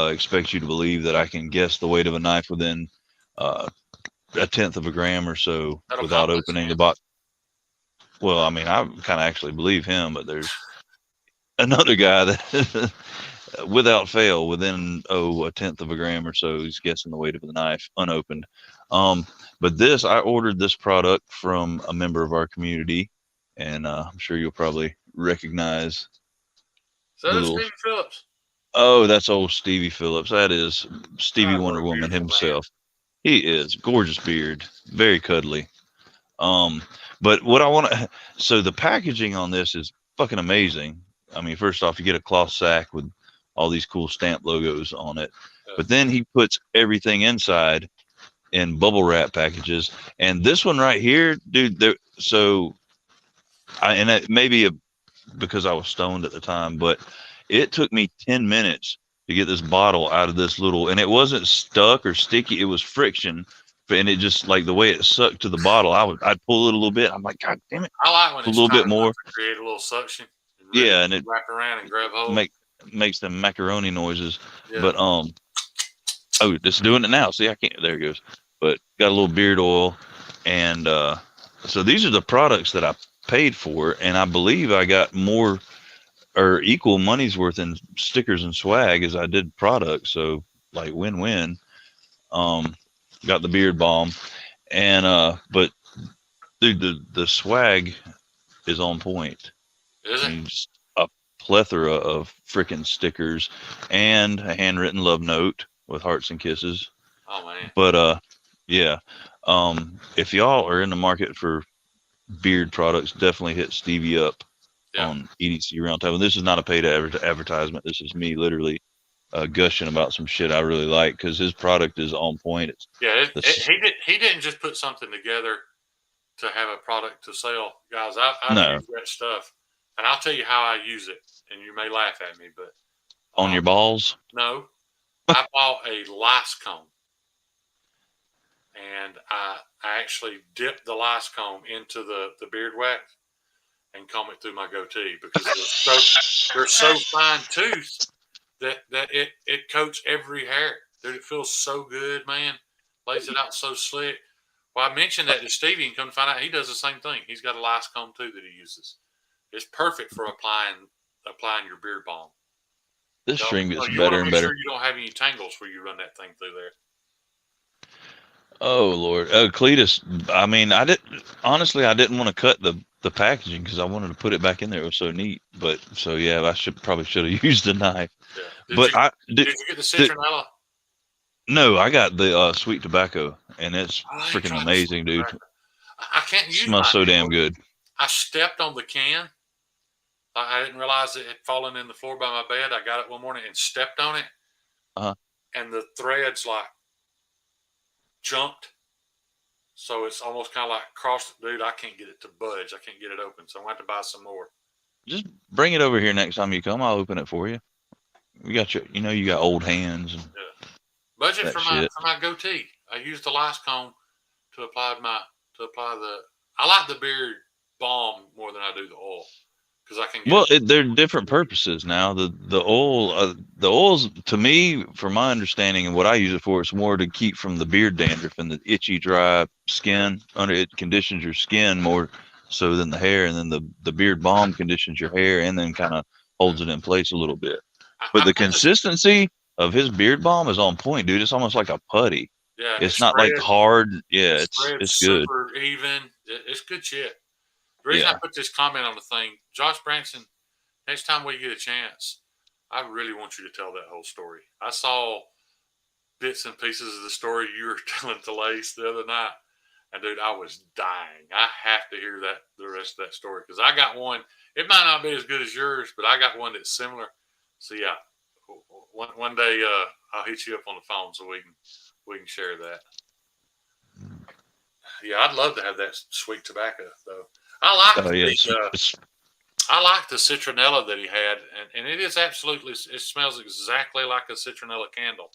expect you to believe that I can guess the weight of a knife within uh, a tenth of a gram or so That'll without complex opening me. the box. Well, I mean, I kind of actually believe him, but there's another guy that without fail, within a tenth of a gram or so, he's guessing the weight of the knife unopened. Um, but this, I ordered this product from a member of our community, and I'm sure you'll probably recognize So the does little. Stevie Phillips. Oh, that's old Stevie Phillips. That is Stevie God, what Wonder a Woman beautiful man. himself. He is gorgeous beard, very cuddly. Um, but what I want to, so the packaging on this is fucking amazing. I mean, first off, you get a cloth sack with all these cool stamp logos on it, Yeah. but then he puts everything inside in bubble wrap packages. And this one right here, dude, there, so and it may be because I was stoned at the time, but it took me 10 minutes to get this bottle out of this little, and it wasn't stuck or sticky. It was friction. And it just like the way it sucked to the bottle, I'd pull it a little bit. I'm like, God damn it, I like when a it's little tight bit enough more. to create a little suction and really Yeah, and it wrap around and grab hold. make makes them macaroni noises. Yeah. But oh, just doing it now. See, I can't. There it goes. But got a little beard oil, and so these are the products that I paid for, and I believe I got more or equal money's worth in stickers and swag as I did products. So like win-win. Um, got the beard balm, and but dude, the swag is on point. Is I it? mean, just a plethora of freaking stickers and a handwritten love note with hearts and kisses. Oh man. But yeah. If y'all are in the market for beard products, definitely hit Stevie up Yeah. on EDC Roundtable. This is not a paid advertisement. This is me literally gushing about some shit I really like because his product is on point. It's Yeah. the He didn't just put something together to have a product to sell, guys. I've no used that stuff, and I'll tell you how I use it. And you may laugh at me, but on your balls. no, I bought a lice comb, and I actually dipped the lice comb into the beard wax and comb it through my goatee because they're so fine toothed that it coats every hair. Dude, it feels so good, man. Lays it out so slick. Well, I mentioned that to Stevie and come to find out he does the same thing. He's got a lice comb too that he uses. It's perfect for applying your beard balm. This stream gets You want better to and make better. sure you don't have any tangles where you run that thing through there. Oh Lord, oh Cletus. I mean, I didn't honestly. I didn't want to cut the packaging because I wanted to put it back in there. It was so neat. But so yeah, I should have used a knife. Yeah. But I did. Did you get the did citronella? no, I got the sweet tobacco, and it's I ain't freaking tried the sweet amazing, dude. tobacco. I can't use Smells mine so damn anymore. good. I stepped on the can. I didn't realize it had fallen in the floor by my bed. I got it one morning and stepped on it, Uh, and the threads like jumped. So it's almost kind of like cross. Dude, I can't get it to budge. I can't get it open. So I'm going to have to buy some more. just bring it over here next time you come. I'll open it for you. We got you. You know you got old hands and Yeah. Budget that shit. for my goatee. I used the lice comb to apply to apply the. I like the beard balm more than I do the oil because I can get Well, it. they're different purposes now. The oils to me, from my understanding and what I use it for, it's more to keep from the beard dandruff and the itchy, dry Yeah. skin. Under it conditions your skin more so than the hair, and then the beard balm conditions your hair and then kind of Yeah. holds it in place a little bit. But I the put this. consistency of his beard balm is on point, dude. It's almost like a putty. Yeah, and It's not like hard. it Yeah, spreads it's good. super even. It's good shit. The reason I Yeah. put this comment on the thing, Josh Branson, next time we get a chance, I really want you to tell that whole story. I saw bits and pieces of the story you were telling to Lace the other night, and dude, I was dying. I have to hear the rest of that story because I got one. It might not be as good as yours, but I got one that's similar. So yeah, one day I'll hit you up on the phone so we can share that. Yeah, I'd love to have that sweet tobacco though. I like Oh yeah, the I like the citronella that he had, and it is absolutely. It smells exactly like a citronella candle.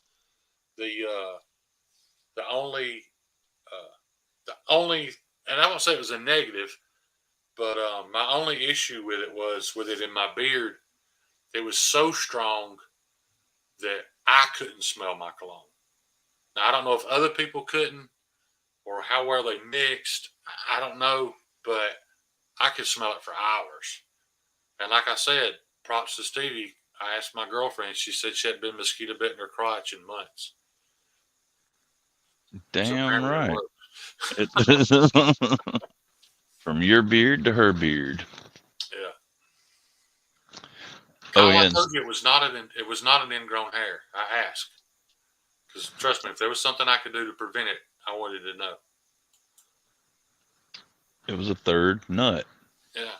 The the only uh, the only, and I won't say it was a negative, but my only issue with it was with it in my beard. It was so strong that I couldn't smell my cologne. Now I don't know if other people couldn't or how well they mixed. I don't know, but I could smell it for hours. And like I said, props to Stevie. I asked my girlfriend. She said she hadn't been mosquito bit in her crotch in months. So damn apparently it right. worked. From your beard to her beard. Yeah. Oh Kyle, I yeah, told you it was not an ingrown hair. I asked Because trust me, if there was something I could do to prevent it, I wanted to know. It was a third nut. Yeah.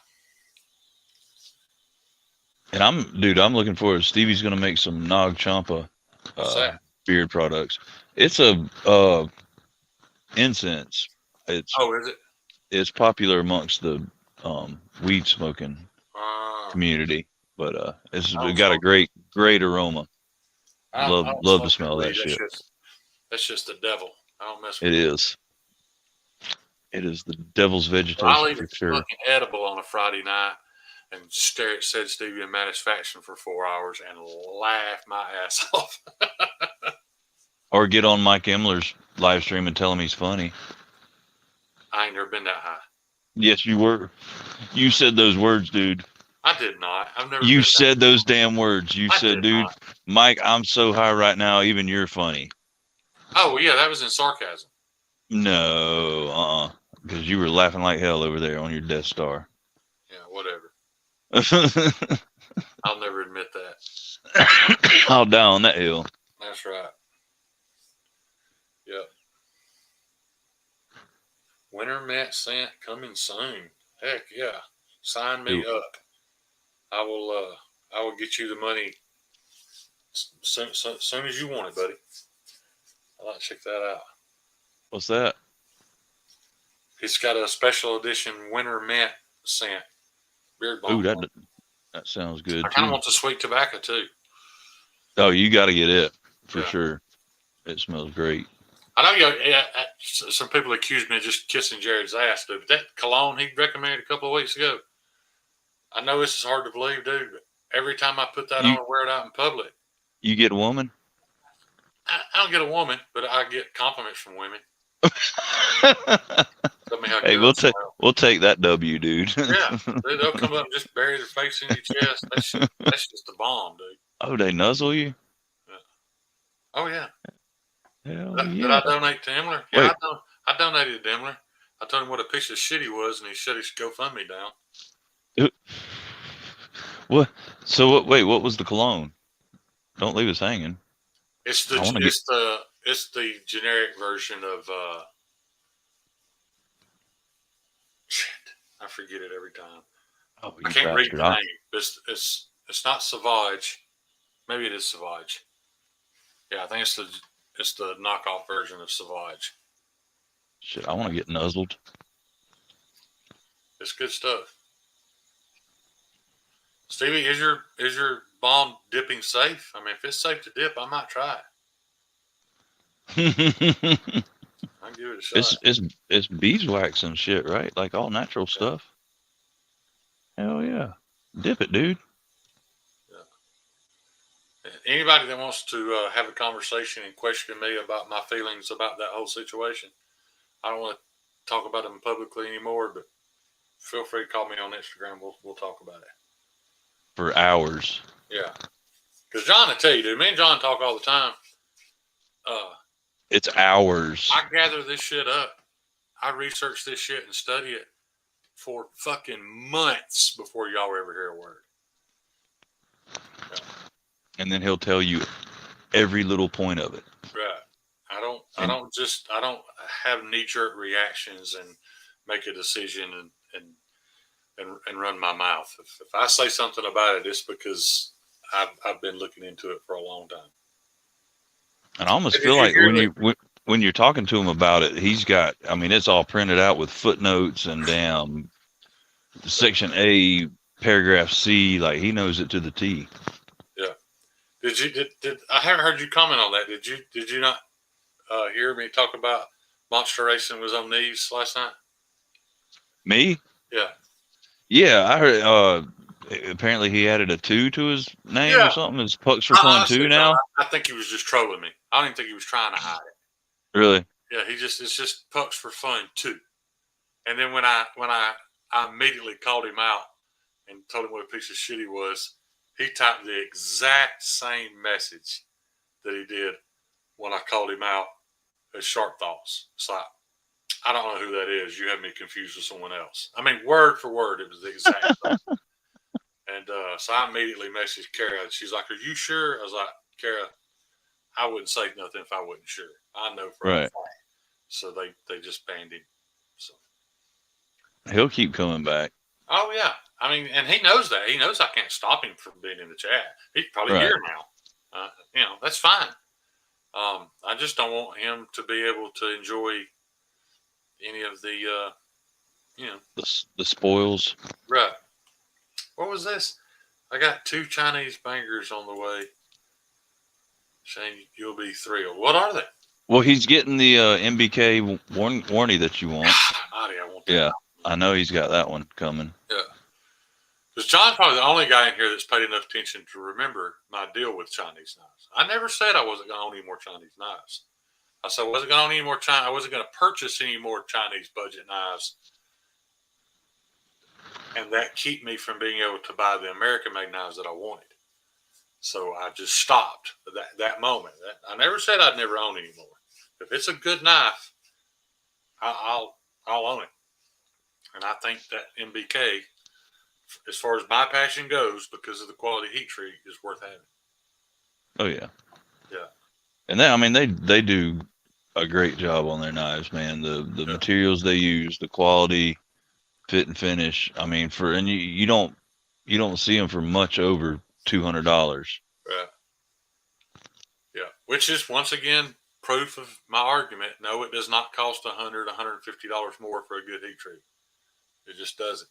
And I'm looking forward. Stevie's gonna make some Nog Champa What's that? beard products. It's a incense. It's Oh, is it? it's popular amongst the weed smoking Uh, community, but it's I don't got a smoke. great aroma. I don't Love to smoke any smell that weed. shit. That's just the devil. I don't mess It with weed. is. It is the devil's But I'll vegetation eat a for sure. fucking edible on a Friday night and stare at said Stevie in satisfaction for 4 hours and laugh my ass off. Or get on Mike Emler's live stream and tell him he's funny. I ain't never been that high. Yes, you were. You said those words, dude. I did not. I've never You been that. said those damn words. You I said, did dude, not. Mike, I'm so high right now, even you're funny. Oh, well, yeah, that was in sarcasm. No, because you were laughing like hell over there on your Death Star. Yeah, whatever. I'll never admit that. I'll die on that hill. That's right. Yep. Winter Met scent coming soon. Heck yeah. Sign me Dude, up. I will I will get you the money soon as you want it, buddy. I'll like to check that out. what's that? He's got a special edition winter mint scent beard Ooh, balm. that sounds I good kind of too. want the sweet tobacco too. Oh, you got to get it for Yeah. sure. It smells great. I know some people accuse me of just kissing Jared's ass, dude. But that cologne he recommended a couple of weeks ago, I know this is hard to believe, dude, but every time I put that on You or wear it out in public, you get a woman? I don't get a woman, but I get compliments from women. Tell me how Hey, good I smell. we'll take that W, dude. Yeah, they'll come up and just bury their face in your chest. That's just the bomb, dude. Oh, they nuzzle you? Yeah. Oh yeah. Hell Did I yeah. donate to Himmler? Yeah, Wait, I donated to Himmler. I told him what a piece of shit he was, and he shut his GoFundMe down. uh, what? So what? Wait, what was the cologne? Don't leave us hanging. It's the I want to get. it's the it's the generic version of shit. I forget it every time. Oh, I you can't read bastard! the name. It's not Savage. Maybe it is Savage. Yeah, I think it's the knockoff version of Savage. Shit, I want to get nuzzled. It's good stuff. Stevie, is your bomb dipping safe? I mean, if it's safe to dip, I might try it's it. I'll give it a shot. it's beeswax and shit, right? Like all natural Yeah, stuff. Hell yeah, dip it, dude. yeah. Anybody that wants to have a conversation and question me about my feelings about that whole situation, I don't want to talk about them publicly anymore, but feel free to call me on Instagram. We'll talk about it. For hours. Yeah, because John, I tell you, dude, me and John talk all the time. Uh, It's hours. I gather this shit up. I research this shit and study it for fucking months before y'all ever hear a word. Yeah. And then he'll tell you every little point of it. Right. And I don't have knee jerk reactions and make a decision and run my mouth. If I say something about it, it's because I've been looking into it for a long time. I almost Hey, did feel you like hear me? when you're talking to him about it, he's got. I mean, it's all printed out with footnotes and damn section A, paragraph C. Like he knows it to the T. Yeah. Did I haven't heard you comment on that? Did you not hear me talk about Monster Racing was on knees last night? Me? Yeah. Yeah, I heard. Apparently, he added a two to his name or Yeah. something. It's Pucks for I Fun honestly two don't. now. I think he was just trolling me. I don't even think he was trying to hide it. Really? Yeah, it's just Pucks for Fun too. And then when I immediately called him out and told him what a piece of shit he was, he typed the exact same message that he did when I called him out as Sharp Thoughts. It's like, I don't know who that is. You have me confused with someone else. I mean, word for word, it was the exact same. And so I immediately messaged Kara. She's like, "Are you sure?" I was like, "Kara, I wouldn't say nothing if I wasn't sure. I know for a Right. fact. So they just banned him. So He'll keep coming back. oh yeah, I mean, and he knows that. He knows I can't stop him from being in the chat. He's probably Right. here now. That's fine. I just don't want him to be able to enjoy any of the you know The spoils. right. What was this? I got two Chinese bangers on the way. Shane, you'll be thrilled. What are they? Well, he's getting the MBK warranty that you want. Almighty, I want that. Yeah, I know he's got that one coming. Yeah. Because John's probably the only guy in here that's paid enough attention to remember my deal with Chinese knives. I never said I wasn't going to own any more Chinese knives. I said I wasn't going to own any more China. I wasn't going to purchase any more Chinese budget knives, and that keep me from being able to buy the American-made knives that I wanted. So I just stopped that moment. I never said I'd never own anymore. If it's a good knife, I'll own it. And I think that MBK, as far as my passion goes, because of the quality heat treat, is worth having. Oh yeah. Yeah. And I mean, they do a great job on their knives, man. The materials they use, the quality, fit and finish. I mean, and you don't see them for much over $200. Right. Yeah. Which is once again proof of my argument. No, it does not cost $100, $150 more for a good heat treat. It just doesn't.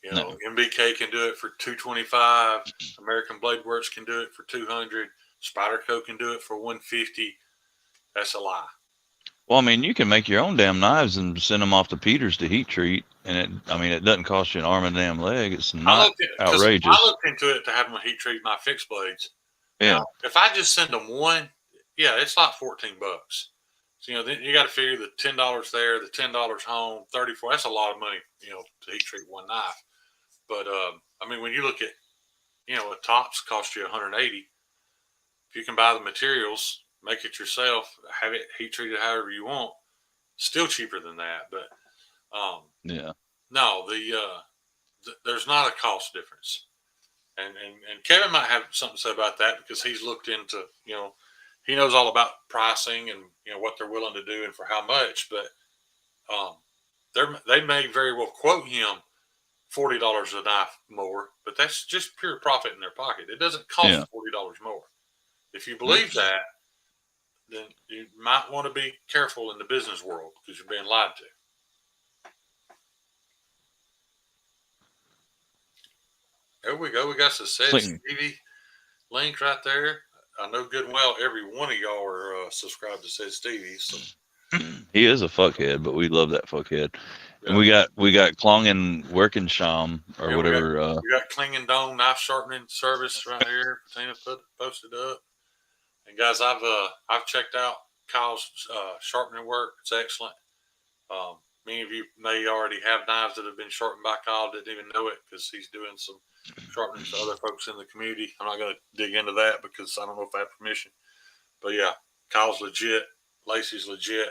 No. MBK can do it for $225. American Blade Works can do it for $200. Spyderco can do it for $150. That's a lie. Well, I mean, you can make your own damn knives and send them off to Peters to heat treat, and it doesn't cost you an arm and a damn leg. It's not outrageous. I looked into it to have them heat treat my fixed blades. Yeah. Now, if I just send them one, yeah, it's like $14. So then you got to figure the $10 there, the $10 home, 34. That's a lot of money, to heat treat one knife. But I mean, when you look at, a tops cost you $180. If you can buy the materials, make it yourself, have it heat treated however you want, still cheaper than that. But yeah, no, there's not a cost difference. And Kevin might have something to say about that because he's looked into, he knows all about pricing and what they're willing to do and for how much. But they may very well quote him $40 a knife more, but that's just pure profit in their pocket. It doesn't cost $40 more. If you believe that, then you might want to be careful in the business world because you're being lied to. There we go. We got the Said Stevie link right there. I know good and well every one of y'all are subscribed to Said Stevie. So. He is a fuckhead, but we love that fuckhead. Yeah. And we got Klongen Workensham or whatever. We got Klingen Dome knife sharpening service right here. Tina posted up. And guys, I've checked out Kyle's sharpening work. It's excellent. Many of you may already have knives that have been sharpened by Kyle, didn't even know it because he's doing some sharpening to other folks in the community. I'm not going to dig into that because I don't know if I have permission. But yeah, Kyle's legit. Lacey's legit.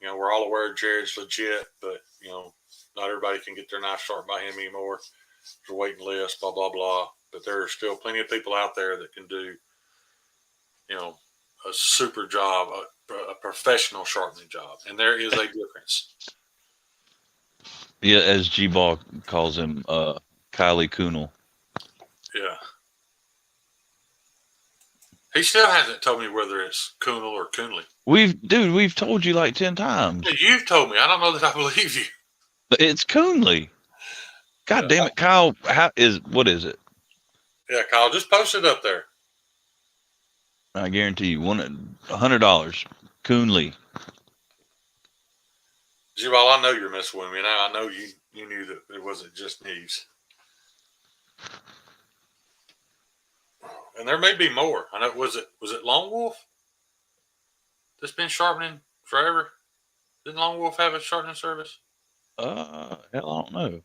We're all aware Jared's legit, but not everybody can get their knife sharpened by him anymore. There's a waiting list, blah blah blah. But there are still plenty of people out there that can do, a super job, a professional sharpening job, and there is a difference. Yeah, as G-Ball calls him, Kylie Kunal. Yeah. He still hasn't told me whether it's Kunal or Kunley. We've told you like 10 times. Yeah, you've told me. I don't know that I believe you. But it's Kunley. God damn it, Kyle. What is it? Yeah, Kyle, just post it up there. I guarantee you, $100. Kunley. Jibal, I know you're messing with me now. I know you knew that it wasn't just knees. And there may be more. I know. Was it Lone Wolf that's been sharpening forever? Didn't Lone Wolf have a sharpening service? Hell, I don't know.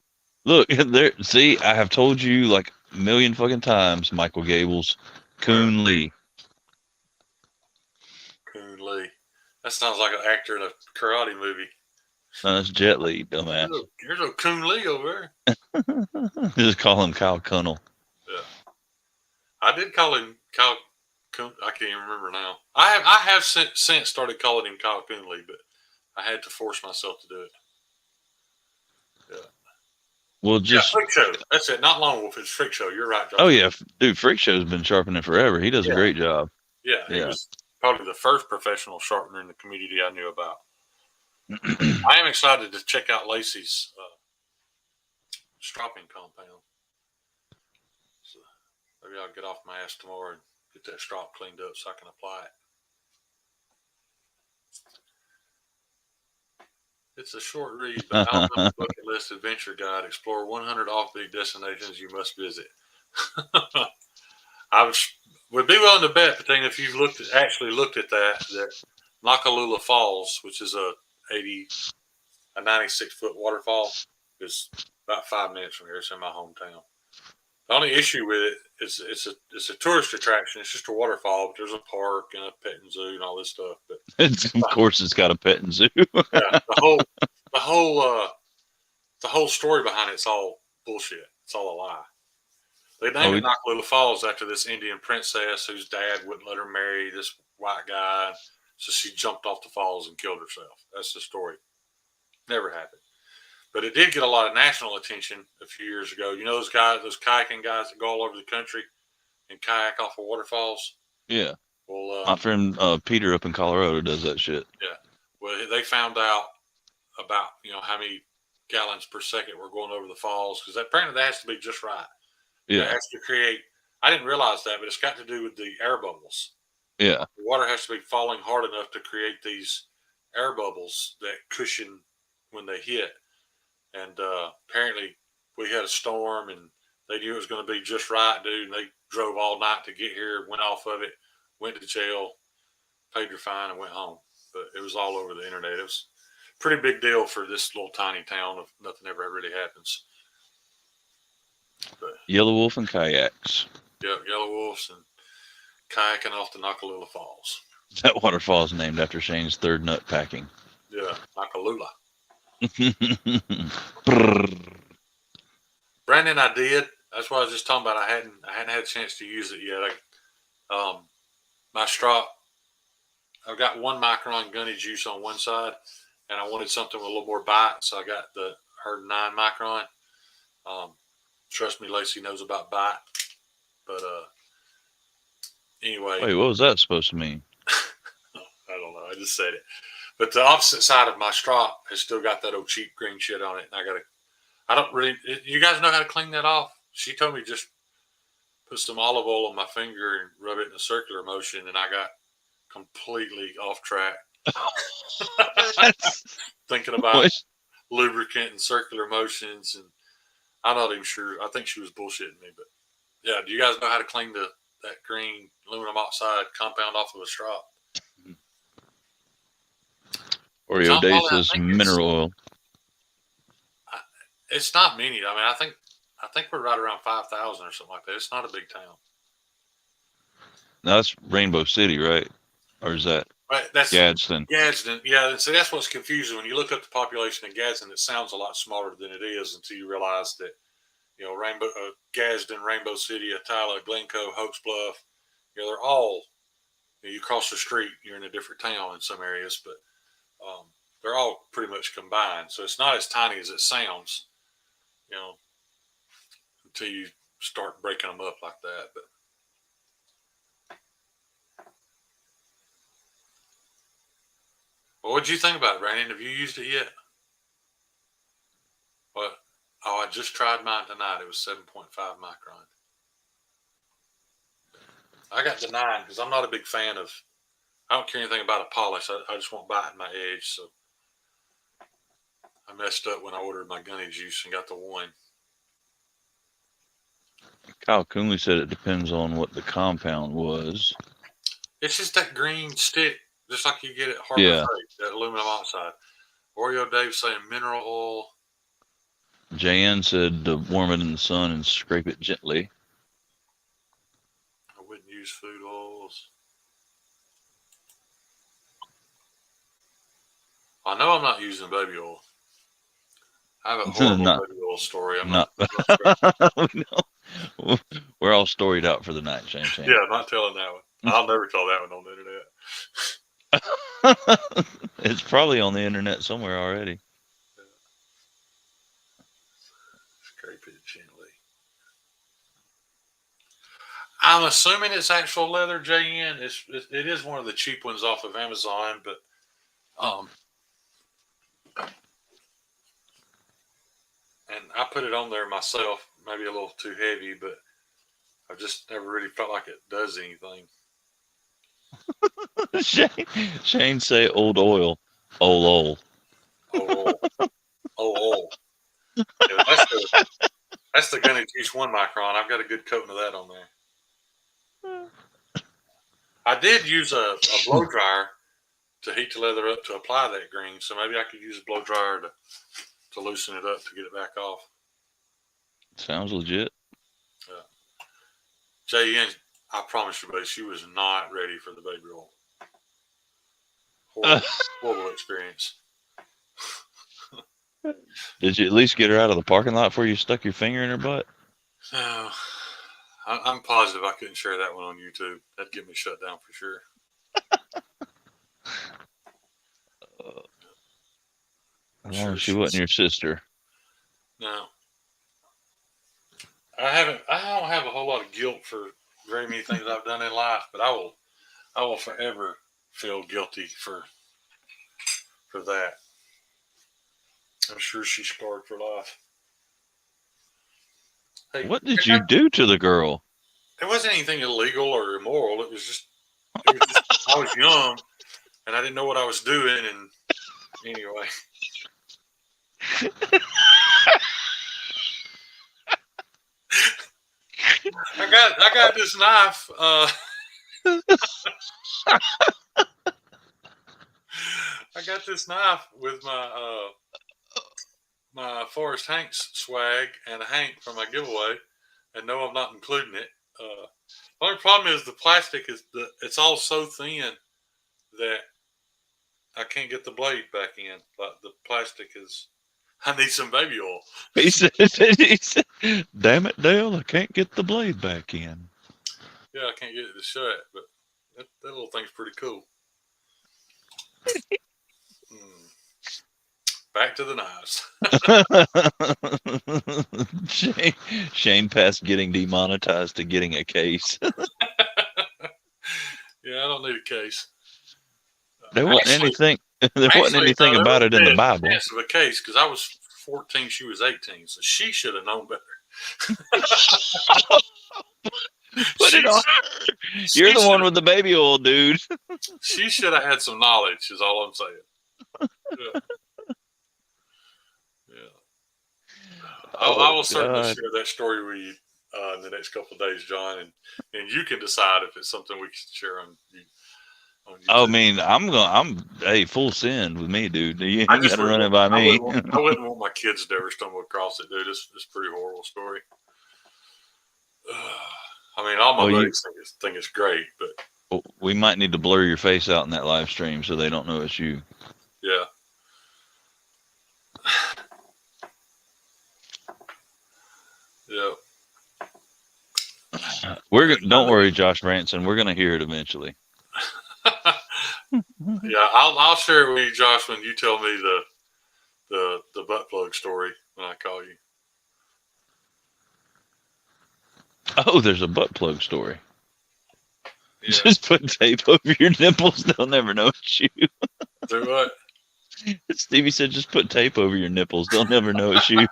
Look there. See, I have told you like a million fucking times, Michael Gables, Coon Lee. Coon Lee. That sounds like an actor in a karate movie. No, that's Jet Li, dumbass. Here's a Coon Lee over there. Just call him Kyle Kunnel. Yeah. I did call him Kyle I can't even remember now. I have since started calling him Kyle Coonley, but I had to force myself to do it. Yeah, Well, yeah, just Freak Show. That's it. Not Lone Wolf. It's Freak Show. You're right, oh Josh. yeah, dude, Freak Show's been sharpening forever. He does a Yeah, great job. yeah. He Yeah. was probably the first professional sharpener in the community I knew about. I am excited to check out Lacey's stropping compound. So maybe I'll get off my ass tomorrow and get that strop cleaned up so I can apply it. It's a short read, but Alabama Bucket List Adventure Guide. Explore 100 offbeat destinations you must visit. I would be willing to bet, Patina, if you've actually looked at that Nakalula Falls, which is a 96-foot waterfall, is about 5 minutes from here. It's in my hometown. The only issue with it is it's a tourist attraction. It's just a waterfall, but there's a park and a petting zoo and all this stuff. But Of course, it's got a petting zoo. yeah, the whole the whole story behind it's all bullshit. It's all a lie. They named Oh, it Nakalula Falls after this Indian princess whose dad wouldn't let her marry this white guy, so she jumped off the falls and killed herself. That's the story. Never happened. But it did get a lot of national attention a few years ago. You know those guys, those kayaking guys that go all over the country and kayak off of waterfalls? yeah. Well, My friend Peter up in Colorado does that shit. yeah. Well, they found out about how many gallons per second were going over the falls because apparently that has to be just right. It Yeah. has to create. I didn't realize that, but it's got to do with the air bubbles. Yeah. The water has to be falling hard enough to create these air bubbles that cushion when they hit. And apparently, we had a storm, and they knew it was going to be just right, dude. And they drove all night to get here, went off of it, went to jail, paid their fine, and went home. But it was all over the internet. It was a pretty big deal for this little tiny town if nothing ever really happens. But Yellow Wolf and kayaks. yeah, yellow wolves and kayaking off the Nakalula Falls. That waterfall is named after Shane's third nut packing. Yeah, Nakalula. Brrr. Brandon, I did. That's what I was just talking about. I hadn't had a chance to use it yet. My strop, I've got 1 micron gunny juice on one side, and I wanted something with a little more bite, so I got her 9 micron. Trust me, Lacey knows about bite, but anyway, Wait, what was that supposed to mean? I don't know. I just said it. But the opposite side of my strop has still got that old cheap green shit on it, and I don't really. You guys know how to clean that off? She told me just put some olive oil on my finger and rub it in a circular motion, and I got completely off track. Thinking about What? lubricant and circular motions, and I'm not even sure. I think she was bullshitting me, but yeah. Do you guys know how to clean that green aluminum oxide compound off of a strop? Oreo Dave says mineral oil. It's not many. I mean, I think we're right around 5,000 or something like that. It's not a big town. Now that's Rainbow City, right? Or is that Right, that's Gadsden? Gadsden. Yeah, so that's what's confusing. When you look up the population of Gadsden, it sounds a lot smaller than it is until you realize that, Gadsden, Rainbow City, Attila, Glencoe, Hoax Bluff, they're all, you cross the street, you're in a different town in some areas, but they're all pretty much combined. So it's not as tiny as it sounds, until you start breaking them up like that. But what did you think about it, Brandon? Have you used it yet? What? Oh, I just tried mine tonight. It was 7.5 micron. I got the 9 because I'm not a big fan of. I don't care anything about a polish. I just want bite in my edge. So I messed up when I ordered my gunny juice and got the 1. Kyle Coonley said it depends on what the compound was. It's just that green stick, just like you get at Harbor Freight, that aluminum oxide. Oreo Dave saying mineral oil. JN said to warm it in the sun and scrape it gently. I wouldn't use food oils. I know I'm not using baby oil. I have a horrible baby oil story. I'm not no. We're all storied out for the night, Shane. Yeah, I'm not telling that one. I'll never tell that one on the internet. It's probably on the internet somewhere already. Scrape it gently. I'm assuming it's actual leather, JN. It is one of the cheap ones off of Amazon, but um, and I put it on there myself. Maybe a little too heavy, but I just never really felt like it does anything. Shane, Shane say old oil. Old oil. Oh, oh. Yeah, that's the Gunny Juice 1 micron. I've got a good coating of that on there. I did use a blow dryer to heat the leather up to apply that green, so maybe I could use a blow dryer to loosen it up to get it back off. Sounds legit. Uh, JN, I promise you, buddy, she was not ready for the baby oil. Horrible, horrible experience. Did you at least get her out of the parking lot before you stuck your finger in her butt? No, I'm positive I couldn't share that one on YouTube. That'd get me shut down for sure. As long as she wasn't your sister. No, I haven't. I don't have a whole lot of guilt for very many things I've done in life, but I will forever feel guilty for that. I'm sure she's scarred for life. Hey, What did you do to the girl? it wasn't anything illegal or immoral. It was just I was young and I didn't know what I was doing. And anyway, I got this knife. I got this knife with my Forrest Hanks swag and a Hank from my giveaway, and no, I'm not including it. The only problem is the plastic it's all so thin that I can't get the blade back in. But the plastic is. I need some baby oil. He said, damn it, Dale, I can't get the blade back in. Yeah, I can't get it to shut, but that little thing's pretty cool. Back to the knives. Shane passed getting demonetized to getting a case. Yeah, I don't need a case. There wasn't anything. There wasn't anything no, about it in the Bible. Chance of a case because I was 14, she was 18, so she should have known better. Put it on her. You're the one with the baby oil, dude. She should have had some knowledge. Is all I'm saying. Yeah. I will certainly share that story with you in the next couple of days, John, and you can decide if it's something we can share on YouTube. I mean, I'm full send with me, dude. You ain't got to run it by me. I wouldn't want my kids to ever stumble across it, dude. It's a pretty horrible story. I mean, all my buddies think it's great, but we might need to blur your face out in that live stream so they don't know it's you. Yeah. Yeah. Don't worry, Josh Ranson. We're gonna hear it eventually. Yeah, I'll share it with you, Josh, when you tell me the butt plug story when I call you. Oh, there's a butt plug story. Yeah. Just put tape over your nipples. They'll never know it's you. Do what? Stevie said, just put tape over your nipples. They'll never know it's you.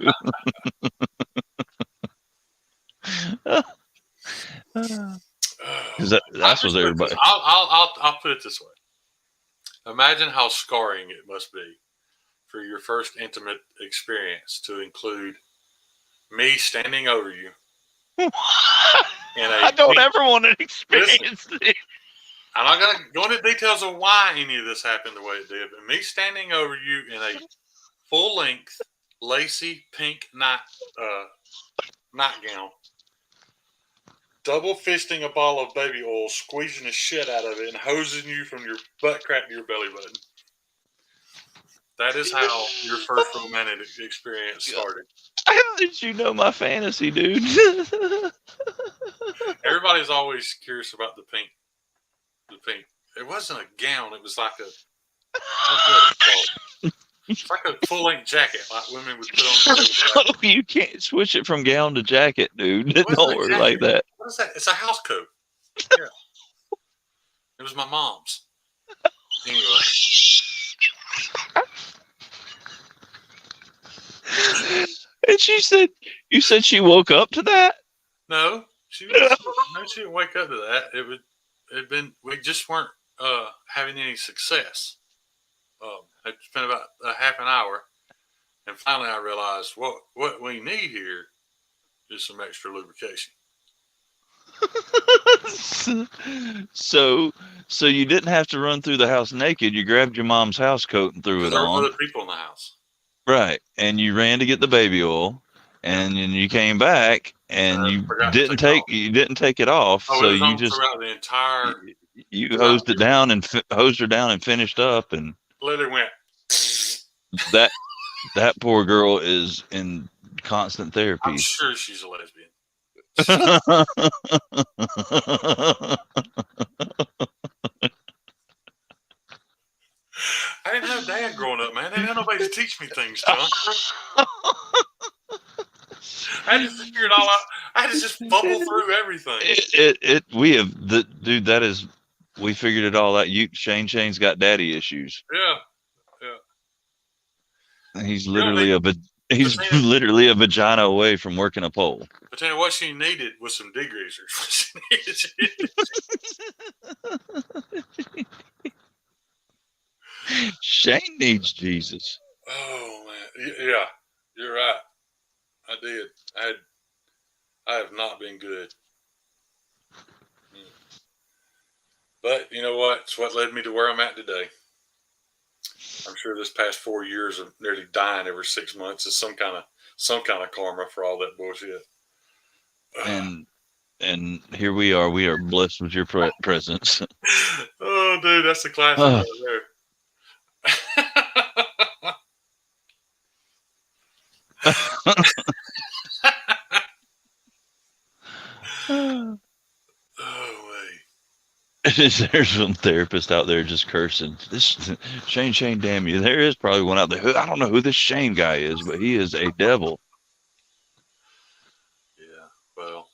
That's what everybody. I'll put it this way. Imagine how scarring it must be for your first intimate experience to include me standing over you. I don't ever want to experience this. I'm not going to go into details of why any of this happened the way it did, but me standing over you in a full-length, lacy pink nightgown, double fisting a ball of baby oil, squeezing the shit out of it, and hosing you from your butt crack to your belly button. That is how your first romantic experience started. How did you know my fantasy, dude? Everybody's always curious about the pink The pink. It wasn't a gown. It was like a. What was it called? It's like a full length jacket, like women would put on the day. No, you can't switch it from gown to jacket, dude. It It wasn't don't a work like jacket. that. What is that? It's a house coat. Yeah, it was my mom's. Anyway, And she said, "You said she woke up to that." no, she didn't. No, she didn't wake up to that. It'd been. We just weren't having any success. Had spent about a half an hour, and finally I realized what we need here is some extra lubrication. so, so you didn't have to run through the house naked. You grabbed your mom's house coat and threw Because it there were on. other people in the house. Right. And you ran to get the baby oil, Yeah, and then you came back and and I you forgot to didn't take it take off. you didn't take it off. Oh, So it was you on just throughout the entire you throughout. hosed it down and hosed her down and finished up, and Literally went. that that poor girl is in constant I'm therapy. sure she's a lesbian. I didn't have a dad growing up, man. I didn't have nobody to teach me things, John. I had to figure it all out. I had to just fumble through everything. We have the dude that is we figured it all out. Shane's got daddy issues. Yeah, yeah. He's You don't literally need, he's Bettina, literally a vagina away from working a pole. Bettina, what she needed was some degreasers. Shane needs Jesus. Oh man, yeah, you're right. I did. I have not been good. But you know what? It's what led me to where I'm at today. I'm sure this past 4 years of nearly dying every 6 months is some kind of karma for all that bullshit. And and here we are. We are blessed with your presence. Oh, dude, that's the classic Oh, right there. Oh, wait. there's some therapist out there just cursing. This Shane, damn you. There is probably one out there. I don't know who this Shane guy is, but he is a devil. Yeah. Well,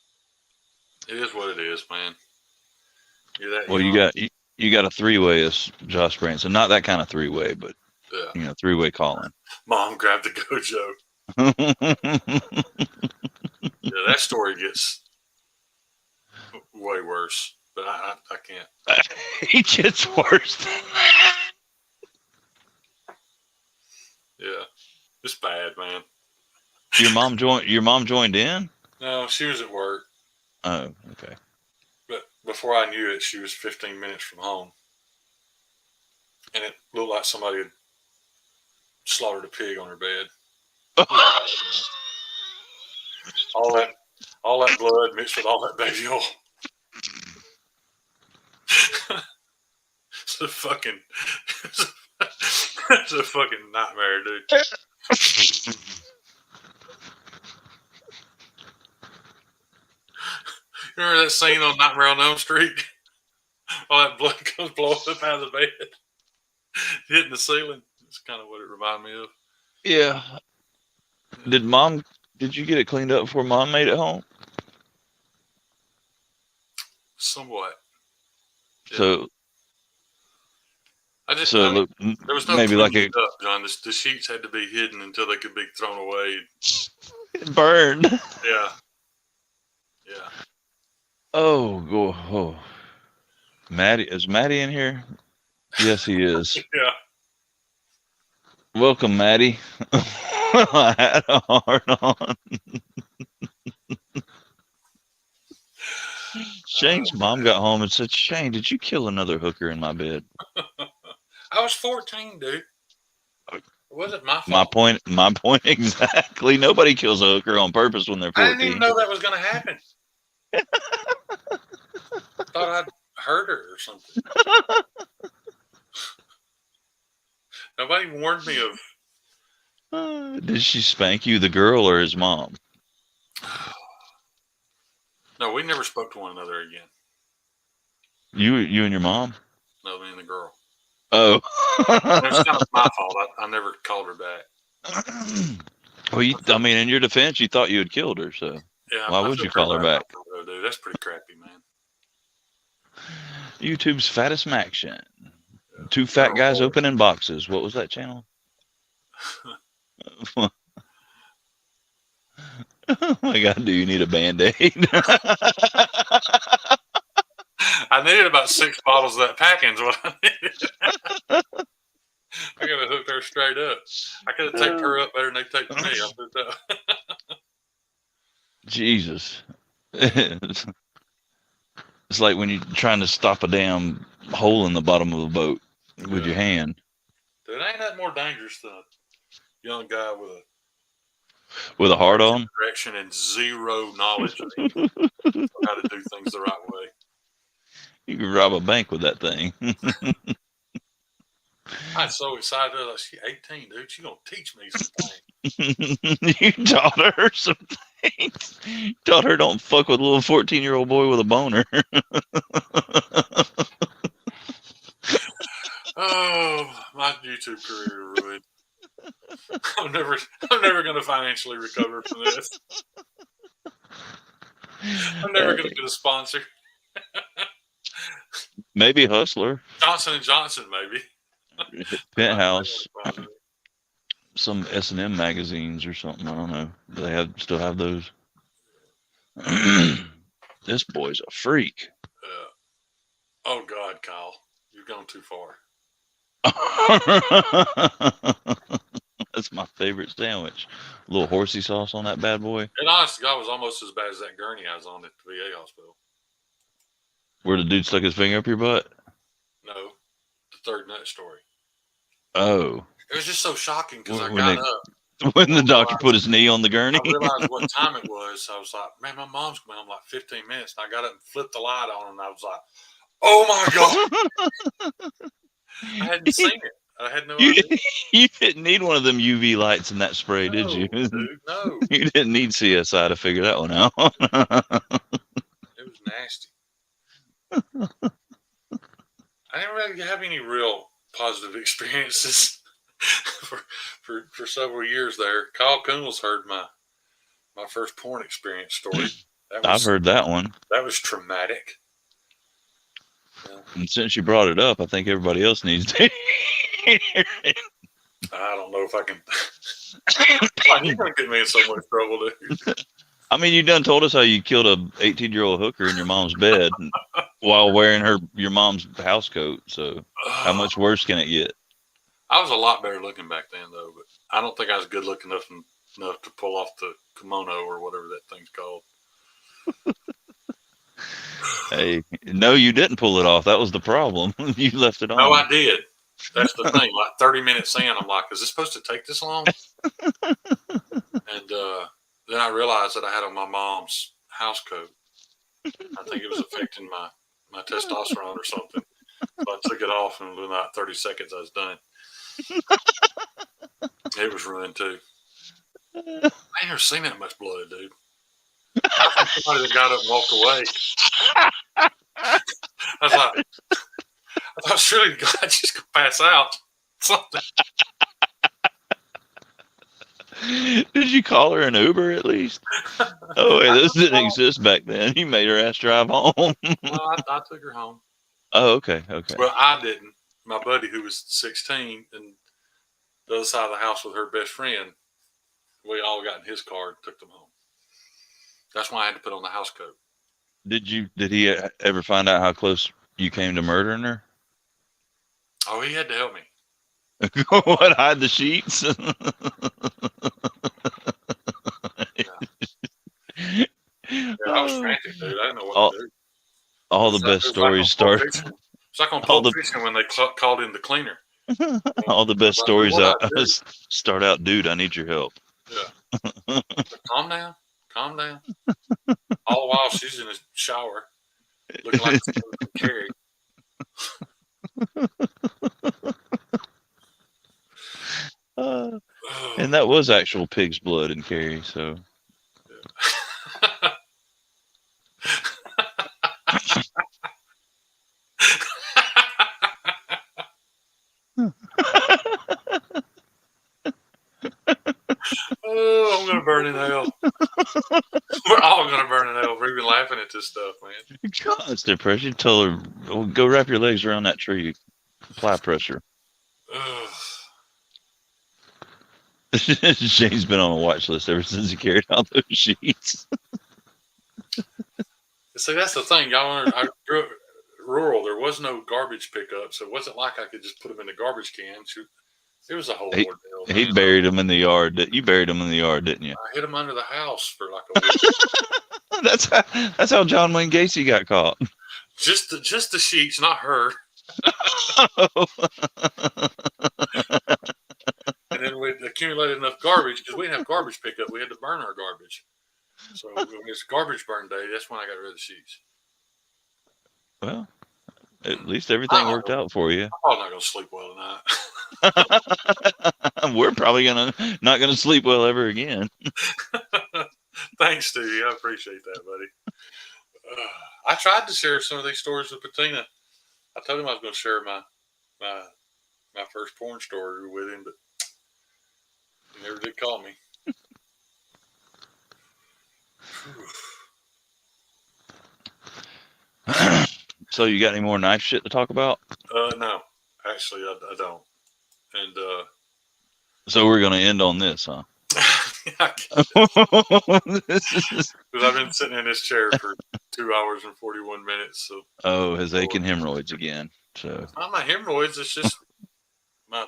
it is what it is, man. You're that Well, young. you got a three-way as Josh Branson. Not that kind of three-way, but Yeah. three-way calling. Mom grabbed the gojo. Yeah, that story gets way worse, but I can't. He gets worse than that. Yeah. It's bad, man. Your mom joined in? No, she was at work, Oh, okay. but before I knew it, she was 15 minutes from home. And it looked like somebody had slaughtered a pig on her bed. All that, all that blood mixed with all that baby oil. It's a fucking, it's a fucking nightmare, dude. You remember that scene on Nightmare on Elm Street? All that blood comes blowing up out of the bed, hitting the ceiling. It's kind of what it reminded me of. Yeah. Yeah. Did you get it cleaned up before mom made it home? Somewhat. Yeah. So I just, so I it mean, looked there was no maybe like cleaning a it up, John. The sheets had to be hidden until they could be thrown away. burned. Yeah. Yeah. Oh. Maddie, is Maddie in here? Yes, he is. Yeah. Welcome, Maddie. I had a hard on. Shane's mom got home and said, "Shane, did you kill another hooker in my bed?" I was 14, dude. It wasn't my My fault. point. My point exactly. Nobody kills a hooker on purpose when they're I didn't even 14. know that was going to happen. Thought I'd hurt her or something. Nobody warned me of. Did she spank you, the girl, or his mom? No, we never spoke to one another again. You and your mom? No, me and the girl. Oh. And it was kind of my fault. I never called her back. Well, I feel, I mean, in your defense, you thought you had killed her, so yeah, why I would feel you real call her bad about back? that though, dude. That's pretty crappy, man. YouTube's fattest action. Yeah. Two fat Girl guys hard. opening boxes. What was that channel? Oh my God, do you need a band-aid? I needed about 6 bottles of that packing's what I needed. I gotta hook her straight up. I could have taped her up better than they taped me. I'll put that. Jesus. It's like when you're trying to stop a damn hole in the bottom of a boat with Yeah. your hand Dude, ain't that more dangerous than a young guy with a with a hard stage on. direction and zero knowledge of how to do things the right way? You could rob a bank with that thing. I was so excited. I was like, she's 18, dude. She gonna teach me some things. You taught her some things. You taught her don't fuck with a little 14-year-old boy with a boner. Oh, my YouTube career ruined. I'm never, I'm never gonna financially recover from this. I'm never gonna get a sponsor. Maybe Hustler, Johnson and Johnson, maybe. Penthouse, some S&M magazines or something. I don't know. Do they still have those? This boy's a freak. Oh God, Kyle, you've gone too far. That's my favorite sandwich. A little horsey sauce on that bad boy. And honest to God, was almost as bad as that gurney I was on at the VA hospital. Where the dude stuck his finger up your butt? No, the third nut story. Oh. It was just so shocking because I When got they up when and the doctor put his knee on the gurney. I realized what time it was. So I was like, man, my mom's coming home like 15 minutes. And I got up and flipped the light on and I was like, oh my God. I hadn't seen it. I had no you, idea. you didn't need one of them UV lights in that spray, did No, you? dude, no. You didn't need CSI to figure that one out. It was nasty. I didn't really have any real positive experiences for several years there. Kyle Kuhnel's heard my first porn experience story. That I've was heard that one. that was traumatic. Yeah. And since you brought it up, I think everybody else needs to hear it. I don't know if I can. You're gonna get me in so much trouble, dude. I mean, you done told us how you killed a 18-year-old hooker in your mom's bed while wearing your mom's house coat. So how much worse can it get? I was a lot better looking back then, though. But I don't think I was good looking enough to pull off the kimono or whatever that thing's called. Hey, no, you didn't pull it off. That was the problem. You left it on. No, I did. That's the thing. Like 30 minutes in, I'm like, is this supposed to take this long? And then I realized that I had on my mom's house coat. I think it was affecting my testosterone or something. So I took it off, and within about 30 seconds, I was done. It was ruined too. I ain't never seen that much blood, dude. I think somebody that got up and walked away. I thought surely the guy just gonna pass out. Something. Did you call her an Uber at least? Oh, wait, this didn't exist back then. You made her ass drive home. Well, I took her home. Oh, okay, okay. Well, I didn't. My buddy, who was 16 and the other side of the house with her best friend, we all got in his car and took them home. That's why I had to put on the house coat. Did he ever find out how close you came to murdering her? Oh, he had to help me. What, hide the sheets? Yeah, I was frantic, dude. I didn't know what all, to do. all the best stories start. It's like on Pulp Fiction when they called in the cleaner. All the best Like, stories what I start out, dude, I need your help. Yeah. Like, calm down. Calm down. All the while she's in the shower, looking like Carrie. And that was actual pig's blood in Carrie, so. burn in hell. We're all gonna burn in hell for even laughing at this stuff, man. Constant pressure. You tell her, oh, go wrap your legs around that tree. Apply pressure. Ugh. Shane's been on a watch list ever since he carried out those sheets. See, that's the thing, y'all. I grew up rural. There was no garbage pickup, so it wasn't like I could just put them in the garbage can. It was a whole He, ordeal, he man. buried them in the yard. You buried them in the yard, didn't you? I hid them under the house for like a week. that's how that's how John Wayne Gacy got caught. Just the sheets, not her. And then we accumulated enough garbage because we didn't have garbage pickup. We had to burn our garbage. So when it's garbage burn day, that's when I got rid of the sheets. Well, at least everything worked out for you. I'm probably not going to sleep well tonight. We're probably not gonna sleep well ever again. Thanks, Stevie. I appreciate that, buddy. I tried to share some of these stories with Patina. I told him I was going to share my first porn story with him, but he never did call me. So you got any more knife shit to talk about? No, actually, I don't. And so we're gonna end on this, huh? Because I've been sitting in this chair for 2 hours and 41 minutes. So his aching hemorrhoids again. So it's not my hemorrhoids. It's just my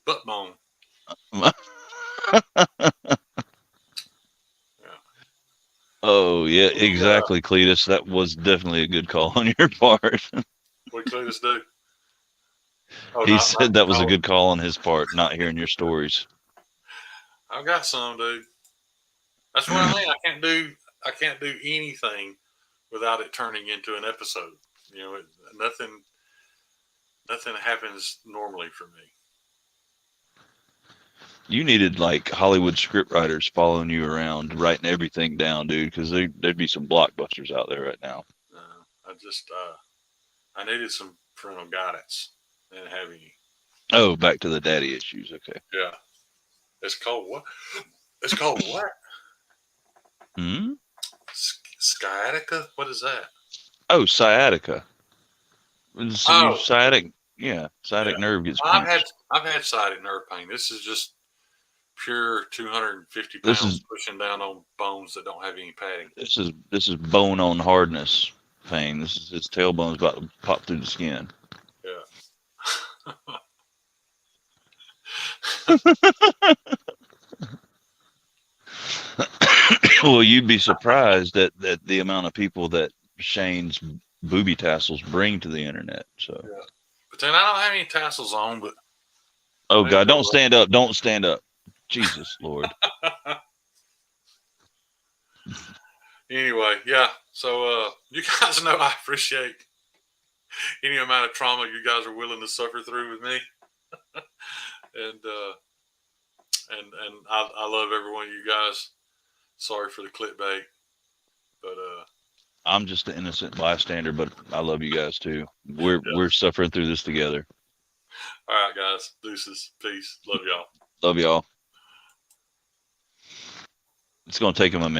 butt bone. Oh yeah, exactly, Cletus. That was definitely a good call on your part. What did Cletus do? Oh, he said that was a good call on his part, not hearing your stories. I've got some, dude. That's what I mean. I can't do anything without it turning into an episode. You know, nothing happens normally for me. You needed like Hollywood scriptwriters following you around, writing everything down, dude, because there'd be some blockbusters out there right now. I needed some parental guidance and having any. Oh, back to the daddy issues. Okay. Yeah. It's called what? It's called what? Sciatica? What is that? Oh, sciatica. Sciatic. Yeah, sciatic nerve gets pinched. I've had sciatic nerve pain. This is just pure 250 pounds pushing down on bones that don't have any padding. This is bone on hardness pain. This is his tailbone's about to pop through the skin. Yeah. Well, you'd be surprised at the amount of people that Shane's booby tassels bring to the internet. So, yeah. But then I don't have any tassels on. But oh God, don't stand up! Don't stand up! Jesus Lord. Anyway, yeah. So you guys know I appreciate any amount of trauma you guys are willing to suffer through with me, and I love every one of you guys. Sorry for the clickbait, but I'm just an innocent bystander, but I love you guys too. We're suffering through this together. All right, guys. Deuces. Peace. Love y'all. Love y'all. It's gonna take him a minute.